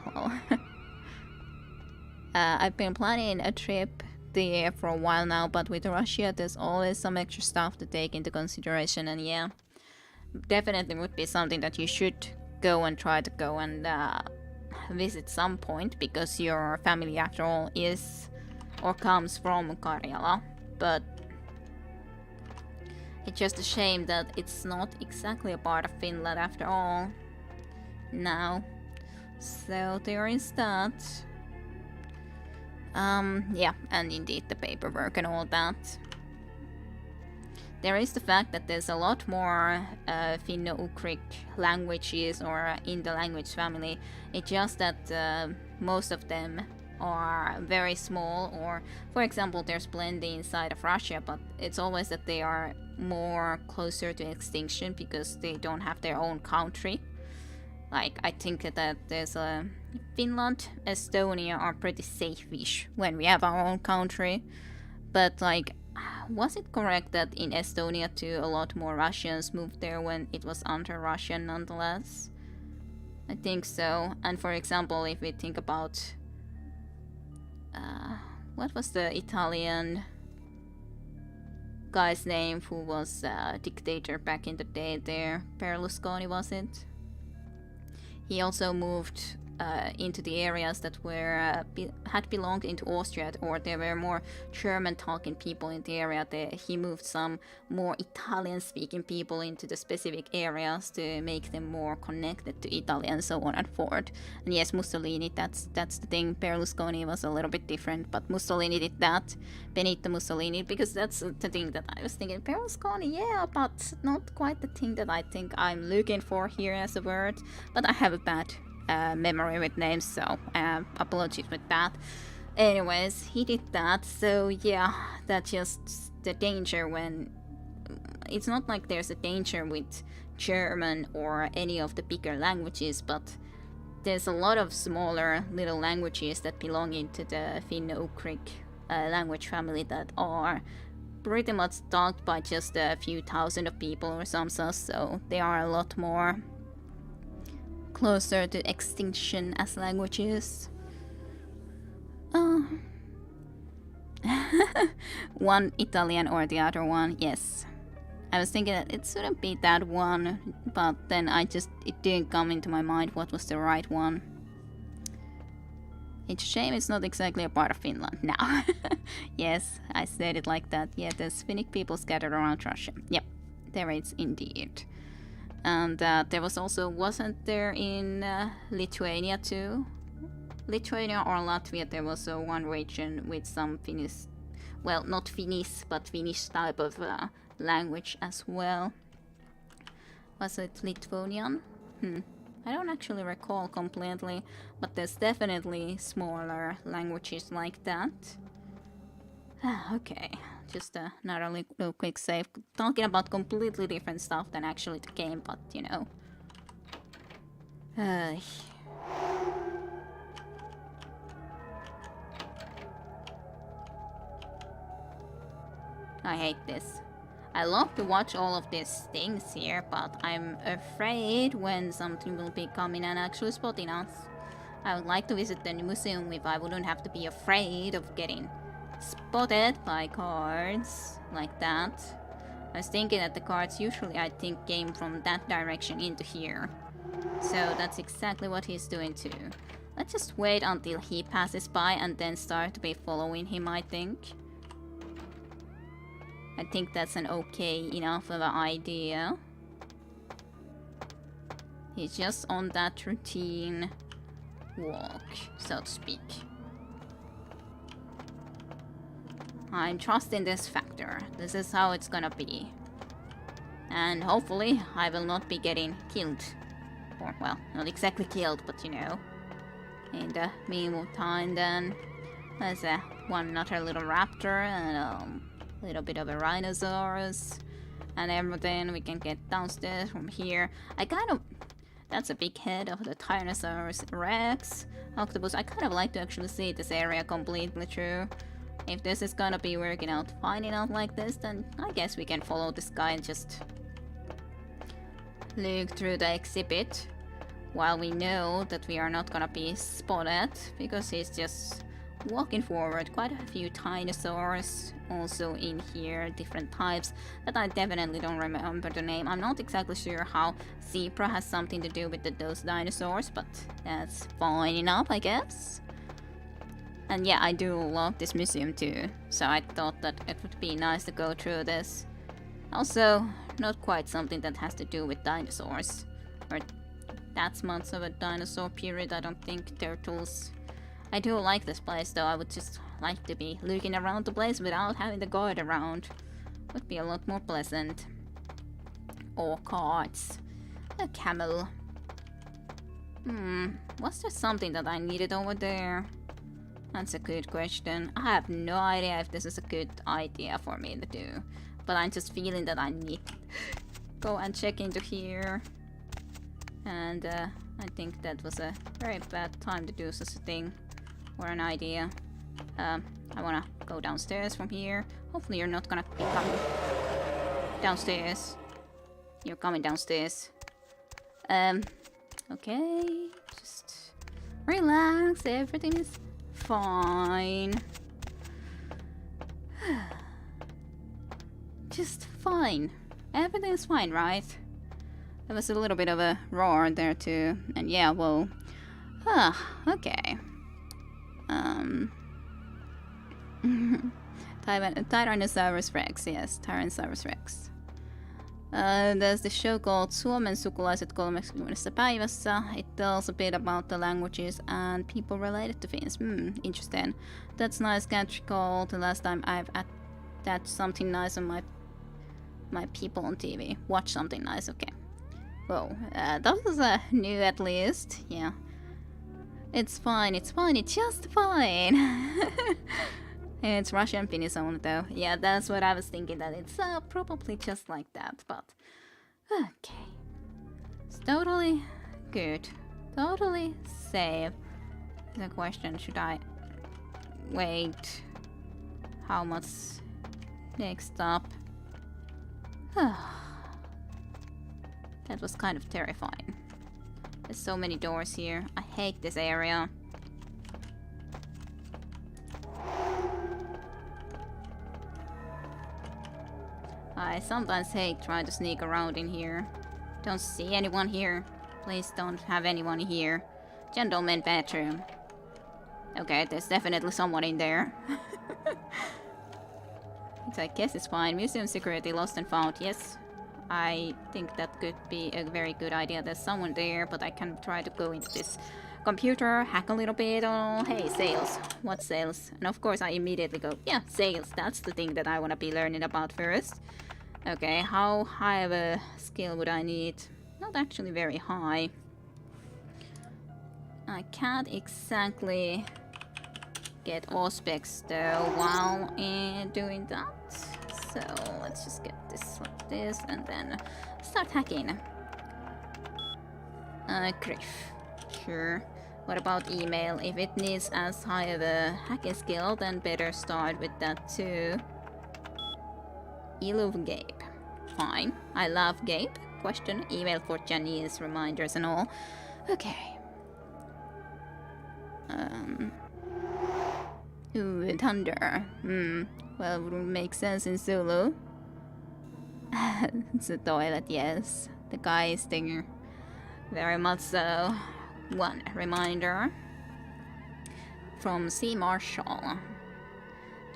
I've been planning a trip there for a while now, but with Russia there's always some extra stuff to take into consideration, and yeah, definitely would be something that you should go and try to go and visit some point, because your family after all is or comes from Karjala. But it's just a shame that it's not exactly a part of Finland after all now. So there is that. Yeah, and indeed the paperwork and all that. There is the fact that there's a lot more Finno-Ugric languages or in the language family. It's just that most of them are very small, or for example there's plenty inside of Russia, but it's always that they are more closer to extinction because they don't have their own country. Like, I think that there's Finland, Estonia are pretty safe-ish when we have our own country. But like, was it correct that in Estonia too a lot more Russians moved there when it was under Russian nonetheless? I think so. And for example, if we think about what was the Italian guy's name who was dictator back in the day there? Berlusconi, was it? He also moved into the areas that were had belonged into Austria, or there were more German-talking people in the area. He moved some more Italian-speaking people into the specific areas to make them more connected to Italy, and so on and forth. And yes, Mussolini, that's the thing. Berlusconi was a little bit different, but Mussolini did that. Benito Mussolini, because that's the thing that I was thinking. Berlusconi, yeah, but not quite the thing that I think I'm looking for here as a word. But I have a bad memory with names, so apologies with that. Anyways, he did that, so yeah, that's just the danger when... It's not like there's a danger with German or any of the bigger languages, but there's a lot of smaller little languages that belong into the Finno-Ugric language family that are pretty much talked by just a few thousand of people or something, so they are a lot more closer to extinction as languages. One Italian or the other one, yes. I was thinking that it shouldn't be that one, but then it didn't come into my mind what was the right one. It's a shame it's not exactly a part of Finland now. Yes, I said it like that. Yeah, there's Finnic people scattered around Russia. Yep, there is indeed. And there was also, wasn't there in Lithuania too? Lithuania or Latvia, there was one region with some Finnish, well, not Finnish, but Finnish type of language as well. Was it Lithuanian? I don't actually recall completely, but there's definitely smaller languages like that. Okay. Just another little quick save. Talking about completely different stuff than actually the game, but you know. I hate this. I love to watch all of these things here, but I'm afraid when something will be coming and actually spotting us. I would like to visit the museum if I wouldn't have to be afraid of getting spotted by cards like that. I was thinking that the cards usually, I think, came from that direction into here. So that's exactly what he's doing too. Let's just wait until he passes by and then start to be following him, I think. I think that's an okay enough of an idea. He's just on that routine walk, so to speak. I'm trusting this factor. This is how it's gonna be. And hopefully I will not be getting killed. Or, well, not exactly killed, but you know. In the meantime then, there's one other little raptor and a little bit of a rhinoceros. And everything we can get downstairs from here. That's a big head of the Tyrannosaurus Rex. Octopus, I kind of like to actually see this area completely through. If this is gonna be working out fine enough like this, then I guess we can follow this guy and just look through the exhibit. While we know that we are not gonna be spotted, because he's just walking forward. Quite a few dinosaurs also in here, different types that I definitely don't remember the name. I'm not exactly sure how zebra has something to do with those dinosaurs, but that's fine enough, I guess. And yeah, I do love this museum too, so I thought that it would be nice to go through this. Also, not quite something that has to do with dinosaurs, or that's much of a dinosaur period. I don't think turtles. I do like this place though. I would just like to be looking around the place without having the guard around. Would be a lot more pleasant. Or carts. A camel. Was there something that I needed over there? That's a good question. I have no idea if this is a good idea for me to do. But I'm just feeling that I need to go and check into here. And I think that was a very bad time to do such a thing. Or an idea. I wanna go downstairs from here. Hopefully you're not gonna be coming downstairs. You're coming downstairs. Okay. Just relax. Everything is fine. Just fine. Everything is fine, right? There was a little bit of a roar there too. And yeah, well... okay. Tyrannosaurus Rex, yes, Tyrannosaurus Rex. There's the show called Suomen sukulaiset 30 päivässä. It tells a bit about the languages and people related to Finns. Interesting. That's nice country called. The last time I've attached something nice on my people on TV. Watch something nice, okay. Whoa, that was new at least, yeah. It's fine, it's just fine. It's Russian Finnish only though. Yeah, that's what I was thinking, that it's probably just like that, but... Okay. It's totally good. Totally safe. The question, should I... wait... How much... next up? That was kind of terrifying. There's so many doors here. I hate this area. I sometimes hate trying to sneak around in here. Don't see anyone here. Please don't have anyone here. Gentleman bedroom. Okay, there's definitely someone in there. I guess it's fine. Museum security lost and found. Yes. I think that could be a very good idea. There's someone there, but I can try to go into this computer, hack a little bit. Oh, hey, sales. What sales? And of course I immediately go, yeah, sales. That's the thing that I want to be learning about first. Okay, how high of a skill would I need? Not actually very high. I can't exactly get Auspex though while doing that. So let's just get this like this and then start hacking. Griff. Sure. What about email? If it needs as high of a hacking skill, then better start with that too. Love Gabe. Fine. I love Gabe. Question. Email for Janice, reminders and all. Okay. Ooh, thunder. Well, it would make sense in Zulu. It's a toilet, yes. The guy is there. Very much so. One reminder. from Sea Marshal.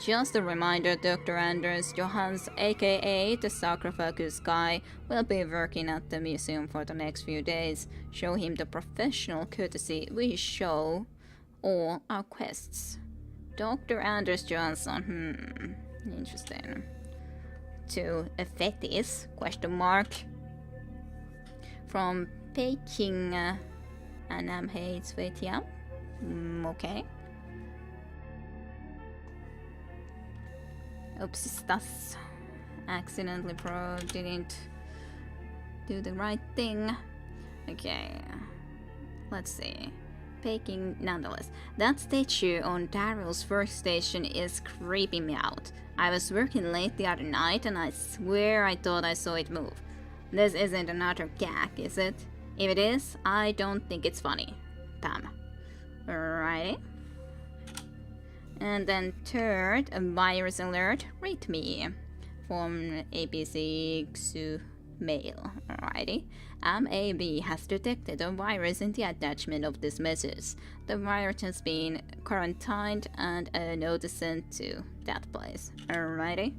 Just a reminder, Dr. Anders Johans, aka the Sarcophagus guy, will be working at the museum for the next few days. Show him the professional courtesy we show all our quests. Dr. Anders Johansson, interesting. To a fetish, question mark. From Peking, Annam hates Svetia. Okay. Oops, Stas accidentally didn't do the right thing. Okay, let's see. Peking nonetheless. That statue on Daryl's workstation is creeping me out. I was working late the other night and I swear I thought I saw it move. This isn't another gag, is it? If it is, I don't think it's funny. Damn. Alrighty. And then third, a virus alert, read me. From ABC Xu Mail. Alrighty. MAB has detected a virus in the attachment of this message. The virus has been quarantined and a notice sent to that place. Alrighty.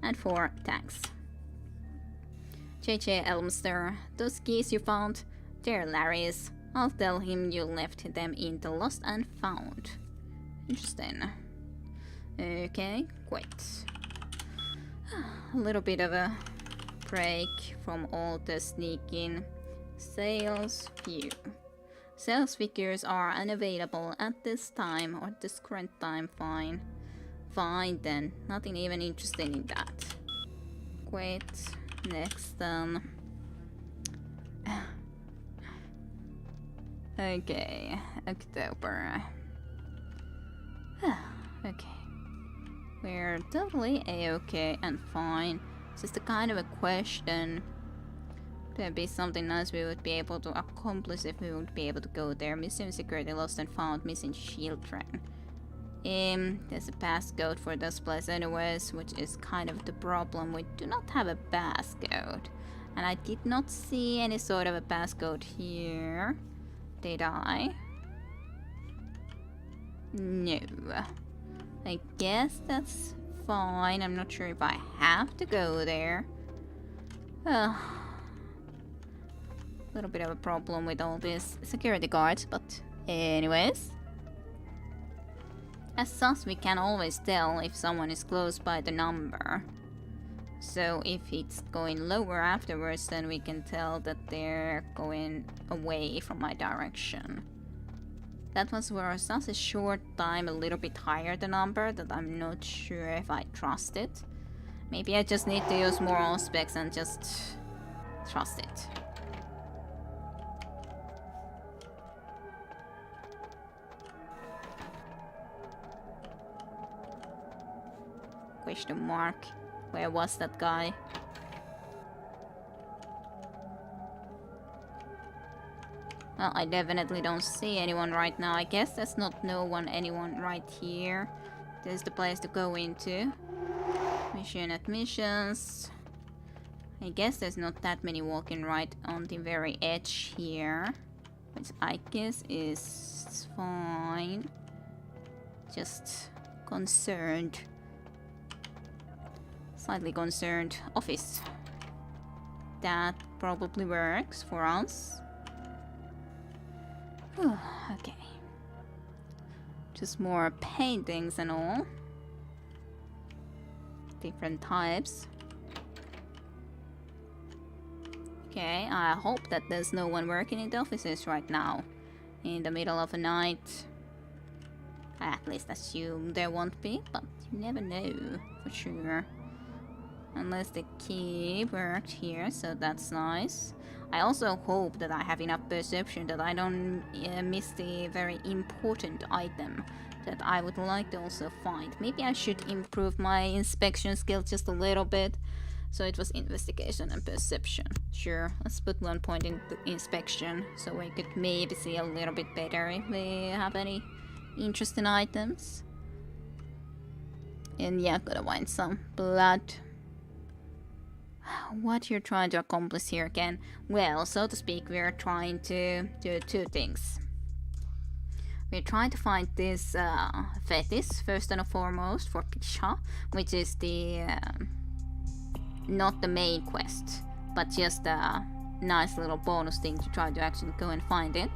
And 4, thanks. JJ Elmster, those keys you found, they're Larry's. I'll tell him you left them in the lost and found. Interesting. Okay, great. A little bit of a break from all the sneaking. Sales view. Sales figures are unavailable at this time or this current time. Fine. Fine then. Nothing even interesting in that. Great. Next okay, October. Okay. We're totally a-okay and fine. It's just a kind of a question. There'd be something nice we would be able to accomplish if we would be able to go there. Museum security lost and found missing shield train. There's a passcode for this place anyways, which is kind of the problem. We do not have a passcode. And I did not see any sort of a passcode here. Did I? No. I guess that's fine. I'm not sure if I have to go there. A little bit of a problem with all these security guards, but anyways. As such, we can always tell if someone is close by the number. So if it's going lower afterwards, then we can tell that they're going away from my direction. That was for such a short time, a little bit higher the number, that I'm not sure if I trust it. Maybe I just need to use more specs and just trust it. Question mark. Where was that guy? Well, I definitely don't see anyone right now. I guess there's not anyone right here. This is the place to go into. Mission admissions. I guess there's not that many walking right on the very edge here. Which I guess is fine. Just concerned. Slightly concerned. Office. That probably works for us. Whew, okay. Just more paintings and all. Different types. Okay, I hope that there's no one working in the offices right now. In the middle of the night. I at least assume there won't be, but you never know for sure. Unless the key worked here, so that's nice. I also hope that I have enough perception that I don't miss the very important item that I would like to also find. Maybe I should improve my inspection skill just a little bit. So it was investigation and perception. Sure, let's put 1 point in the inspection so we could maybe see a little bit better if we have any interesting items. And yeah, gotta find some blood. What you're trying to accomplish here again? Well, so to speak, we're trying to do 2 things. we're trying to find this fetish first and foremost for Pisha, which is the not the main quest, but just a nice little bonus thing to try to actually go and find it.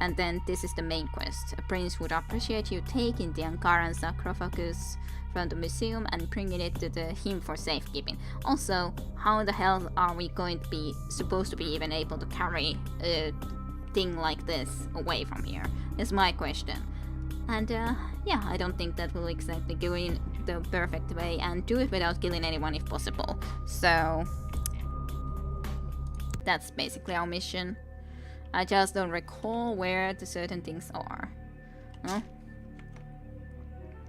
And then this is the main quest. A prince would appreciate you taking the Ankaran sarcophagus from the museum and bringing it to him for safekeeping. Also, how the hell are we going to be supposed to be even able to carry a thing like this away from here? Is my question. And yeah, I don't think that will exactly go in the perfect way, and do it without killing anyone if possible. So that's basically our mission. I just don't recall where the certain things are. Huh?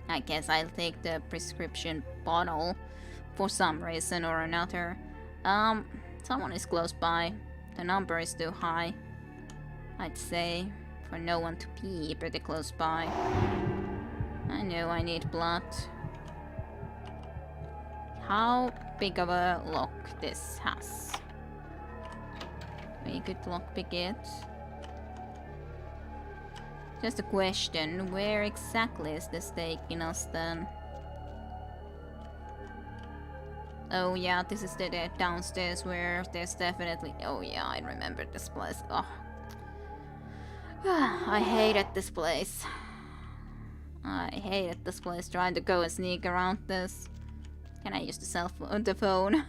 I guess I'll take the prescription bottle for some reason or another. Someone is close by. The number is too high, I'd say, for no one to be pretty close by. I know I need blood. How big of a lock this has? We could lockpick it. Just a question, where exactly is this taking us then? Oh yeah, this is the downstairs where there's definitely... Oh yeah, I remember this place. Oh. I hated this place. I hated this place, trying to go and sneak around this. Can I use the phone?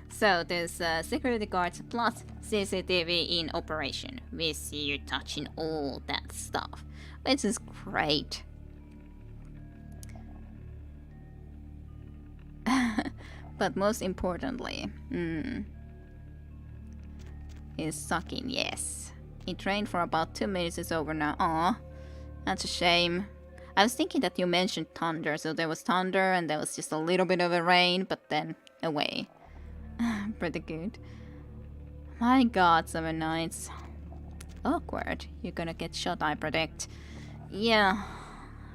So there's security guards plus CCTV in operation. We see you touching all that stuff, which is great. But most importantly, is sucking, yes. It rained for about 2 minutes, it's over now. Aw, that's a shame. I was thinking that you mentioned thunder, so there was thunder and there was just a little bit of a rain, but then away. Pretty good. My god, 7 nights. Awkward. You're gonna get shot, I predict. Yeah,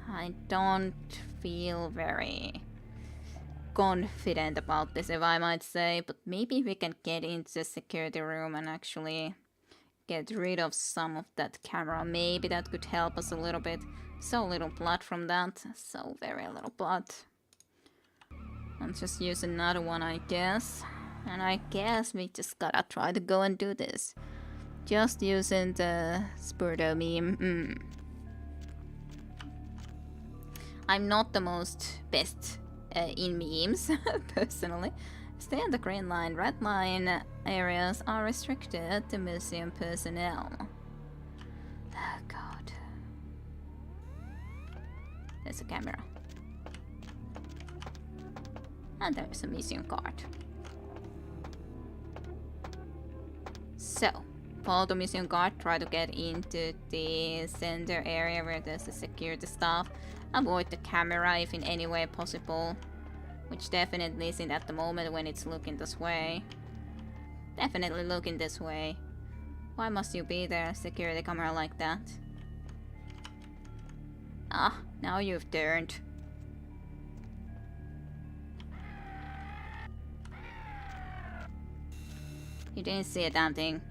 I don't feel very confident about this, if I might say, but maybe we can get into the security room and actually get rid of some of that camera. Maybe that could help us a little bit. So little blood from that. So very little blood. I'll just use another one, I guess. And I guess we just gotta try to go and do this. Just using the Spurdo meme. I'm not the most best in memes, personally. Stay on the green line. Red line areas are restricted to museum personnel. Oh god. There's a camera. And there's a museum card. So, follow the museum guard, try to get into the center area where there's the security stuff. Avoid the camera if in any way possible, which definitely isn't at the moment when it's looking this way. Definitely looking this way. Why must you be there, security camera like that? Ah, now you've turned. You didn't see a damn thing.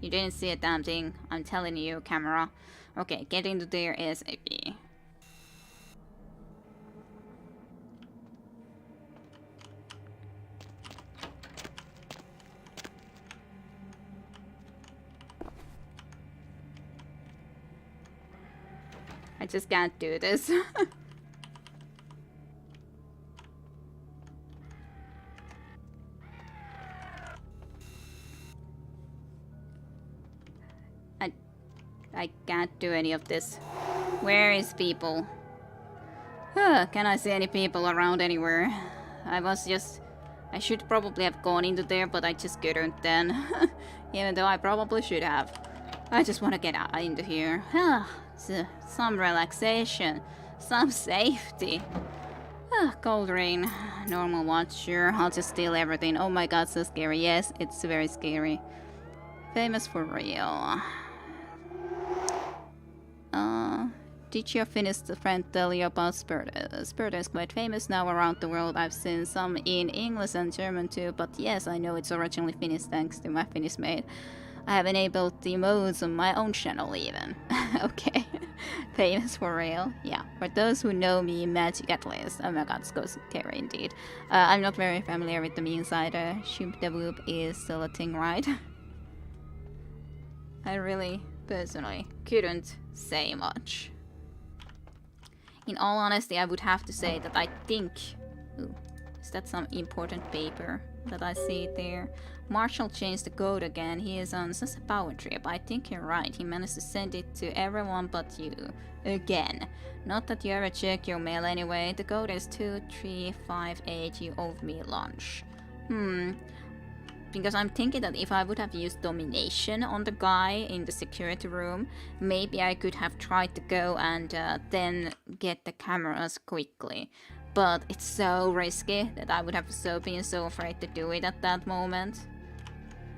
You didn't see a damn thing. I'm telling you, camera. Okay, get into there ASAP. I just can't do this. I can't do any of this. Where is people? Can I see any people around anywhere? I should probably have gone into there, but I just couldn't then. Even though I probably should have. I just want to get out into here. Some relaxation. Some safety. Cold rain. Normal watch, sure. I'll just steal everything. Oh my god, so scary. Yes, it's very scary. Famous for real. Did your Finnish friend tell you about Spurda? Spurda is quite famous now around the world. I've seen some in English and German too, but yes, I know it's originally Finnish thanks to my Finnish mate. I have enabled the emotes on my own channel even. Okay. Famous for real. Yeah, for those who know me, magic at least. Oh my god, it's Ghost Terror indeed. I'm not very familiar with the memes either. Shoop the Whoop is still a thing, right? I really, personally, couldn't say much. In all honesty, I would have to say that I think... Ooh, is that some important paper that I see there? Marshall changed the code again. He is on such a power trip. I think you're right. He managed to send it to everyone but you. Again. Not that you ever check your mail anyway. The code is 2358. You owed me lunch. Because I'm thinking that if I would have used domination on the guy in the security room, maybe I could have tried to go and then get the cameras quickly. But it's so risky that I would have been so afraid to do it at that moment.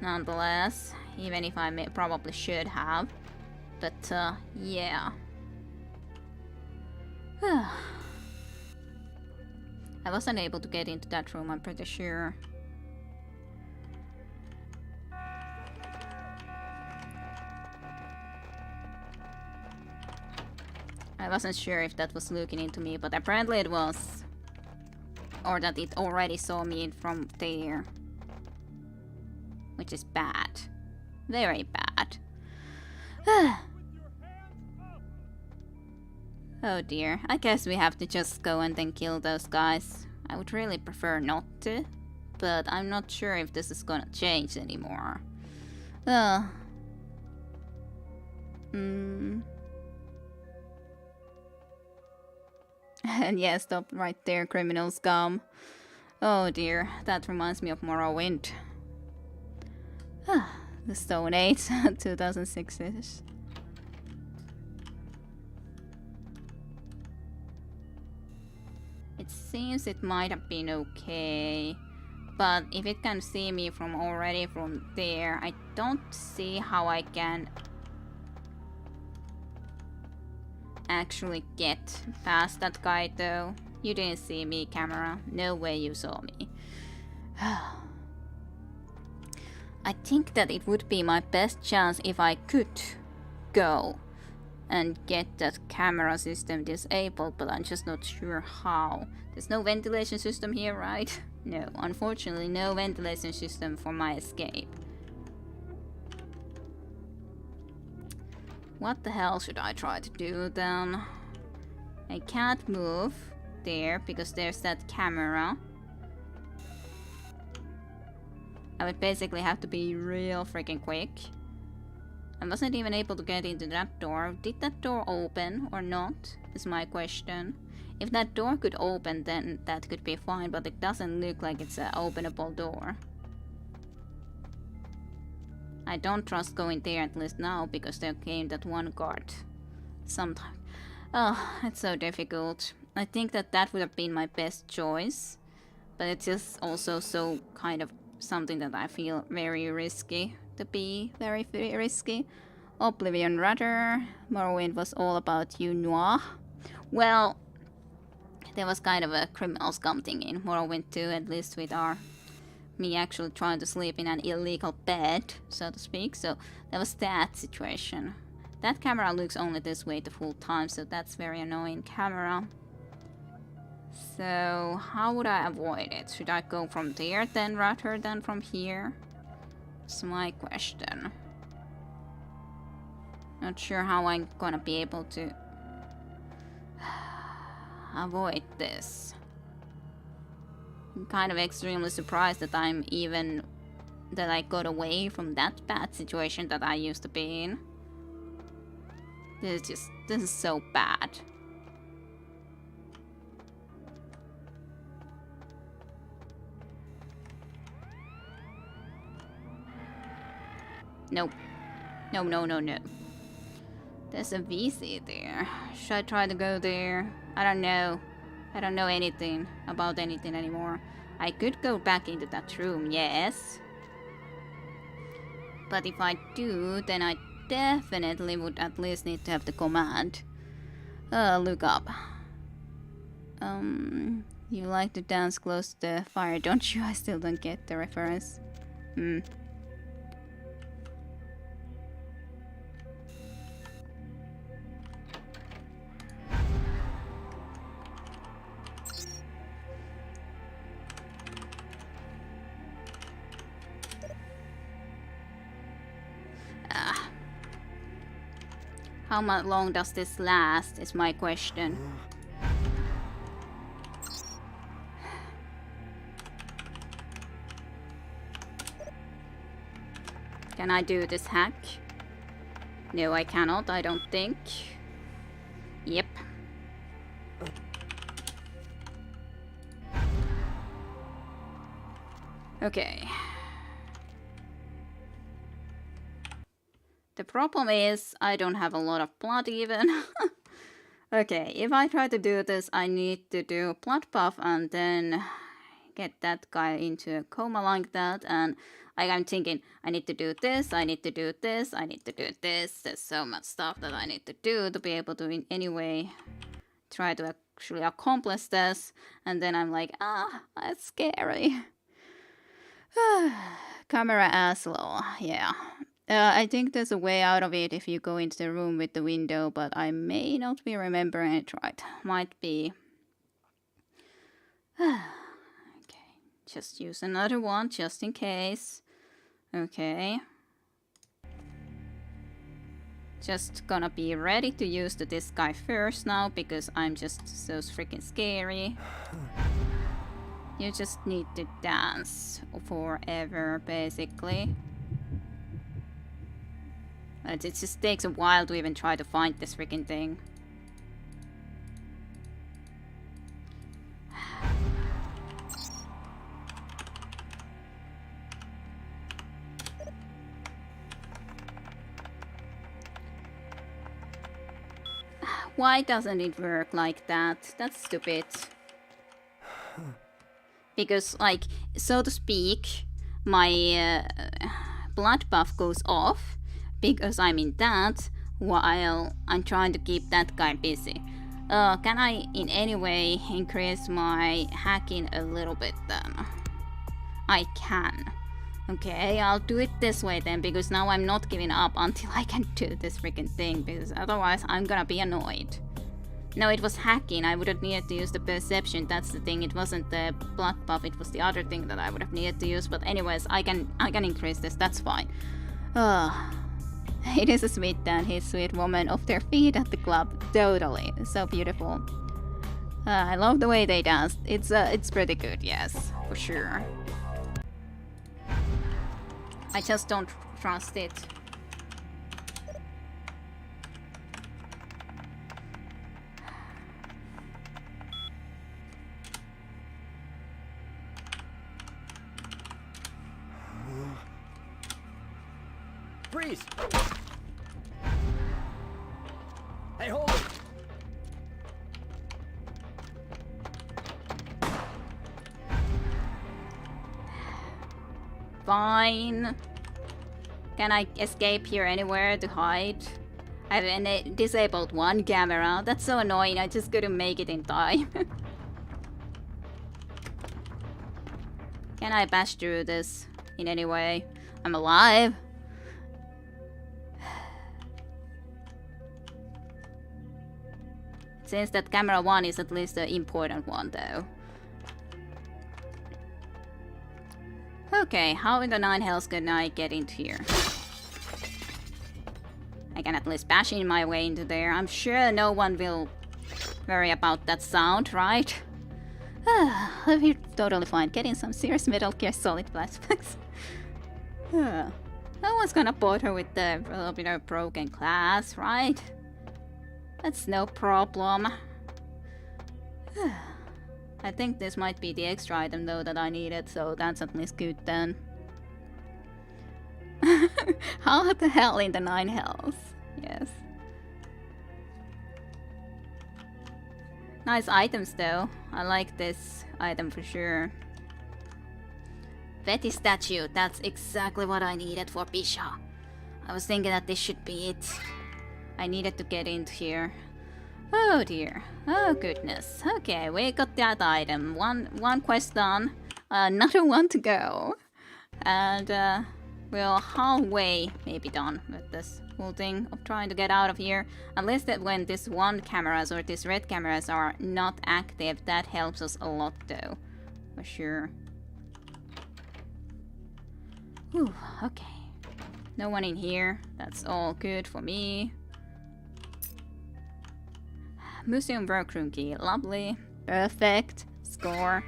Nonetheless, even if I probably should have. But yeah. I wasn't able to get into that room, I'm pretty sure. I wasn't sure if that was looking into me, but apparently it was. Or that it already saw me from there. Which is bad. Very bad. Oh dear, I guess we have to just go and then kill those guys. I would really prefer not to, but I'm not sure if this is gonna change anymore. And yeah, stop right there, criminal scum. Oh dear, that reminds me of Morrowind. The Stone Age, 2006-ish. It seems it might have been okay, but if it can see me from already from there, I don't see how I can actually get past that guy though. You didn't see me, camera. No way you saw me. I think that it would be my best chance if I could go and get that camera system disabled, but I'm just not sure how. There's no ventilation system here, right? No, unfortunately no ventilation system for my escape. What the hell should I try to do then? I can't move there because there's that camera. I would basically have to be real freaking quick. I wasn't even able to get into that door. Did that door open or not? Is my question. If that door could open, then that could be fine, but it doesn't look like it's an openable door. I don't trust going there at least now, because there came that one guard. Sometime. Oh, it's so difficult. I think that that would have been my best choice, but it's just also so kind of something that I feel very risky to be. Very risky. Oblivion Rudder. Morrowind was all you you noir. Well, there was kind of a criminal scum thing in Morrowind too, at least with me actually trying to sleep in an illegal bed, so to speak. So there was that situation. That camera looks only this way the full time, so that's very annoying camera. So how would I avoid it? Should I go from there then rather than from here? That's my question. Not sure how I'm gonna be able to avoid this. I'm kind of extremely surprised that I got away from that bad situation that I used to be in. This is so bad. Nope. No. There's a VC there. Should I try to go there? I don't know. I don't know anything about anything anymore. I could go back into that room, yes. But if I do, then I definitely would at least need to have the command. Look up. You like to dance close to the fire, don't you? I still don't get the reference. How much long does this last is my question. Can I do this hack? No, I cannot, I don't think. Yep. Okay. The problem is I don't have a lot of blood even. Okay, if I try to do this, I need to do blood buff and then get that guy into a coma like that. And I'm thinking, I need to do this, I need to do this, I need to do this. There's so much stuff that I need to do to be able to in any way try to actually accomplish this. And then I'm like, that's scary. Camera asshole, yeah. I think there's a way out of it if you go into the room with the window, but I may not be remembering it right. Might be. Okay, just use another one just in case. Okay. Just gonna be ready to use this guy first now because I'm just so freaking scary. You just need to dance forever, basically. It just takes a while to even try to find this freaking thing. Why doesn't it work like that? That's stupid. Because, like, so to speak, my blood buff goes off because I'm in that while I'm trying to keep that guy busy. Can I in any way increase my hacking a little bit then? I can. Okay, I'll do it this way then, because now I'm not giving up until I can do this freaking thing, because otherwise I'm gonna be annoyed. No, it was hacking. I would have needed to use the perception. That's the thing. It wasn't the blood buff. It was the other thing that I would have needed to use. But anyways, I can increase this. That's fine. It is a sweet Dan. He's sweet woman off their feet at the club. Totally. So beautiful. I love the way they dance. It's pretty good. Yes, for sure. I just don't trust it. Freeze! Hey, hold it! Fine. Can I escape here anywhere to hide? I've disabled one camera. That's so annoying. I just couldn't make it in time. Can I bash through this in any way? I'm alive. Since that camera one is at least the important one though. Okay, how in the 9 hells can I get into here? I can at least bash in my way into there. I'm sure no one will worry about that sound, right? I'll be totally fine. Getting some serious Metal Gear Solid flashbacks. No one's gonna bother with the broken glass, right? That's no problem. I think this might be the extra item though that I needed, so that's at least good then. How the hell in the 9 hells? Yes. Nice items though. I like this item for sure. Betty statue, that's exactly what I needed for Bisha. I was thinking that this should be it. I needed to get into here. Oh dear. Oh goodness. Okay, we got that item. One quest done. Another one to go. And we're halfway maybe done with this whole thing of trying to get out of here. At least that when this one cameras or these red cameras are not active, that helps us a lot though. For sure. Whew, okay. No one in here. That's all good for me. Museum workroom key. Lovely. Perfect. Score.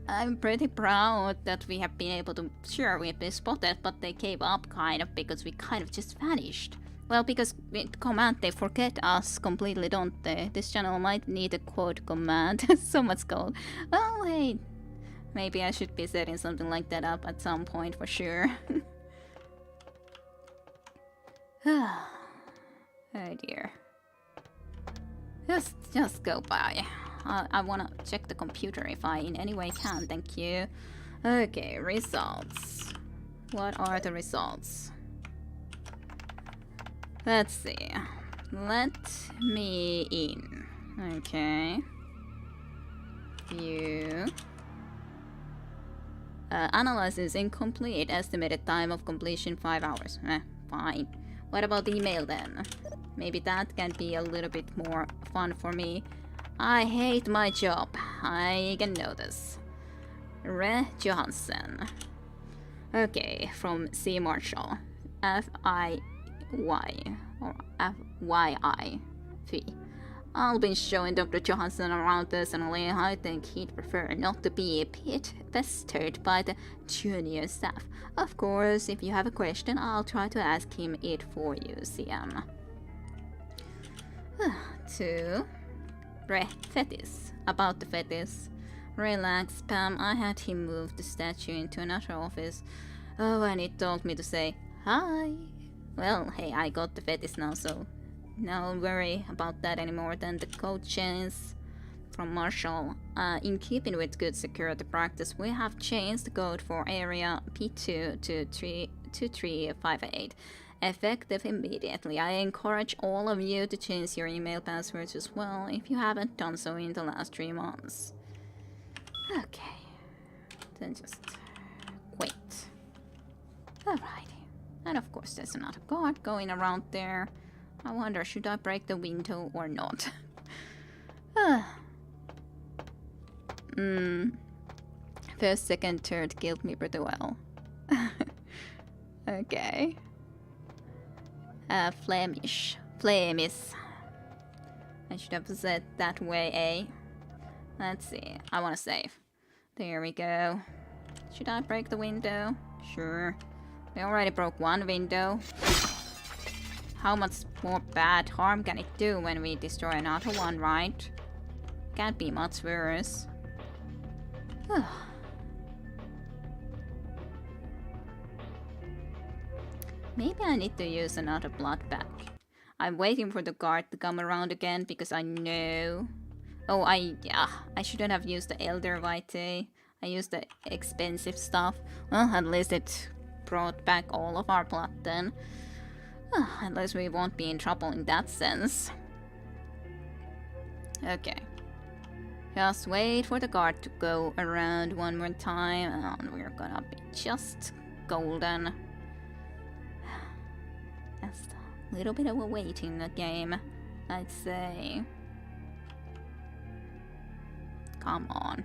I'm pretty proud that we have been able to... Sure, we've been spotted, but they gave up kind of because we kind of just vanished. Well, because with command they forget us completely, don't they? This channel might need a quote command. So much gold. Well, hey. Maybe I should be setting something like that up at some point for sure. Oh dear. Just go by. I wanna check the computer if I in any way can, thank you. Okay, results. What are the results? Let's see. Let me in. Okay. View. Analysis incomplete. Estimated time of completion 5 hours. Fine. What about email then? Maybe that can be a little bit more fun for me. I hate my job. I can know this. Re Johansson. Okay, from C. Marshall. F-I-Y. Or F-Y-I-V. I'll be showing Dr. Johansson around personally. I think he'd prefer not to be pestered by the junior staff. Of course, if you have a question, I'll try to ask him it for you, CM. 2. Fetis. About the Fetis. Relax, Pam. I had him move the statue into another office. Oh, and it told me to say hi. Well, hey, I got the Fetis now, so don't worry about that anymore. Then the code change from Marshall. In keeping with good security practice, we have changed the code for area P2 to 2358. Effective immediately. I encourage all of you to change your email passwords as well if you haven't done so in the last 3 months. Okay. Then just wait. Alrighty. And of course there's another guard going around there. I wonder, should I break the window or not? First, second, third killed me pretty well. Okay. Flemish. Flemish. I should have said that way, eh? Let's see. I want to save. There we go. Should I break the window? Sure. We already broke one window. How much more bad harm can it do when we destroy another one, right? Can't be much worse. Maybe I need to use another blood pack. I'm waiting for the guard to come around again because I know... Oh, I shouldn't have used the Elder Vitae. I used the expensive stuff. Well, at least it brought back all of our blood then. At least we won't be in trouble in that sense. Okay. Just wait for the guard to go around one more time and we're gonna be just golden. Just a little bit of a wait in the game, I'd say. Come on.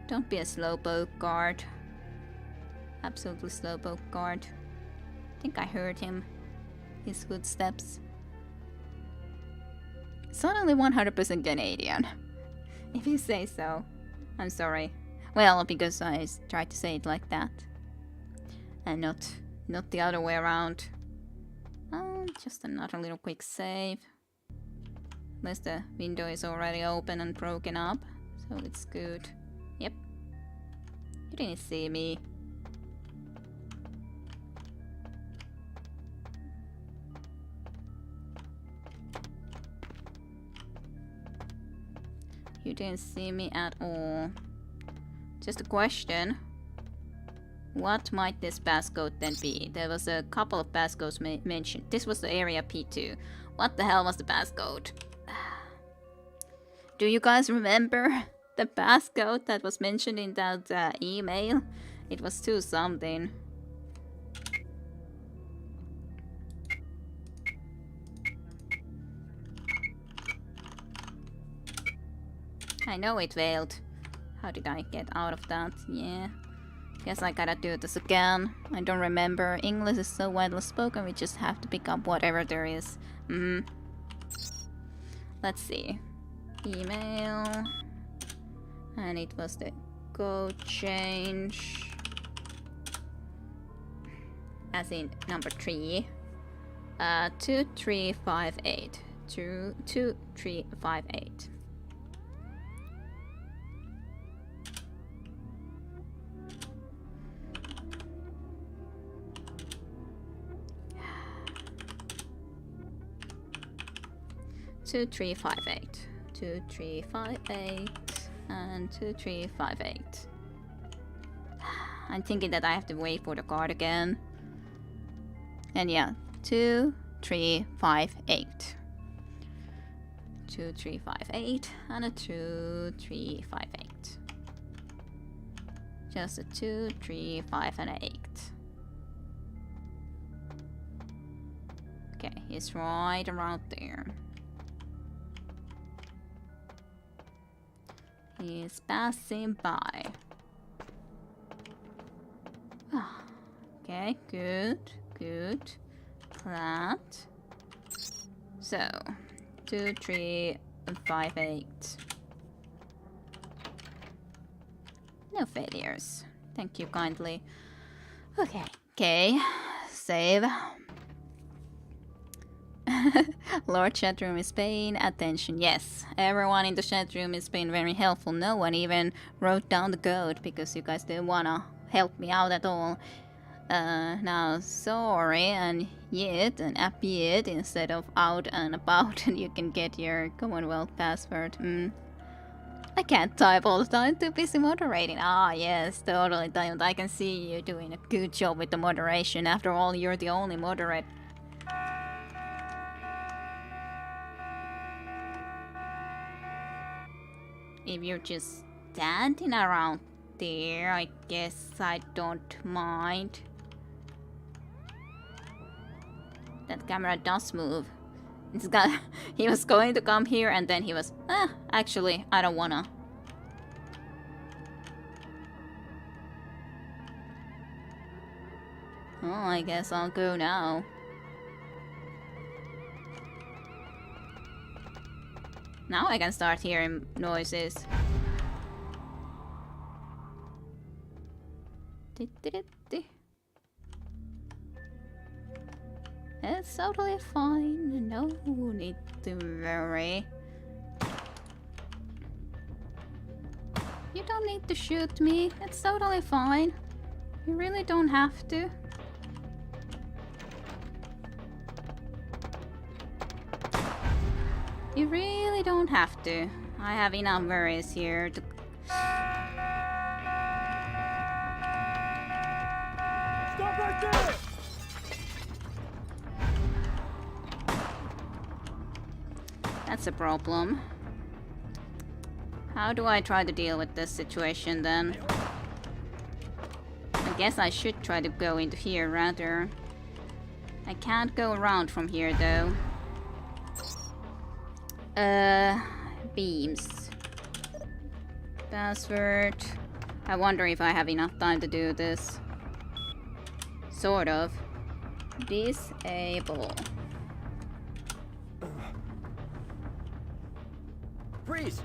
Don't be a slowpoke guard. Absolutely slowpoke guard. I think I heard him. His footsteps. Suddenly 100% Canadian. If you say so. I'm sorry. Well, because I tried to say it like that. And not the other way around. Just another little quick save. Unless the window is already open and broken up. So it's good. Yep. You didn't see me. You didn't see me at all. Just a question. What might this passcode then be? There was a couple of passcodes mentioned. This was the area P2. What the hell was the passcode? Do you guys remember the passcode that was mentioned in that email? It was 2 something. I know it failed. How did I get out of that? Yeah. Guess I gotta do this again. I don't remember. English is so widely spoken, we just have to pick up whatever there is. Let's see. Email. And it was the code change. As in number 3. 2358. 2358. Two, 358. 2358 and 2358. I'm thinking that I have to wait for the card again. And yeah, 2358. 2358 and a 2358. Just a 2, 3, 5 and an 8. Okay, he's right around there. He's passing by. Okay, good, good. That. So, 2, 3, 5, 8. No failures. Thank you kindly. Okay, okay. Save. Lord chatroom is paying attention. Yes, everyone in the chatroom is being very helpful. No one even wrote down the code because you guys didn't wanna help me out at all. Now sorry and yet and appeared instead of out and about, and you can get your Commonwealth password. I can't type all the time, too busy moderating. Ah yes, totally Diamond. I can see you doing a good job with the moderation. After all, you're the only moderator. If you're just standing around there, I guess I don't mind. That camera does move. It's got he was going to come here and then he was, actually, I don't wanna. Oh, I guess I'll go now. Now I can start hearing noises. It's totally fine. No need to worry. You don't need to shoot me. It's totally fine. You really don't have to. You really don't have to. I have enough worries here to... Stop right there! That's a problem. How do I try to deal with this situation then? I guess I should try to go into here rather. I can't go around from here though. Beams. Password. I wonder if I have enough time to do this. Sort of. Disable. Freeze!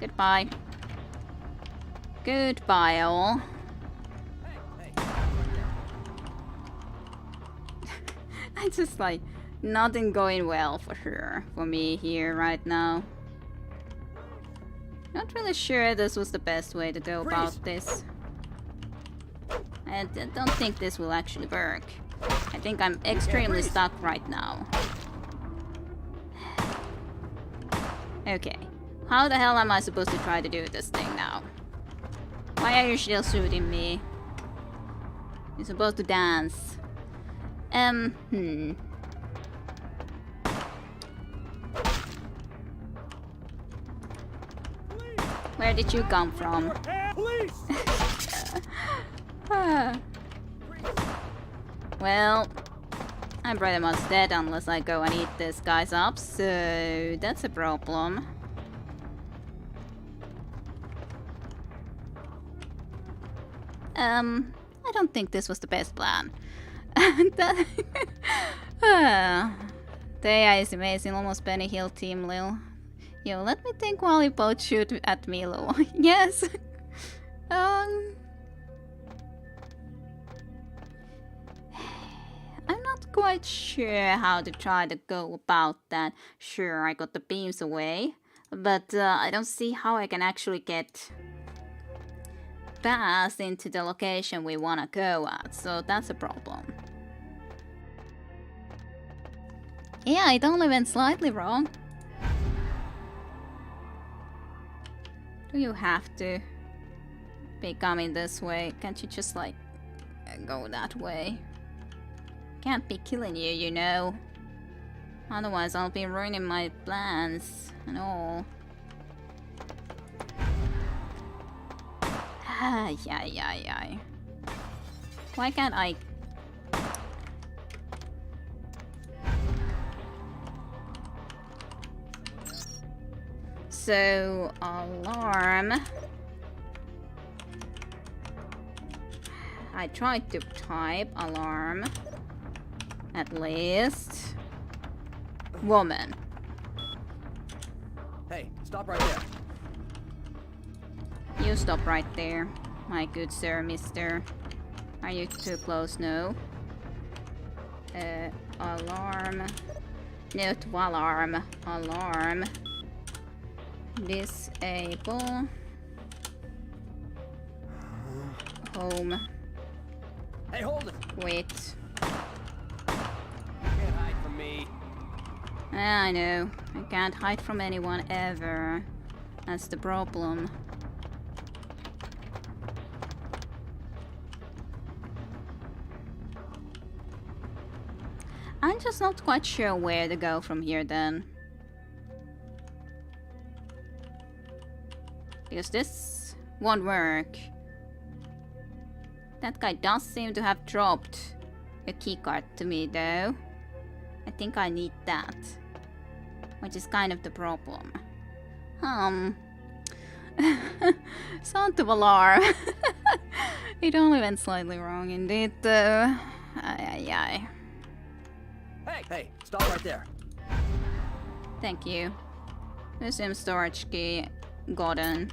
Goodbye. Goodbye, all. I just like nothing going well for me here right now. Not really sure this was the best way to go about this. I don't think this will actually work. I think I'm extremely stuck right now. Okay. How the hell am I supposed to try to do this thing now? Why are you still shooting me? You're supposed to dance. Where did you come from? Well, I'm pretty much dead unless I go and eat these guys up, so that's a problem. I don't think this was the best plan. Thea is amazing, almost Benny Hill Team Lil. Yo, let me think while you both shoot at me, Lil. Yes. I'm not quite sure how to try to go about that. Sure, I got the beams away, but I don't see how I can actually get fast into the location we want to go at, so that's a problem. Yeah, it only went slightly wrong. Do you have to be coming this way? Can't you just like go that way? Can't be killing you, you know. Otherwise I'll be ruining my plans and all. Yeah. Why can't I? So, alarm. I tried to type alarm. At least. Woman. Hey, stop right there. You stop right there, my good sir, mister. Are you too close? No. Alarm. Not alarm. Alarm. Disable. Home. Hey, hold it. Wait. You can't hide from me. I know. I can't hide from anyone ever. That's the problem. I'm just not quite sure where to go from here then. Because this won't work. That guy does seem to have dropped a keycard to me though. I think I need that. Which is kind of the problem. Sound of alarm. It only went slightly wrong indeed though. Ay. Hey, stop right there. Thank you. Museum storage key gotten.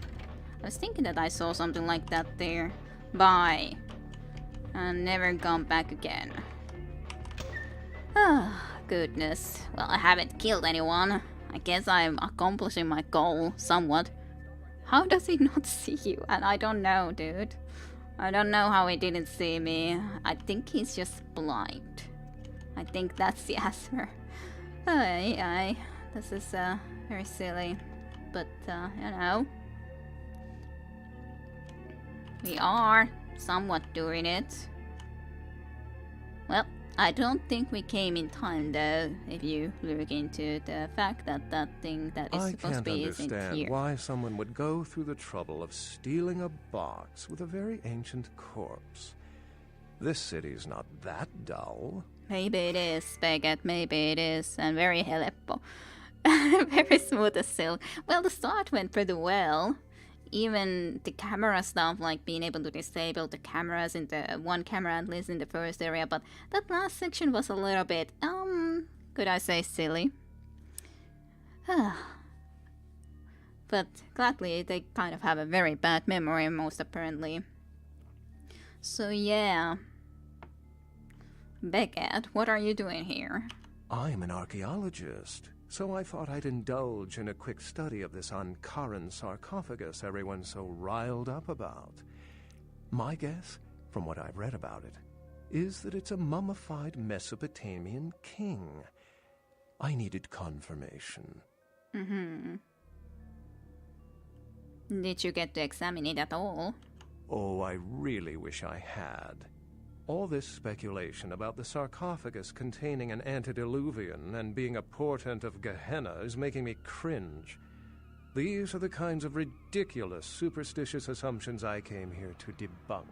I was thinking that I saw something like that there. Bye. And never gone back again. Ah, goodness. Well, I haven't killed anyone. I guess I'm accomplishing my goal somewhat. How does he not see you? And I don't know, dude. I don't know how he didn't see me. I think he's just blind. I think that's the answer. Aye. This is very silly. But, you know. We are somewhat doing it. Well, I don't think we came in time though, if you look into the fact that that thing that is supposed to be isn't here. I can't understand why someone would go through the trouble of stealing a box with a very ancient corpse. This city's not that dull. Maybe it is, Spaghetti, maybe it is, and very helpful. Very smooth as silk. Well, the start went pretty well. Even the camera stuff, like being able to disable the cameras in the one camera at least in the first area, but that last section was a little bit, could I say silly? But gladly, they kind of have a very bad memory, most apparently. So yeah. Beckett, what are you doing here? I'm an archaeologist, so I thought I'd indulge in a quick study of this Ankaran sarcophagus everyone's so riled up about. My guess, from what I've read about it, is that it's a mummified Mesopotamian king. I needed confirmation. Did you get to examine it at all? Oh, I really wish I had. All this speculation about the sarcophagus containing an antediluvian and being a portent of Gehenna is making me cringe. These are the kinds of ridiculous, superstitious assumptions I came here to debunk.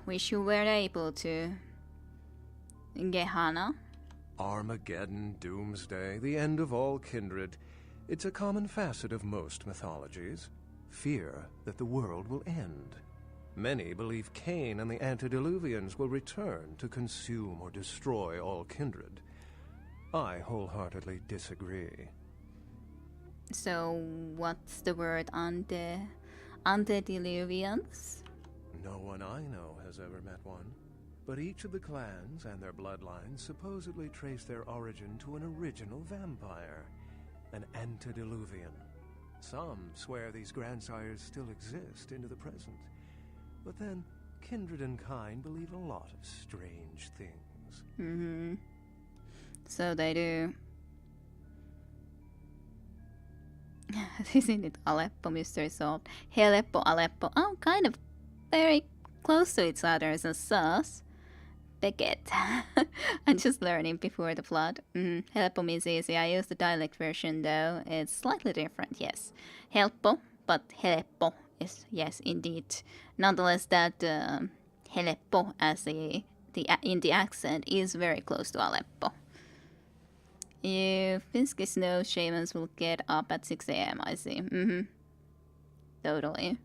Wish you were able to. Gehenna? Armageddon, doomsday, the end of all kindred. It's a common facet of most mythologies. Fear that the world will end. Many believe Cain and the antediluvians will return to consume or destroy all kindred. I wholeheartedly disagree. So, what's the word antediluvians? No one I know has ever met one. But each of the clans and their bloodlines supposedly trace their origin to an original vampire, an antediluvian. Some swear these grandsires still exist into the present. But then, kindred and kind believe a lot of strange things. Mm-hmm. So they do. Isn't it Aleppo mystery solved? Aleppo, Aleppo. Oh, kind of very close to each other as a sus. Beckett. I'm just learning before the flood. Aleppo means easy. I use the dialect version though. It's slightly different, yes. Helppo, but Aleppo is, yes, indeed. Nonetheless, that Aleppo as in the accent is very close to Aleppo. If Finsky snow shamans will get up at 6 a.m., I see. Totally.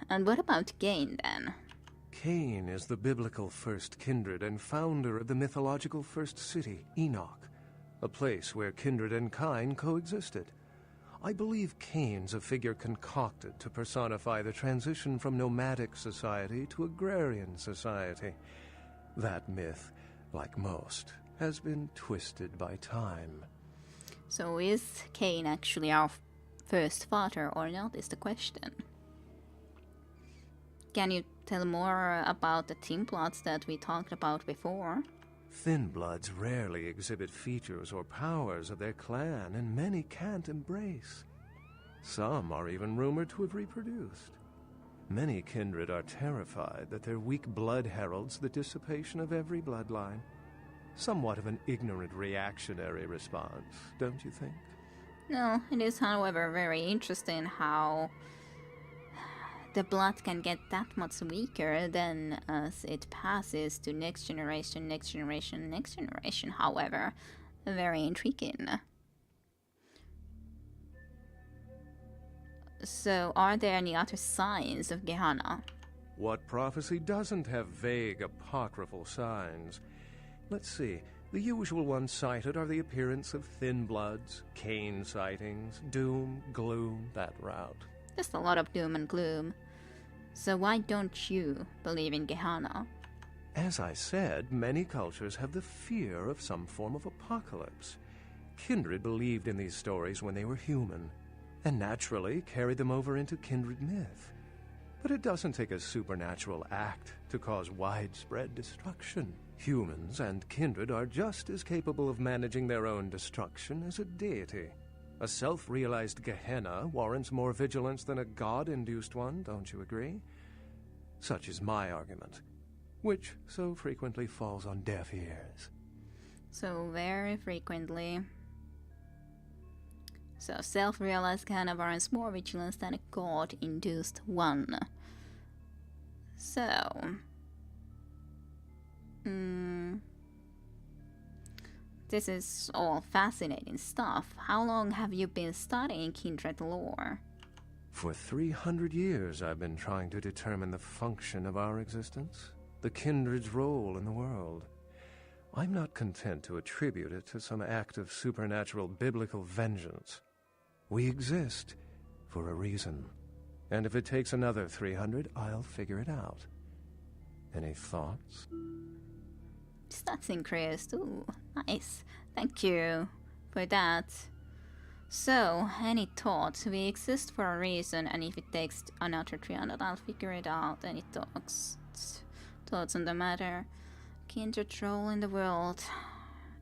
And what about Cain then? Cain is the biblical first kindred and founder of the mythological first city, Enoch, a place where kindred and kind coexisted. I believe Cain's a figure concocted to personify the transition from nomadic society to agrarian society. That myth, like most, has been twisted by time. So is Cain actually our first father or not is the question. Can you tell more about the team plots that we talked about before? Thin bloods rarely exhibit features or powers of their clan, and many can't embrace. Some are even rumored to have reproduced. Many kindred are terrified that their weak blood heralds the dissipation of every bloodline. Somewhat of an ignorant reactionary response, don't you think? No, it is, however, very interesting how the blood can get that much weaker than as it passes to next generation, next generation, next generation. However, very intriguing. So, are there any other signs of Gehenna? What prophecy doesn't have vague apocryphal signs? Let's see. The usual ones cited are the appearance of thin bloods, Cain sightings, doom, gloom, that route. Just a lot of doom and gloom. So why don't you believe in Gehenna? As I said, many cultures have the fear of some form of apocalypse. Kindred believed in these stories when they were human, and naturally carried them over into kindred myth. But it doesn't take a supernatural act to cause widespread destruction. Humans and kindred are just as capable of managing their own destruction as a deity. A self-realized Gehenna warrants more vigilance than a god-induced one, don't you agree? Such is my argument, which so frequently falls on deaf ears. So very frequently. So self-realized Gehenna warrants more vigilance than a god-induced one. So... This is all fascinating stuff. How long have you been studying kindred lore? For 300 years I've been trying to determine the function of our existence, the kindred's role in the world. I'm not content to attribute it to some act of supernatural biblical vengeance. We exist for a reason, and if it takes another 300, I'll figure it out. Any thoughts? That's increased. Ooh, nice. Thank you for that. So, any thoughts? We exist for a reason, and if it takes another 300, I'll figure it out. Any thoughts? Thoughts on the matter? Kindred's role in the world.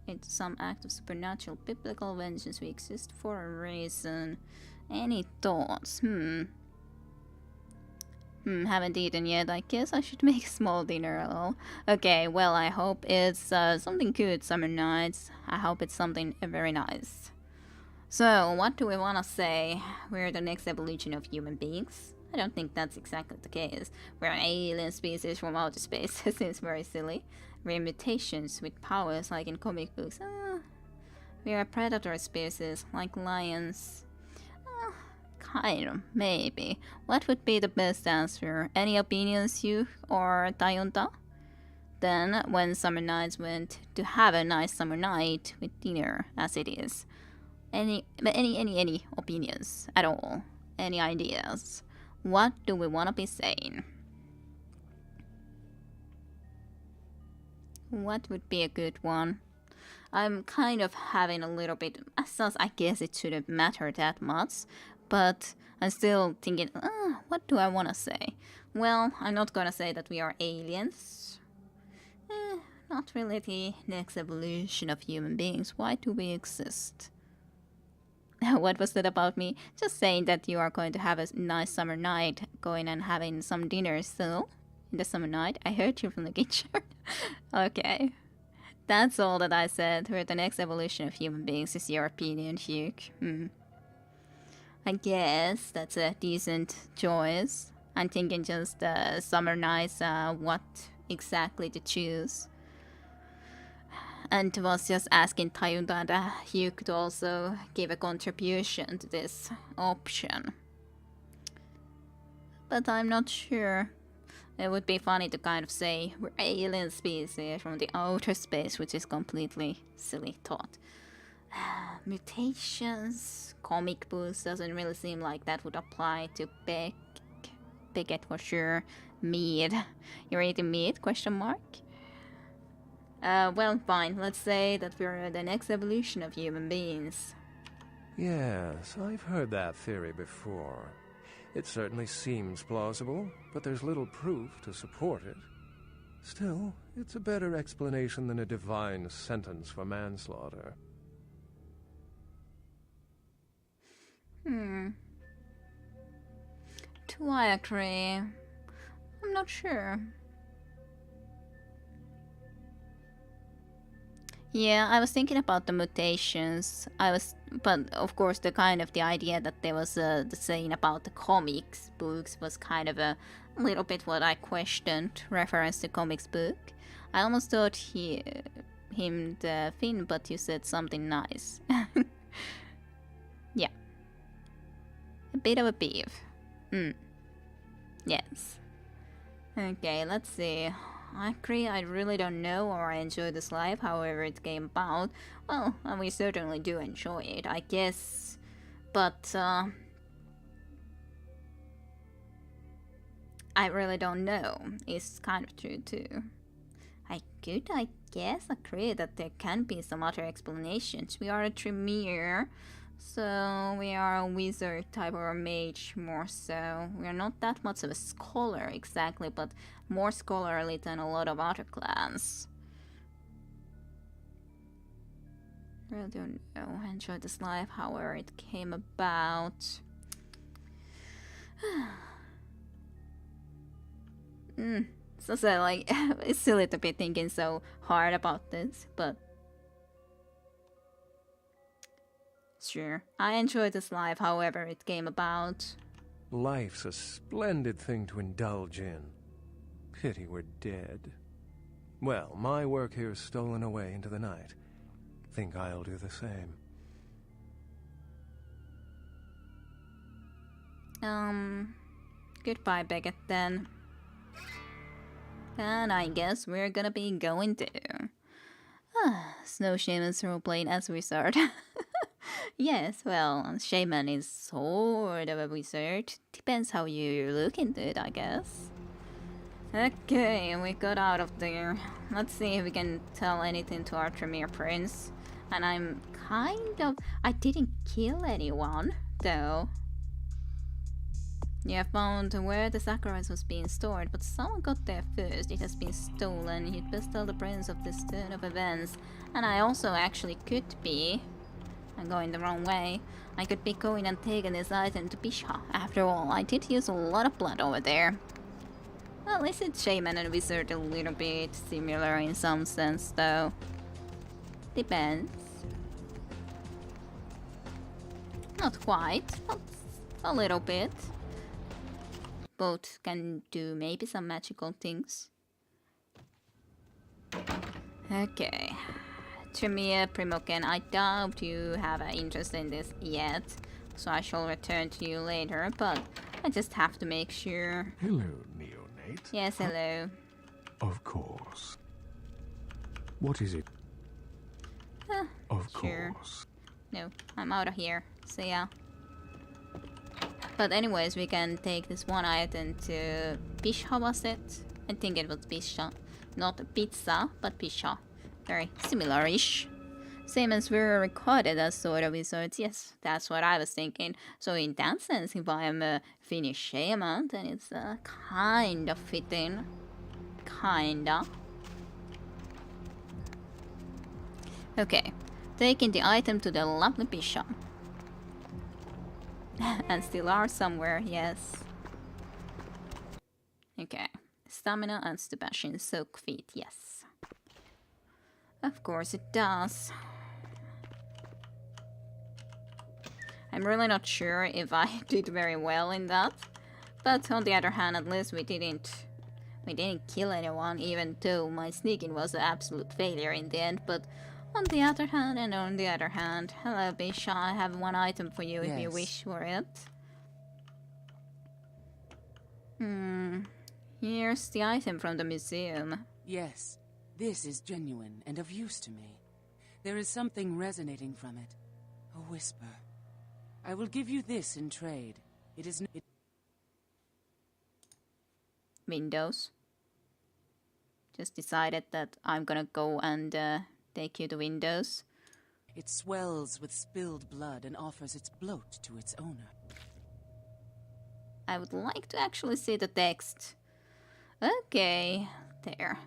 It's some act of supernatural biblical vengeance. We exist for a reason. Any thoughts? Haven't eaten yet. I guess I should make a small dinner. Lol. Okay, well, I hope it's something good, summer nights. I hope it's something very nice. So, what do we want to say? We're the next evolution of human beings? I don't think that's exactly the case. We're an alien species from outer space. Seems very silly. We're mutations with powers like in comic books. We're a predator species like lions. Kind of, maybe. What would be the best answer? Any opinions, you or Tayunta? Then, when summer nights went to have a nice summer night with dinner, as it is. Any opinions at all? Any ideas? What do we want to be saying? What would be a good one? I'm kind of having a little bit, I guess it shouldn't matter that much, but I'm still thinking, what do I want to say? Well, I'm not gonna say that we are aliens. Not really the next evolution of human beings. Why do we exist? What was that about me? Just saying that you are going to have a nice summer night, going and having some dinner still in the summer night. I heard you from the kitchen. Okay. That's all that I said. Where the next evolution of human beings is your opinion, Hugh. I guess that's a decent choice. I'm thinking just summer nights, what exactly to choose. And was just asking Tayunda and Hugh could also give a contribution to this option. But I'm not sure. It would be funny to kind of say we're alien species from the outer space, which is completely silly thought. Mutations, comic books doesn't really seem like that would apply to Beckett for sure. Meat. You're eating meat? Question mark. Well, fine. Let's say that we're the next evolution of human beings. Yes, I've heard that theory before. It certainly seems plausible, but there's little proof to support it. Still, it's a better explanation than a divine sentence for manslaughter. Do I agree? I'm not sure. Yeah, I was thinking about the mutations. But of course, the idea that there was the saying about the comics books was kind of a little bit what I questioned. Reference to comics book. I almost thought him the Finn, but you said something nice. Yeah, a bit of a beef. Yes. Okay, let's see. I agree, I really don't know or I enjoy this life, however it came about. Well, we certainly do enjoy it, I guess. But, I really don't know. It's kind of true too. I could, I guess, agree that there can be some other explanations. We are a Tremere, so we are a wizard type or a mage more so. We are not that much of a scholar exactly, but more scholarly than a lot of other clans. I don't know. I enjoyed this life, however it came about. So like, it's silly to be thinking so hard about this, but sure. I enjoyed this life, however it came about. Life's a splendid thing to indulge in. Pity we're dead. Well, my work here's stolen away into the night. Think I'll do the same. Goodbye, Beckett, then. And I guess we're gonna be going to Snow Shaman's roleplaying as we start. Yes, well, Shaman is sort of a wizard. Depends how you look into it, I guess. Okay, we got out of there. Let's see if we can tell anything to our Tremere Prince. And I didn't kill anyone, though. You have found where the Saccharine was being stored, but someone got there first. It has been stolen. You'd best tell the prince of this turn of events. And I also actually could be... I'm going the wrong way. I could be going and taking this item to Bisha. After all, I did use a lot of blood over there. Well, is it Shaman and Wizard a little bit similar in some sense, though? Depends. Not quite, but a little bit. both can do maybe some magical things. Okay. Tremere Primoken, I doubt you have an interest in this yet, so I shall return to you later, but I just have to make sure. Hello, neonate. Yes, hello. Of course. What is it? Of sure. course. No, I'm out of here. See ya. But anyways, we can take this one item to Pisha, was it? I think it was Pisha. Not pizza, but Pisha. Very similar-ish. Same as we're recorded as sort of wizards. Yes, that's what I was thinking. So in that sense, if I am a Finnish shaman, then it's kind of fitting. Kinda. Okay, taking the item to the lovely Pisha. And still are somewhere, yes. Okay, stamina and Sebastian soak feet, yes. Of course it does. I'm really not sure if I did very well in that. But on the other hand, at least we didn't kill anyone, even though my sneaking was an absolute failure in the end. But on the other hand, hello Bisha, I have one item for you if you wish for it. Here's the item from the museum. Yes, this is genuine and of use to me. There is something resonating from it. A whisper. I will give you this in trade. It is... Windows. Just decided that I'm gonna go and take you to Windows. It swells with spilled blood and offers its bloat to its owner. I would like to actually see the text. Okay, there.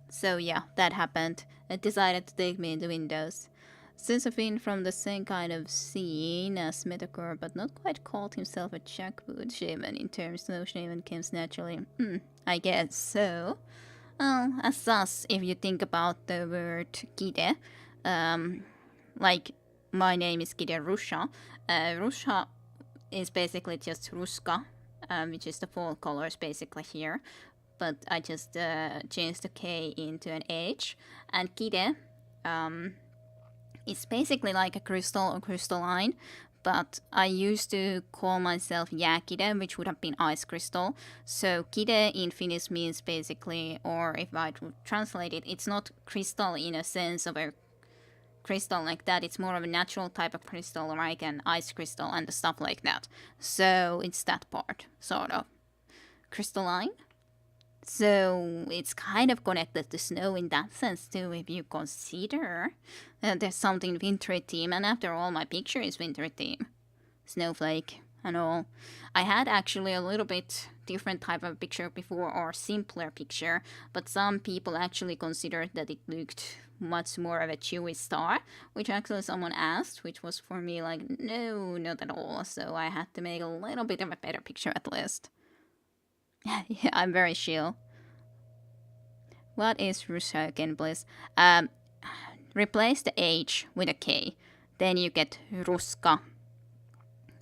So yeah, that happened. It decided to take me into Windows. Since I've been from the same kind of scene as Metacore, but not quite called himself a jackboot shaman in terms no shaman comes naturally. I guess so. Well, as such, if you think about the word Kide, like my name is Kide Rusha. Rusha is basically just Ruska, which is the fall colors basically here. But I just changed the K into an H. And Kide, it's basically like a crystal or crystalline, but I used to call myself Jäkide, which would have been ice crystal. So Kide in Finnish means basically, or if I would translate it, it's not crystal in a sense of a crystal like that. It's more of a natural type of crystal, like an ice crystal and stuff like that. So it's that part, sort of. Crystalline. So it's kind of connected to snow in that sense too, if you consider there's something winter theme, and after all my picture is winter theme. Snowflake and all. I had actually a little bit different type of picture before, or simpler picture, but some people actually considered that it looked much more of a chewy star, which actually someone asked, which was for me like, no, not at all. So I had to make a little bit of a better picture at least. Yeah, I'm very chill. What is Rushaken, please? Replace the H with a K. Then you get Ruska.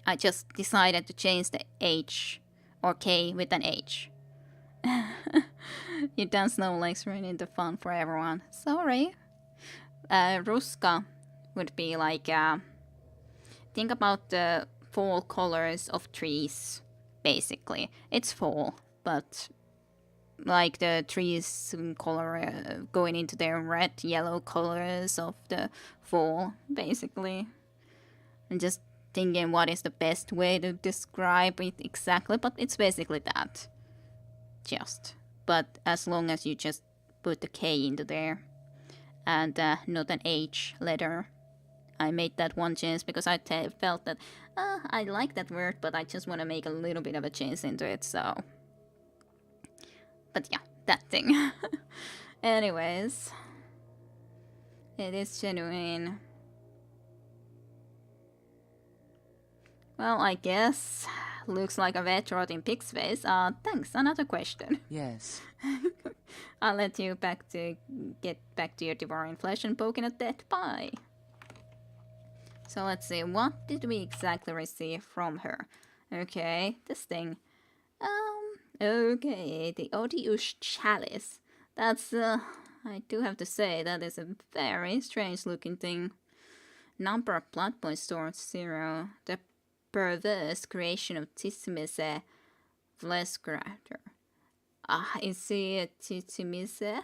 I just decided to change the H or K with an H. You done Snowflakes ruining the fun for everyone. Sorry. Ruska would be like... think about the fall colors of trees, basically. It's fall, but like the trees color going into their red, yellow colors of the fall, basically. And just thinking what is the best way to describe it exactly, but it's basically that. Just. But as long as you just put the K into there and not an H letter. I made that one change because I felt that I like that word, but I just want to make a little bit of a change into it, so... But yeah, that thing. Anyways. It is genuine. Well, I guess. Looks like a wet rot in pig's face. Thanks. Another question. Yes. I'll let you get back to your devouring flesh and poking at death. Bye. So let's see, what did we exactly receive from her? Okay, this thing. Okay, the Odious Chalice. That's, I do have to say, that is a very strange looking thing. Number of blood points towards 0. The perverse creation of Tismise Flescrater. Is she a Tismise?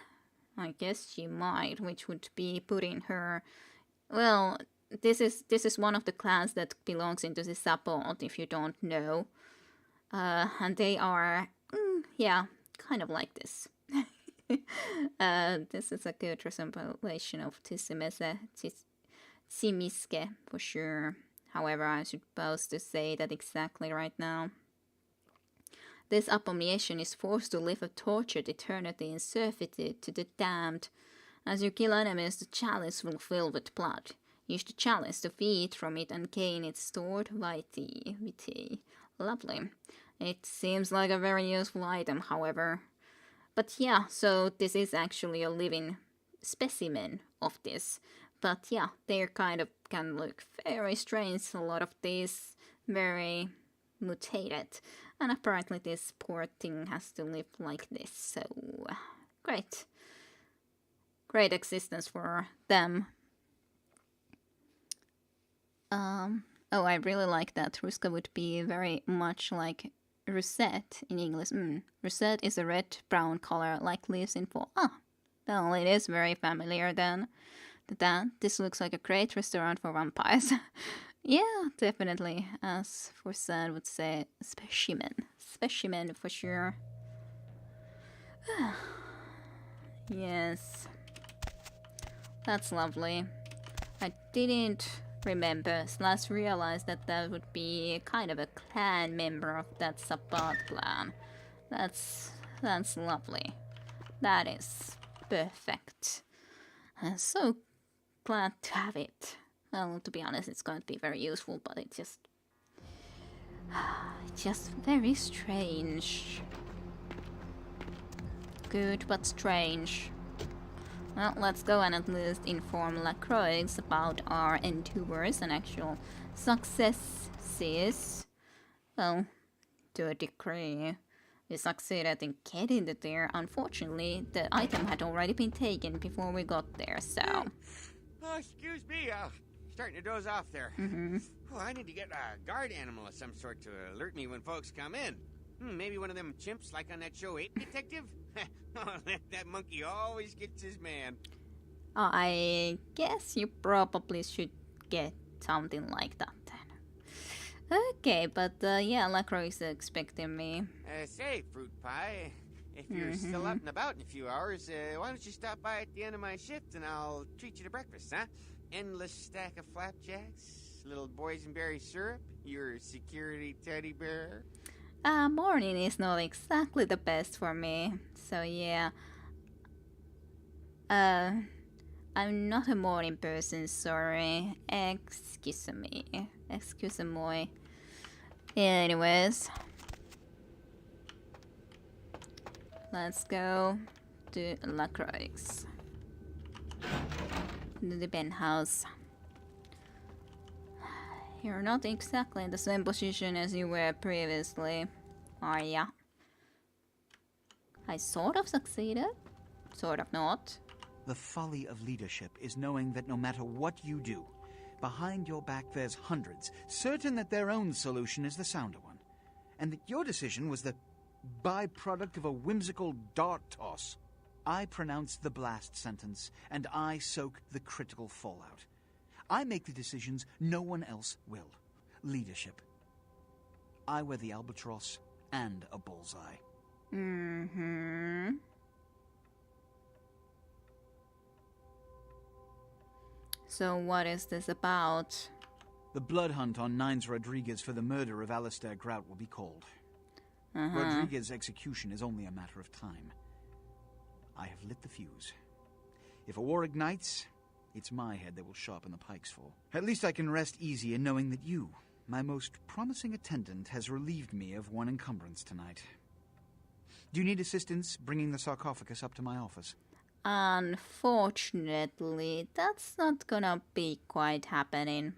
I guess she might, which would be putting her... Well, this is one of the clans that belongs into the support, if you don't know. And they are, yeah, kind of like this. This is a good resemblation of Tsimiske, for sure. However, I'm supposed to say that exactly right now. This abomination is forced to live a tortured eternity in servitude to the damned. As you kill enemies, the chalice will fill with blood. Use the chalice to feed from it and gain its stored vitae. Lovely. It seems like a very useful item, however. But yeah, so this is actually a living specimen of this. But yeah, they kind of can look very strange. A lot of these very mutated. And apparently this poor thing has to live like this. So, great. Great existence for them. Oh, I really like that. Ruska would be very much like Rosette in English. Rosette is a red-brown color like leaves in fall. Well, it is very familiar then. This looks like a great restaurant for vampires. Yeah, definitely. As Forsan would say, specimen. Specimen for sure. Yes. That's lovely. I didn't remember / realize that would be kind of a clan member of that Sabbat clan. That's lovely. That is perfect. I'm so glad to have it. Well, to be honest, it's going to be very useful, but it's just very strange. Good, but strange. Well, let's go and at least inform Lacroix about our endeavors and actual successes. Well, to a degree. We succeeded in getting it there. Unfortunately, the item had already been taken before we got there, so... Oh, excuse me, starting to doze off there. Oh, I need to get a guard animal of some sort to alert me when folks come in. Maybe one of them chimps like on that show 8 Detective? Oh, that monkey always gets his man. I guess you probably should get something like that then. Okay, but yeah, Lacroix is expecting me. Say, Fruit Pie, if you're still up and about in a few hours, why don't you stop by at the end of my shift and I'll treat you to breakfast, huh? Endless stack of flapjacks, little boysenberry syrup, your security teddy bear. Morning is not exactly the best for me, so yeah. I'm not a morning person, sorry. Excuse me. Excuse-moi. Anyways. Let's go to Lacroix. To the penthouse. You're not exactly in the same position as you were previously, are ya? I sort of succeeded, sort of not. The folly of leadership is knowing that no matter what you do, behind your back there's hundreds, certain that their own solution is the sounder one, and that your decision was the byproduct of a whimsical dart toss. I pronounce the blast sentence, and I soak the critical fallout. I make the decisions no one else will. Leadership. I wear the albatross and a bullseye. So what is this about? The blood hunt on Nines Rodriguez for the murder of Alistair Grout will be called. Rodriguez's execution is only a matter of time. I have lit the fuse. If a war ignites, it's my head they will sharpen the pikes for. At least I can rest easy in knowing that you, my most promising attendant, has relieved me of one encumbrance tonight. Do you need assistance bringing the sarcophagus up to my office? Unfortunately, that's not gonna be quite happening.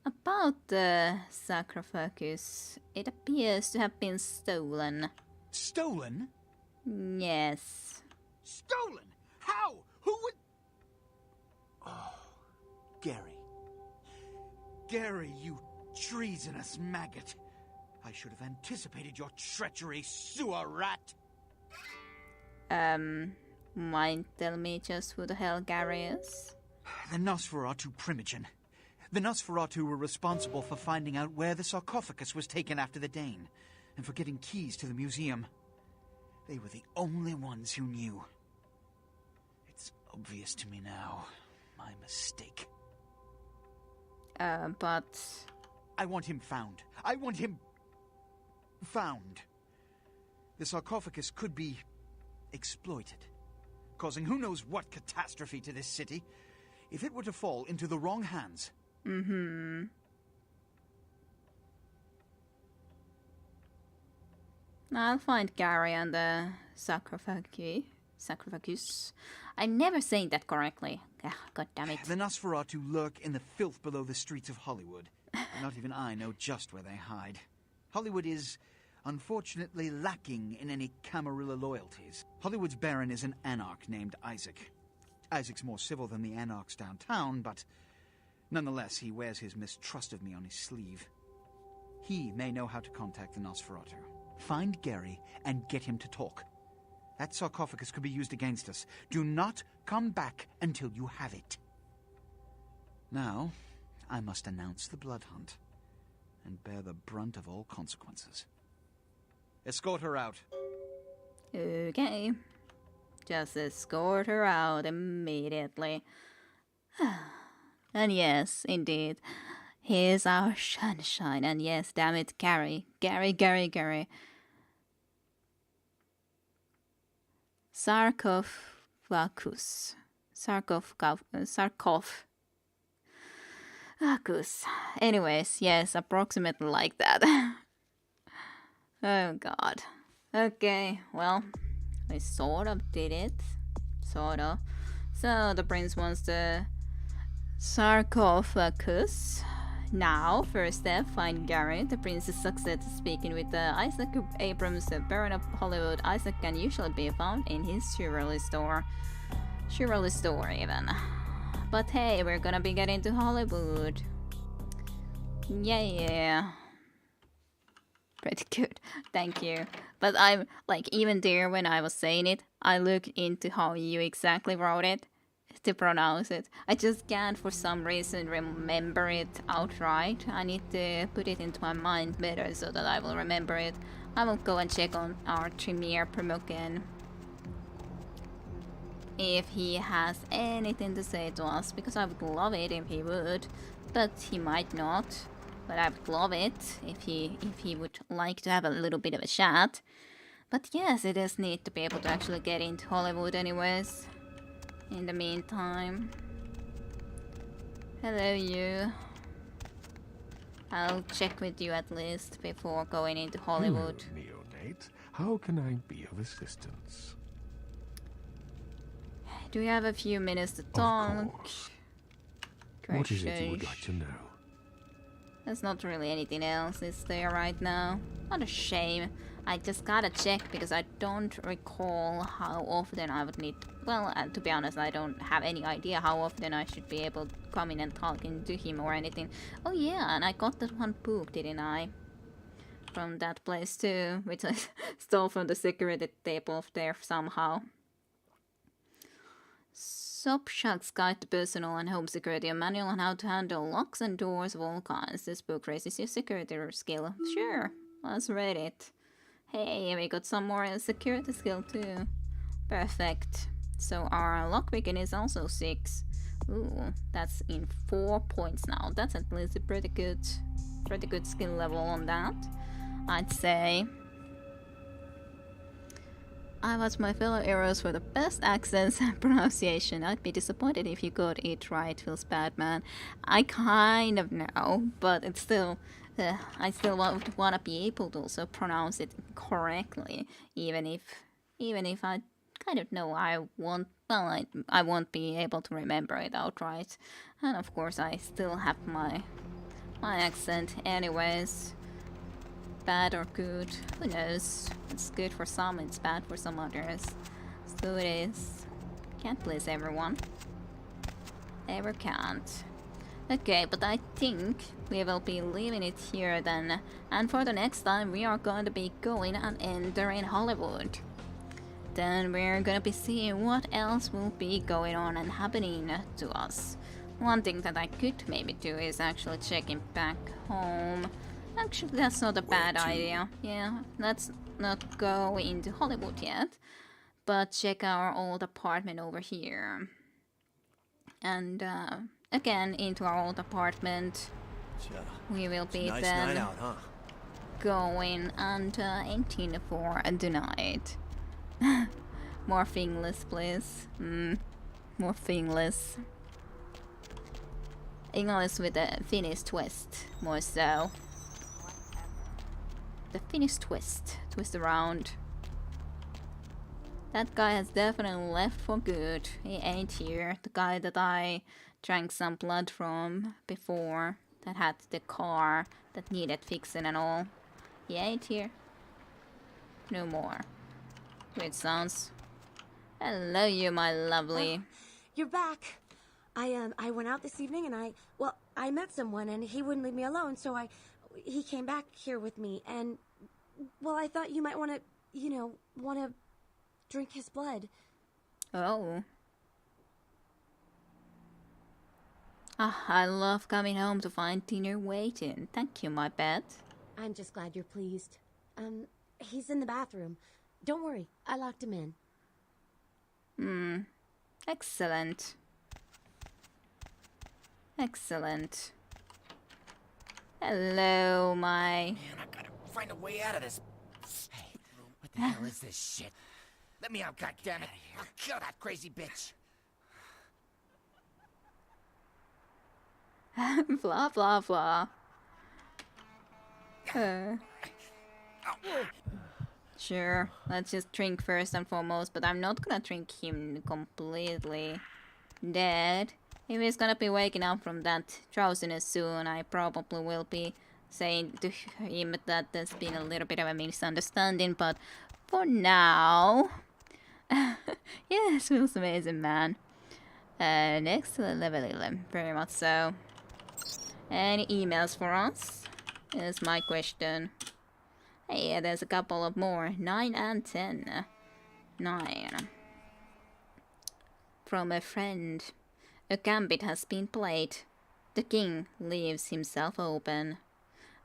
About the sarcophagus, it appears to have been stolen. Stolen? Yes. Stolen? How? Who would... Oh, Gary. Gary, you treasonous maggot. I should have anticipated your treachery, sewer rat. Might tell me just who the hell Gary is? The Nosferatu Primogen. The Nosferatu were responsible for finding out where the sarcophagus was taken after the Dane, and for getting keys to the museum. They were the only ones who knew. It's obvious to me now. My mistake. But... I want him found. I want him... found. The sarcophagus could be exploited, causing who knows what catastrophe to this city. If it were to fall into the wrong hands... I'll find Gary and the sarcophagus. I'm never saying that correctly. God damn it. The Nosferatu lurk in the filth below the streets of Hollywood. Not even I know just where they hide. Hollywood is, unfortunately, lacking in any Camarilla loyalties. Hollywood's Baron is an anarch named Isaac. Isaac's more civil than the anarchs downtown, but nonetheless, he wears his mistrust of me on his sleeve. He may know how to contact the Nosferatu. Find Gary and get him to talk. That sarcophagus could be used against us. Do not come back until you have it. Now, I must announce the blood hunt and bear the brunt of all consequences. Escort her out. Okay. Just escort her out immediately. And yes, indeed, here's our sunshine. And yes, damn it, Gary. Sarcophagus. Anyways, yes, approximately like that. Oh god. Okay, well, we sort of did it. Sort of. So the prince wants the sarcophagus. Now, first step, find Gary. The prince is succeeded speaking with Isaac Abrams, the Baron of Hollywood. Isaac can usually be found in his jewelry store. Jewelry store, even. But hey, we're gonna be getting to Hollywood. Yeah. Pretty good, thank you. But I'm, like, even there when I was saying it, I looked into how you exactly wrote it to pronounce it. I just can't for some reason remember it outright. I need to put it into my mind better so that I will remember it. I will go and check on our Tremere Primogen if he has anything to say to us, because I would love it if he would, but he might not. But I would love it if he would like to have a little bit of a chat. But yes, it is neat to be able to actually get into Hollywood anyways. In the meantime. Hello, you. I'll check with you at least before going into Hollywood. Hello, neonate. How can I be of assistance? Do we have a few minutes to talk? Of course. What is it you would like to know? There's not really anything else, is there, right now? Not a shame. I just gotta check because I don't recall how often I would need... Well, to be honest, I don't have any idea how often I should be able to come in and talk into him or anything. Oh yeah, and I got that one book, didn't I? From that place too, which I stole from the security table up there somehow. Sobchak's Guide to Personal and Home Security, a manual on how to handle locks and doors of all kinds. This book raises your security skill. Sure, let's read it. Hey, we got some more security skill too. Perfect. So our lockpicking is also 6. Ooh, that's in 4 points now. That's at least a pretty good skill level on that, I'd say. I watch my fellow heroes for the best accents and pronunciation. I'd be disappointed if you got it right, feels bad, man. I kind of know, but it's still... I still want to be able to also pronounce it correctly, even if I kind of know I won't be able to remember it outright. And of course I still have my my accent anyways. Bad or good, who knows? It's good for some, it's bad for some others. So it is. Can't please everyone. Ever can't. Okay, but I think we will be leaving it here then. And for the next time we are going to be going and entering Hollywood. Then we're gonna be seeing what else will be going on and happening to us. One thing that I could maybe do is actually checking back home. Actually, that's not a bad idea. Yeah, let's not go into Hollywood yet, but check our old apartment over here. And again, into our old apartment. We will be nice then night out, huh? going and ending for the night. More fingless, please. More fingless. English with a Finnish twist, more so. The Finnish twist. Twist around. That guy has definitely left for good. He ain't here. The guy that I drank some blood from before, that had the car that needed fixing and all. He ain't here. No more. Which sounds. Hello, you, my lovely. You're back. I went out this evening and I met someone and he wouldn't leave me alone, so he came back here with me and, well, I thought you might want to drink his blood. Oh. I love coming home to find dinner waiting. Thank you, my pet. I'm just glad you're pleased. He's in the bathroom. Don't worry, I locked him in. Excellent. Excellent. Hello, my... Man, I gotta find a way out of this. Hey, what the hell is this shit? Let me out, goddammit. I'll kill that crazy bitch. Blah, blah, blah. Sure, let's just drink first and foremost, but I'm not gonna drink him completely dead. If he's gonna be waking up from that drowsiness soon, I probably will be saying to him that there's been a little bit of a misunderstanding, but for now... Yes, feels amazing, man. Next level, very much so. Any emails for us? Is my question. Hey, there's a couple of more. 9 and 10. 9. From a friend. A gambit has been played. The king leaves himself open.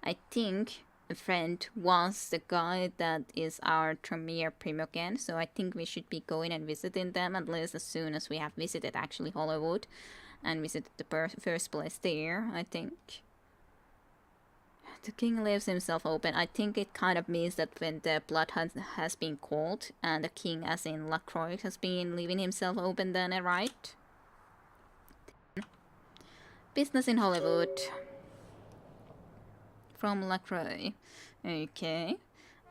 I think a friend was the guy that is our Tremere Primogen, so I think we should be going and visiting them at least as soon as we have visited actually Hollywood and visited the first place there, I think. The king leaves himself open. I think it kind of means that when the blood has been called and the king, as in LaCroix, has been leaving himself open then, right? Business in Hollywood. From LaCroix. Okay.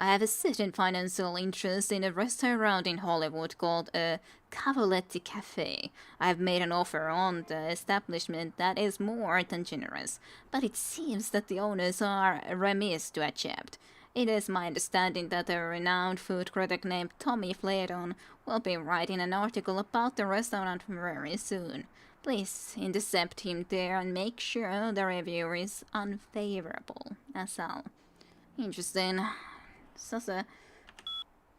I have a certain financial interest in a restaurant in Hollywood called a Cavoletti Cafe. I have made an offer on the establishment that is more than generous, but it seems that the owners are remiss to accept. It is my understanding that a renowned food critic named Tommy Flaydon will be writing an article about the restaurant very soon. Please intercept him there and make sure the review is unfavorable. That's all. Interesting. Such a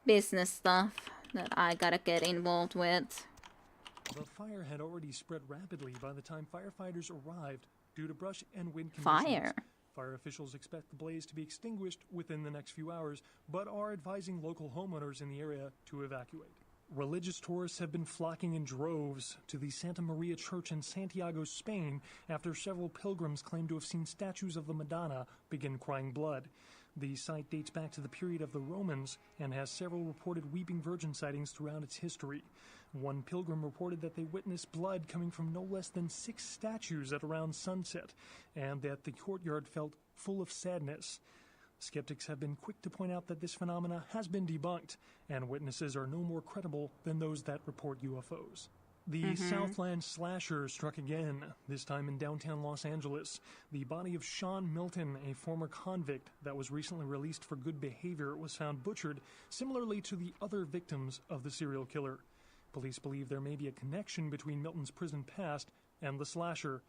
business stuff that I gotta get involved with. The fire had already spread rapidly by the time firefighters arrived due to brush and wind conditions. Fire? Fire officials expect the blaze to be extinguished within the next few hours, but are advising local homeowners in the area to evacuate. Religious tourists have been flocking in droves to the Santa Maria Church in Santiago, Spain, after several pilgrims claim to have seen statues of the Madonna begin crying blood. The site dates back to the period of the Romans and has several reported Weeping Virgin sightings throughout its history. One pilgrim reported that they witnessed blood coming from no less than 6 statues at around sunset, and that the courtyard felt full of sadness. Skeptics have been quick to point out that this phenomena has been debunked, and witnesses are no more credible than those that report UFOs. The Southland slasher struck again, this time in downtown Los Angeles. The body of Sean Milton, a former convict that was recently released for good behavior, was found butchered, similarly to the other victims of the serial killer. Police believe there may be a connection between Milton's prison past and the slasher.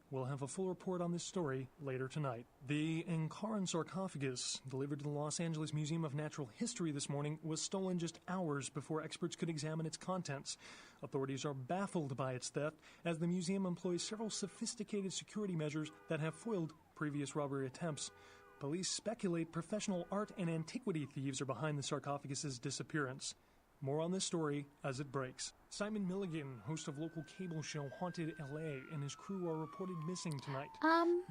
We'll have a full report on this story later tonight. The Encaran sarcophagus, delivered to the Los Angeles Museum of Natural History this morning, was stolen just hours before experts could examine its contents. Authorities are baffled by its theft, as the museum employs several sophisticated security measures that have foiled previous robbery attempts. Police speculate professional art and antiquity thieves are behind the sarcophagus's disappearance. More on this story as it breaks. Simon Milligan, host of local cable show Haunted LA, and his crew are reported missing tonight.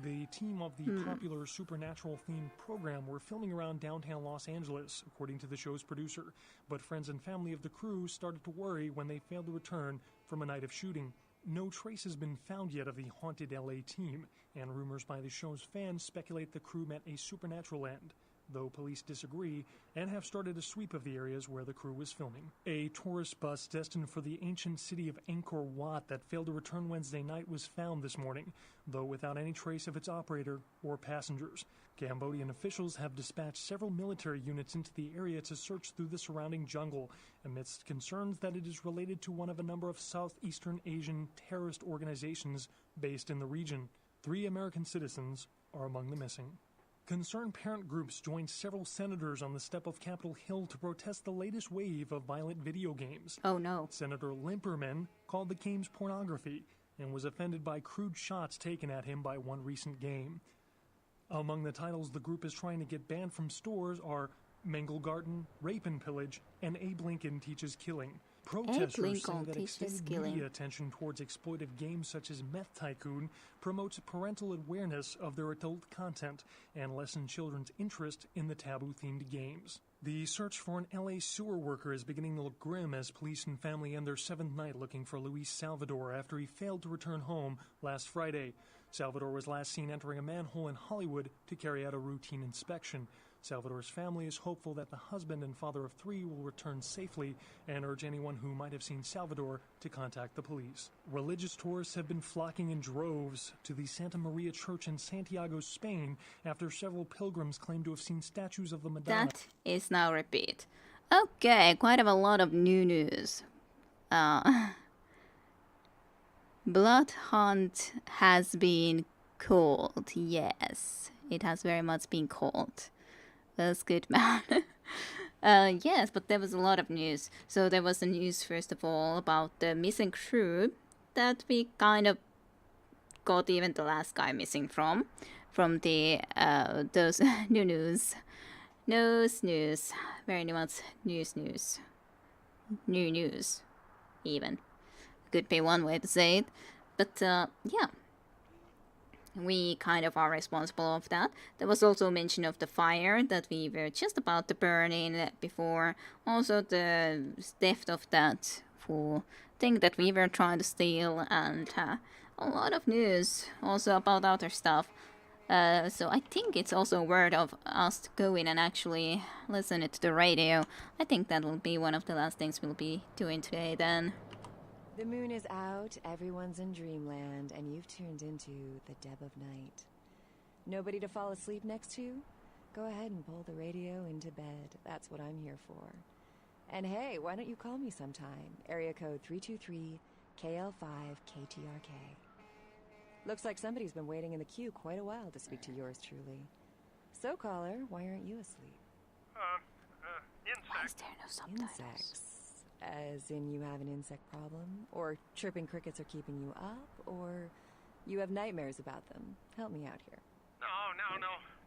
The team of the popular supernatural-themed program were filming around downtown Los Angeles, according to the show's producer. But friends and family of the crew started to worry when they failed to return from a night of shooting. No trace has been found yet of the Haunted LA team, and rumors by the show's fans speculate the crew met a supernatural end, though police disagree and have started a sweep of the areas where the crew was filming. A tourist bus destined for the ancient city of Angkor Wat that failed to return Wednesday night was found this morning, though without any trace of its operator or passengers. Cambodian officials have dispatched several military units into the area to search through the surrounding jungle, amidst concerns that it is related to one of a number of Southeastern Asian terrorist organizations based in the region. 3 American citizens are among the missing. Concerned parent groups joined several senators on the step of Capitol Hill to protest the latest wave of violent video games. Oh no. Senator Limperman called the games pornography and was offended by crude shots taken at him by one recent game. Among the titles the group is trying to get banned from stores are Mangle Garden, Rape and Pillage, and Abe Lincoln Teaches Killing. Protesters say that extended media attention towards exploitive games such as Meth Tycoon promotes parental awareness of their adult content and lessens children's interest in the taboo-themed games. The search for an LA sewer worker is beginning to look grim as police and family end their 7th night looking for Luis Salvador after he failed to return home last Friday. Salvador was last seen entering a manhole in Hollywood to carry out a routine inspection. Salvador's family is hopeful that the husband and father of 3 will return safely and urge anyone who might have seen Salvador to contact the police. Religious tourists have been flocking in droves to the Santa Maria Church in Santiago, Spain, after several pilgrims claim to have seen statues of the Madonna. That is now repeat. Okay, quite a lot of new news. Blood Hunt has been called. Yes, it has very much been called. That's good, man. Yes, but there was a lot of news. So there was the news, first of all, about the missing crew that we kind of got even the last guy missing from the those new news. Very much news. New news, even. Could be one way to say it. But, yeah. We kind of are responsible of that. There was also mention of the fire that we were just about to burn in before. Also the theft of that full thing that we were trying to steal, and a lot of news also about other stuff. So I think it's also worth of us to go in and actually listen it to the radio. I think that will be one of the last things we'll be doing today then. The moon is out, everyone's in dreamland, and you've tuned into the Deb of Night. Nobody to fall asleep next to? Go ahead and pull the radio into bed. That's what I'm here for. And hey, why don't you call me sometime? Area code 323-KL5-KTRK. Looks like somebody's been waiting in the queue quite a while to speak to yours truly. So, caller, why aren't you asleep? Insects. Why is there no subtitles? Insects. As in you have an insect problem? Or chirping crickets are keeping you up? Or you have nightmares about them? Help me out here. No.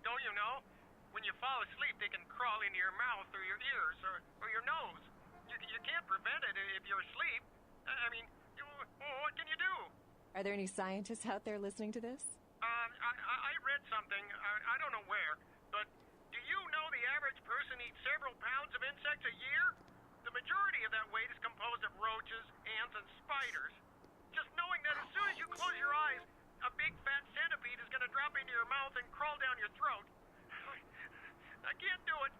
Don't you know? When you fall asleep, they can crawl into your mouth or your ears or your nose. You can't prevent it if you're asleep. I mean, what can you do? Are there any scientists out there listening to this? I read something, I don't know where, but do you know the average person eats several pounds of insects a year? The majority of that weight is composed of roaches, ants, and spiders. Just knowing that as soon as you close your eyes, a big fat centipede is going to drop into your mouth and crawl down your throat. I can't do it.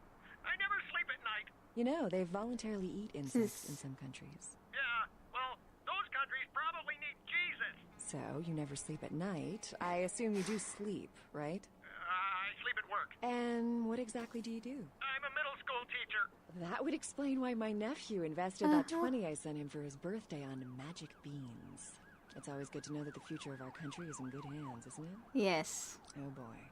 I never sleep at night. You know, they voluntarily eat insects in some countries. Yeah, well, those countries So, you never sleep at night. I assume you do sleep, right? I sleep at work. And what exactly do you do? I'm a middle school teacher. That would explain why my nephew invested that 20 I sent him for his birthday on magic beans. It's always good to know that the future of our country is in good hands, isn't it? Yes. Oh boy.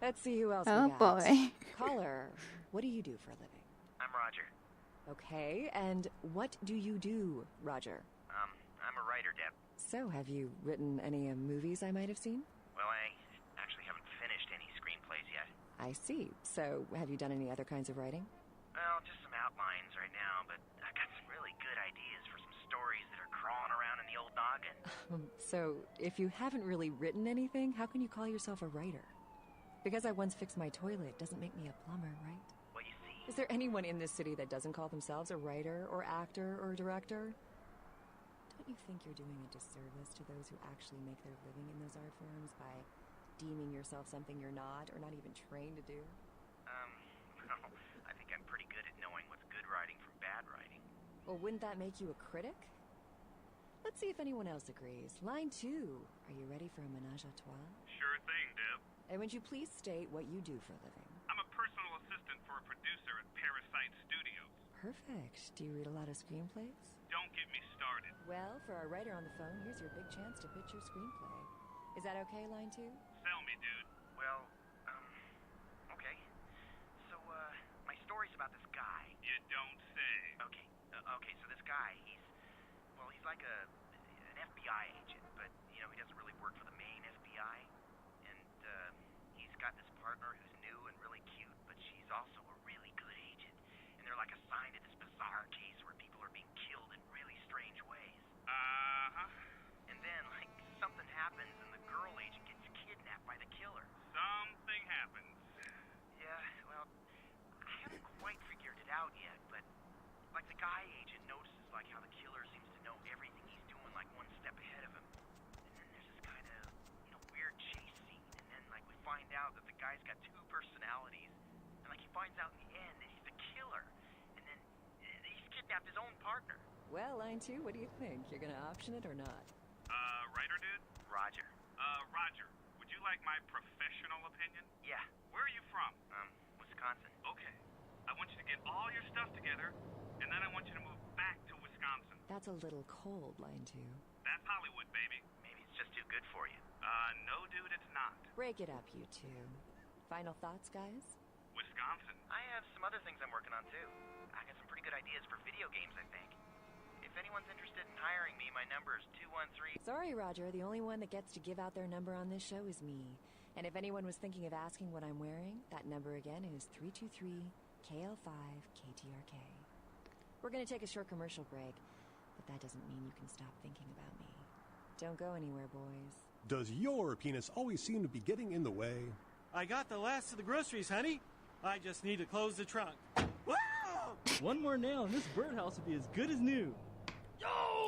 Let's see who else Oh we got. boy. Caller, what do you do for a living? I'm Roger. Okay, and what do you do, Roger? I'm a writer, Deb. So, have you written any movies I might have seen? Well, I actually haven't finished any screenplays yet. I see. So, have you done any other kinds of writing? Well, just some outlines right now, but I've got some really good ideas for some stories that are crawling around in the old noggin. So, if you haven't really written anything, how can you call yourself a writer? Because I once fixed my toilet doesn't make me a plumber, right? Well, you see... Is there anyone in this city that doesn't call themselves a writer or actor or director? Don't you think you're doing a disservice to those who actually make their living in those art forms by deeming yourself something you're not or not even trained to do? Well, I think I'm pretty good at knowing what's good writing from bad writing. Well, wouldn't that make you a critic? Let's see if anyone else agrees. Line 2. Are you ready for a menage a trois? Sure thing, Deb. And would you please state what you do for a living? I'm a personal assistant for a producer at Parasite Studios. Perfect. Do you read a lot of screenplays? Don't get me started. Well, for our writer on the phone, here's your big chance to pitch your screenplay. Is that okay, line 2? Sell me, dude. Well, okay. So, my story's about this guy. You don't say. Okay, so this guy, he's like an FBI agent, but, you know, he doesn't really work for the main FBI. And, he's got this partner who's new and really cute, but she's also a really good agent. And they're like assigned to this bizarre case where people are being killed in really strange ways. Uh-huh. And then, like, something happens and the girl agent gets kidnapped by the killer. Something happens. Yeah, well, I haven't quite figured it out yet, but, like, the guy agent notices, like, how the killer seems to know everything he's doing, like, one step ahead of him. And then there's this kind of, you know, weird chase scene, and then, like, we find out that the guy's got 2 personalities, and, like, he finds out in the end that he's the killer, and then he's kidnapped his own partner. Well, line 2, what do you think? You're gonna option it or not? Writer dude? Roger. Roger, would you like my professional opinion? Yeah. Where are you from? Wisconsin. Okay. I want you to get all your stuff together, and then I want you to move back to Wisconsin. That's a little cold, line 2. That's Hollywood, baby. Maybe it's just too good for you. No, dude, it's not. Break it up, you two. Final thoughts, guys? Wisconsin. I have some other things I'm working on, too. I got some pretty good ideas for video games, I think. If anyone's interested in hiring me, my number is 213... Sorry, Roger. The only one that gets to give out their number on this show is me. And if anyone was thinking of asking what I'm wearing, that number again is 323-KL5-KTRK. We're gonna take a short commercial break, but that doesn't mean you can stop thinking about me. Don't go anywhere, boys. Does your penis always seem to be getting in the way? I got the last of the groceries, honey. I just need to close the trunk. One more nail and this birdhouse will be as good as new.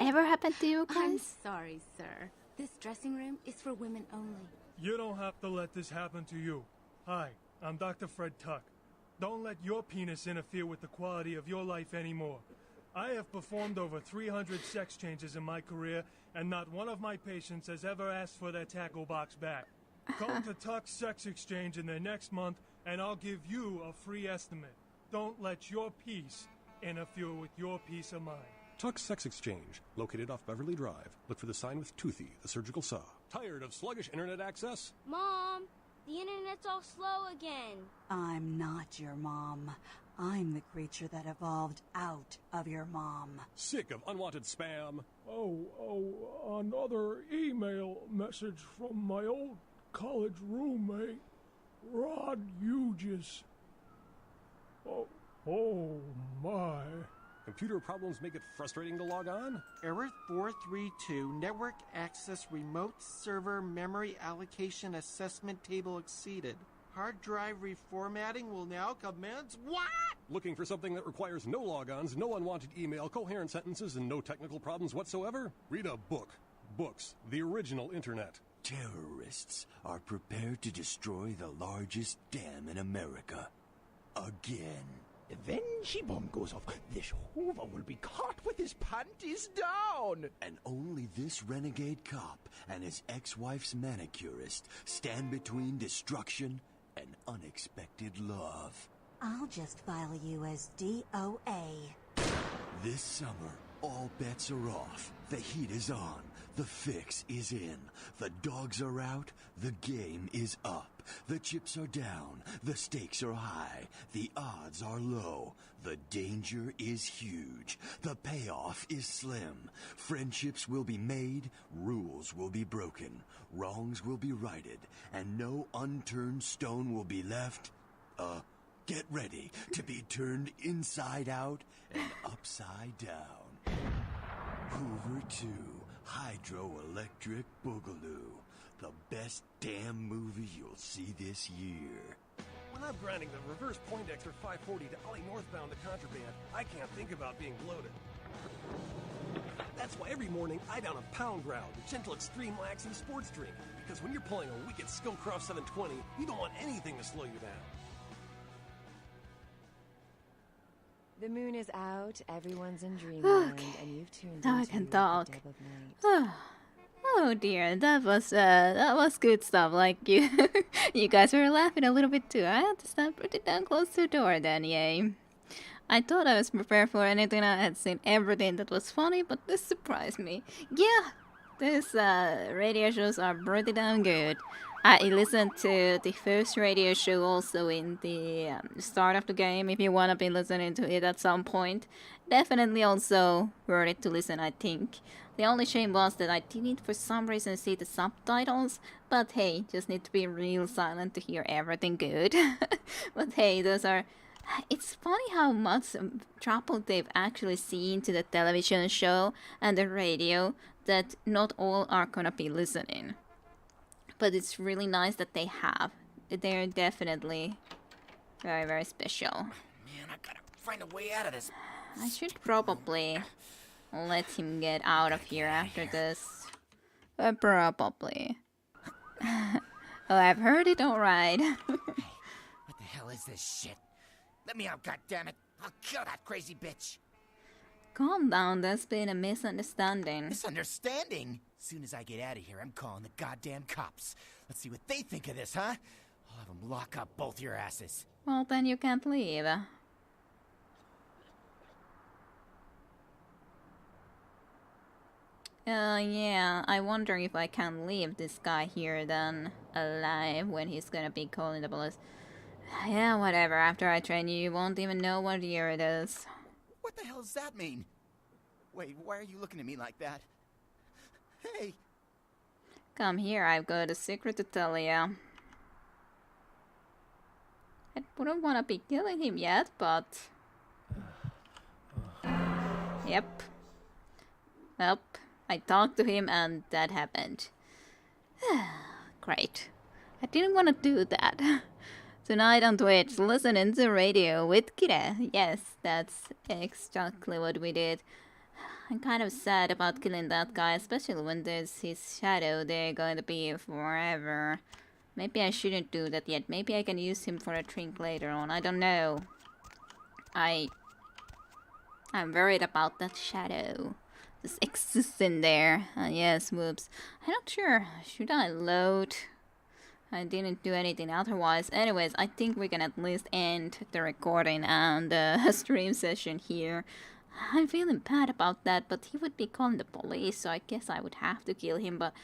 Ever happened to you guys? I'm sorry, sir. This dressing room is for women only. You don't have to let this happen to you. Hi, I'm Dr. Fred Tuck. Don't let your penis interfere with the quality of your life anymore. I have performed over 300 sex changes in my career, and not one of my patients has ever asked for their tackle box back. Come to Tuck's Sex Exchange in the next month, and I'll give you a free estimate. Don't let your peace interfere with your peace of mind. Tuck's Sex Exchange, located off Beverly Drive. Look for the sign with Toothy, the surgical saw. Tired of sluggish internet access? Mom, the internet's all slow again. I'm not your mom. I'm the creature that evolved out of your mom. Sick of unwanted spam? Another email message from my old college roommate, Rod Hughes. Oh my. Computer problems make it frustrating to log on? Error 432, network access remote server memory allocation assessment table exceeded. Hard drive reformatting will now commence. What? Looking for something that requires no logons, no unwanted email, coherent sentences, and no technical problems whatsoever? Read a book. Books, the original internet. Terrorists are prepared to destroy the largest dam in America. Again. When she-bomb goes off, this Hoover will be caught with his panties down. And only this renegade cop and his ex-wife's manicurist stand between destruction and unexpected love. I'll just file you as DOA. This summer, all bets are off. The heat is on. The fix is in. The dogs are out. The game is up. The chips are down. The stakes are high. The odds are low. The danger is huge. The payoff is slim. Friendships will be made. Rules will be broken. Wrongs will be righted. And no unturned stone will be left. Get ready to be turned inside out and upside down. Hoover 2, Hydroelectric Boogaloo. The best damn movie you'll see this year. When I'm grinding the reverse Poindexter 540 to Ollie northbound to contraband, I can't think about being bloated. That's why every morning I down a Pound Ground, a gentle extreme laxing sports drink. Because when you're pulling a wicked Scumcroft 720, you don't want anything to slow you down. The moon is out, everyone's in dreamland, and you've tuned now into I can the talk. deb of night. Oh dear, that was good stuff. Like you, you guys were laughing a little bit too. I had to stand pretty damn close to the door then, yay. I thought I was prepared for anything. I had seen everything that was funny, but this surprised me. Yeah, these radio shows are pretty damn good. I listened to the first radio show also in the start of the game. If you want to be listening to it at some point, definitely also worth it to listen, I think. The only shame was that I didn't for some reason see the subtitles, but hey, just need to be real silent to hear everything good. But hey, those are... It's funny how much trouble they've actually seen to the television show and the radio that not all are gonna be listening. But it's really nice that they have. They're definitely very, very special. Man, I gotta find a way out of this. I should probably let him get out of here after this. Probably. Oh, I've heard it alright. Hey, what the hell is this shit? Let me out, goddammit! I'll kill that crazy bitch! Calm down, there's been a misunderstanding. Misunderstanding? Soon as I get out of here, I'm calling the goddamn cops. Let's see what they think of this, huh? I'll have them lock up both your asses. Well, then you can't leave. Yeah, I wonder if I can leave this guy here then alive when he's gonna be calling the police. Yeah, whatever, after I train you, you won't even know what year it is. What the hell does that mean? Wait, why are you looking at me like that? Hey! Come here, I've got a secret to tell you. I wouldn't want to be killing him yet, but... Yep. Well, I talked to him and that happened. Great. I didn't want to do that. Tonight on Twitch, listening to radio with Kira. Yes, that's exactly what we did. I'm kind of sad about killing that guy, especially when there's his shadow there going to be forever. Maybe I shouldn't do that yet. Maybe I can use him for a drink later on. I don't know. I'm worried about that shadow. Just exists in there. Yes, whoops. I'm not sure. Should I load? I didn't do anything otherwise. Anyways, I think we can at least end the recording and stream session here. I'm feeling bad about that, but he would be calling the police, so I guess I would have to kill him, but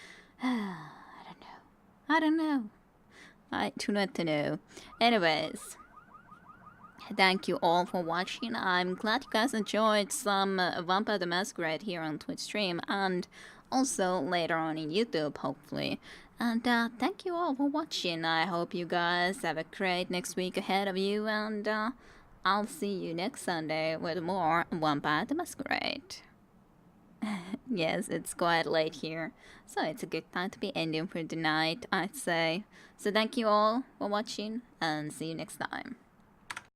I don't know. I do not know. Anyways, thank you all for watching. I'm glad you guys enjoyed some Vampire the Masquerade here on Twitch stream, and also later on in YouTube, hopefully. And thank you all for watching. I hope you guys have a great next week ahead of you, and I'll see you next Sunday with more Vampire the Masquerade. Yes, it's quite late here, so it's a good time to be ending for the night, I'd say. So thank you all for watching, and see you next time.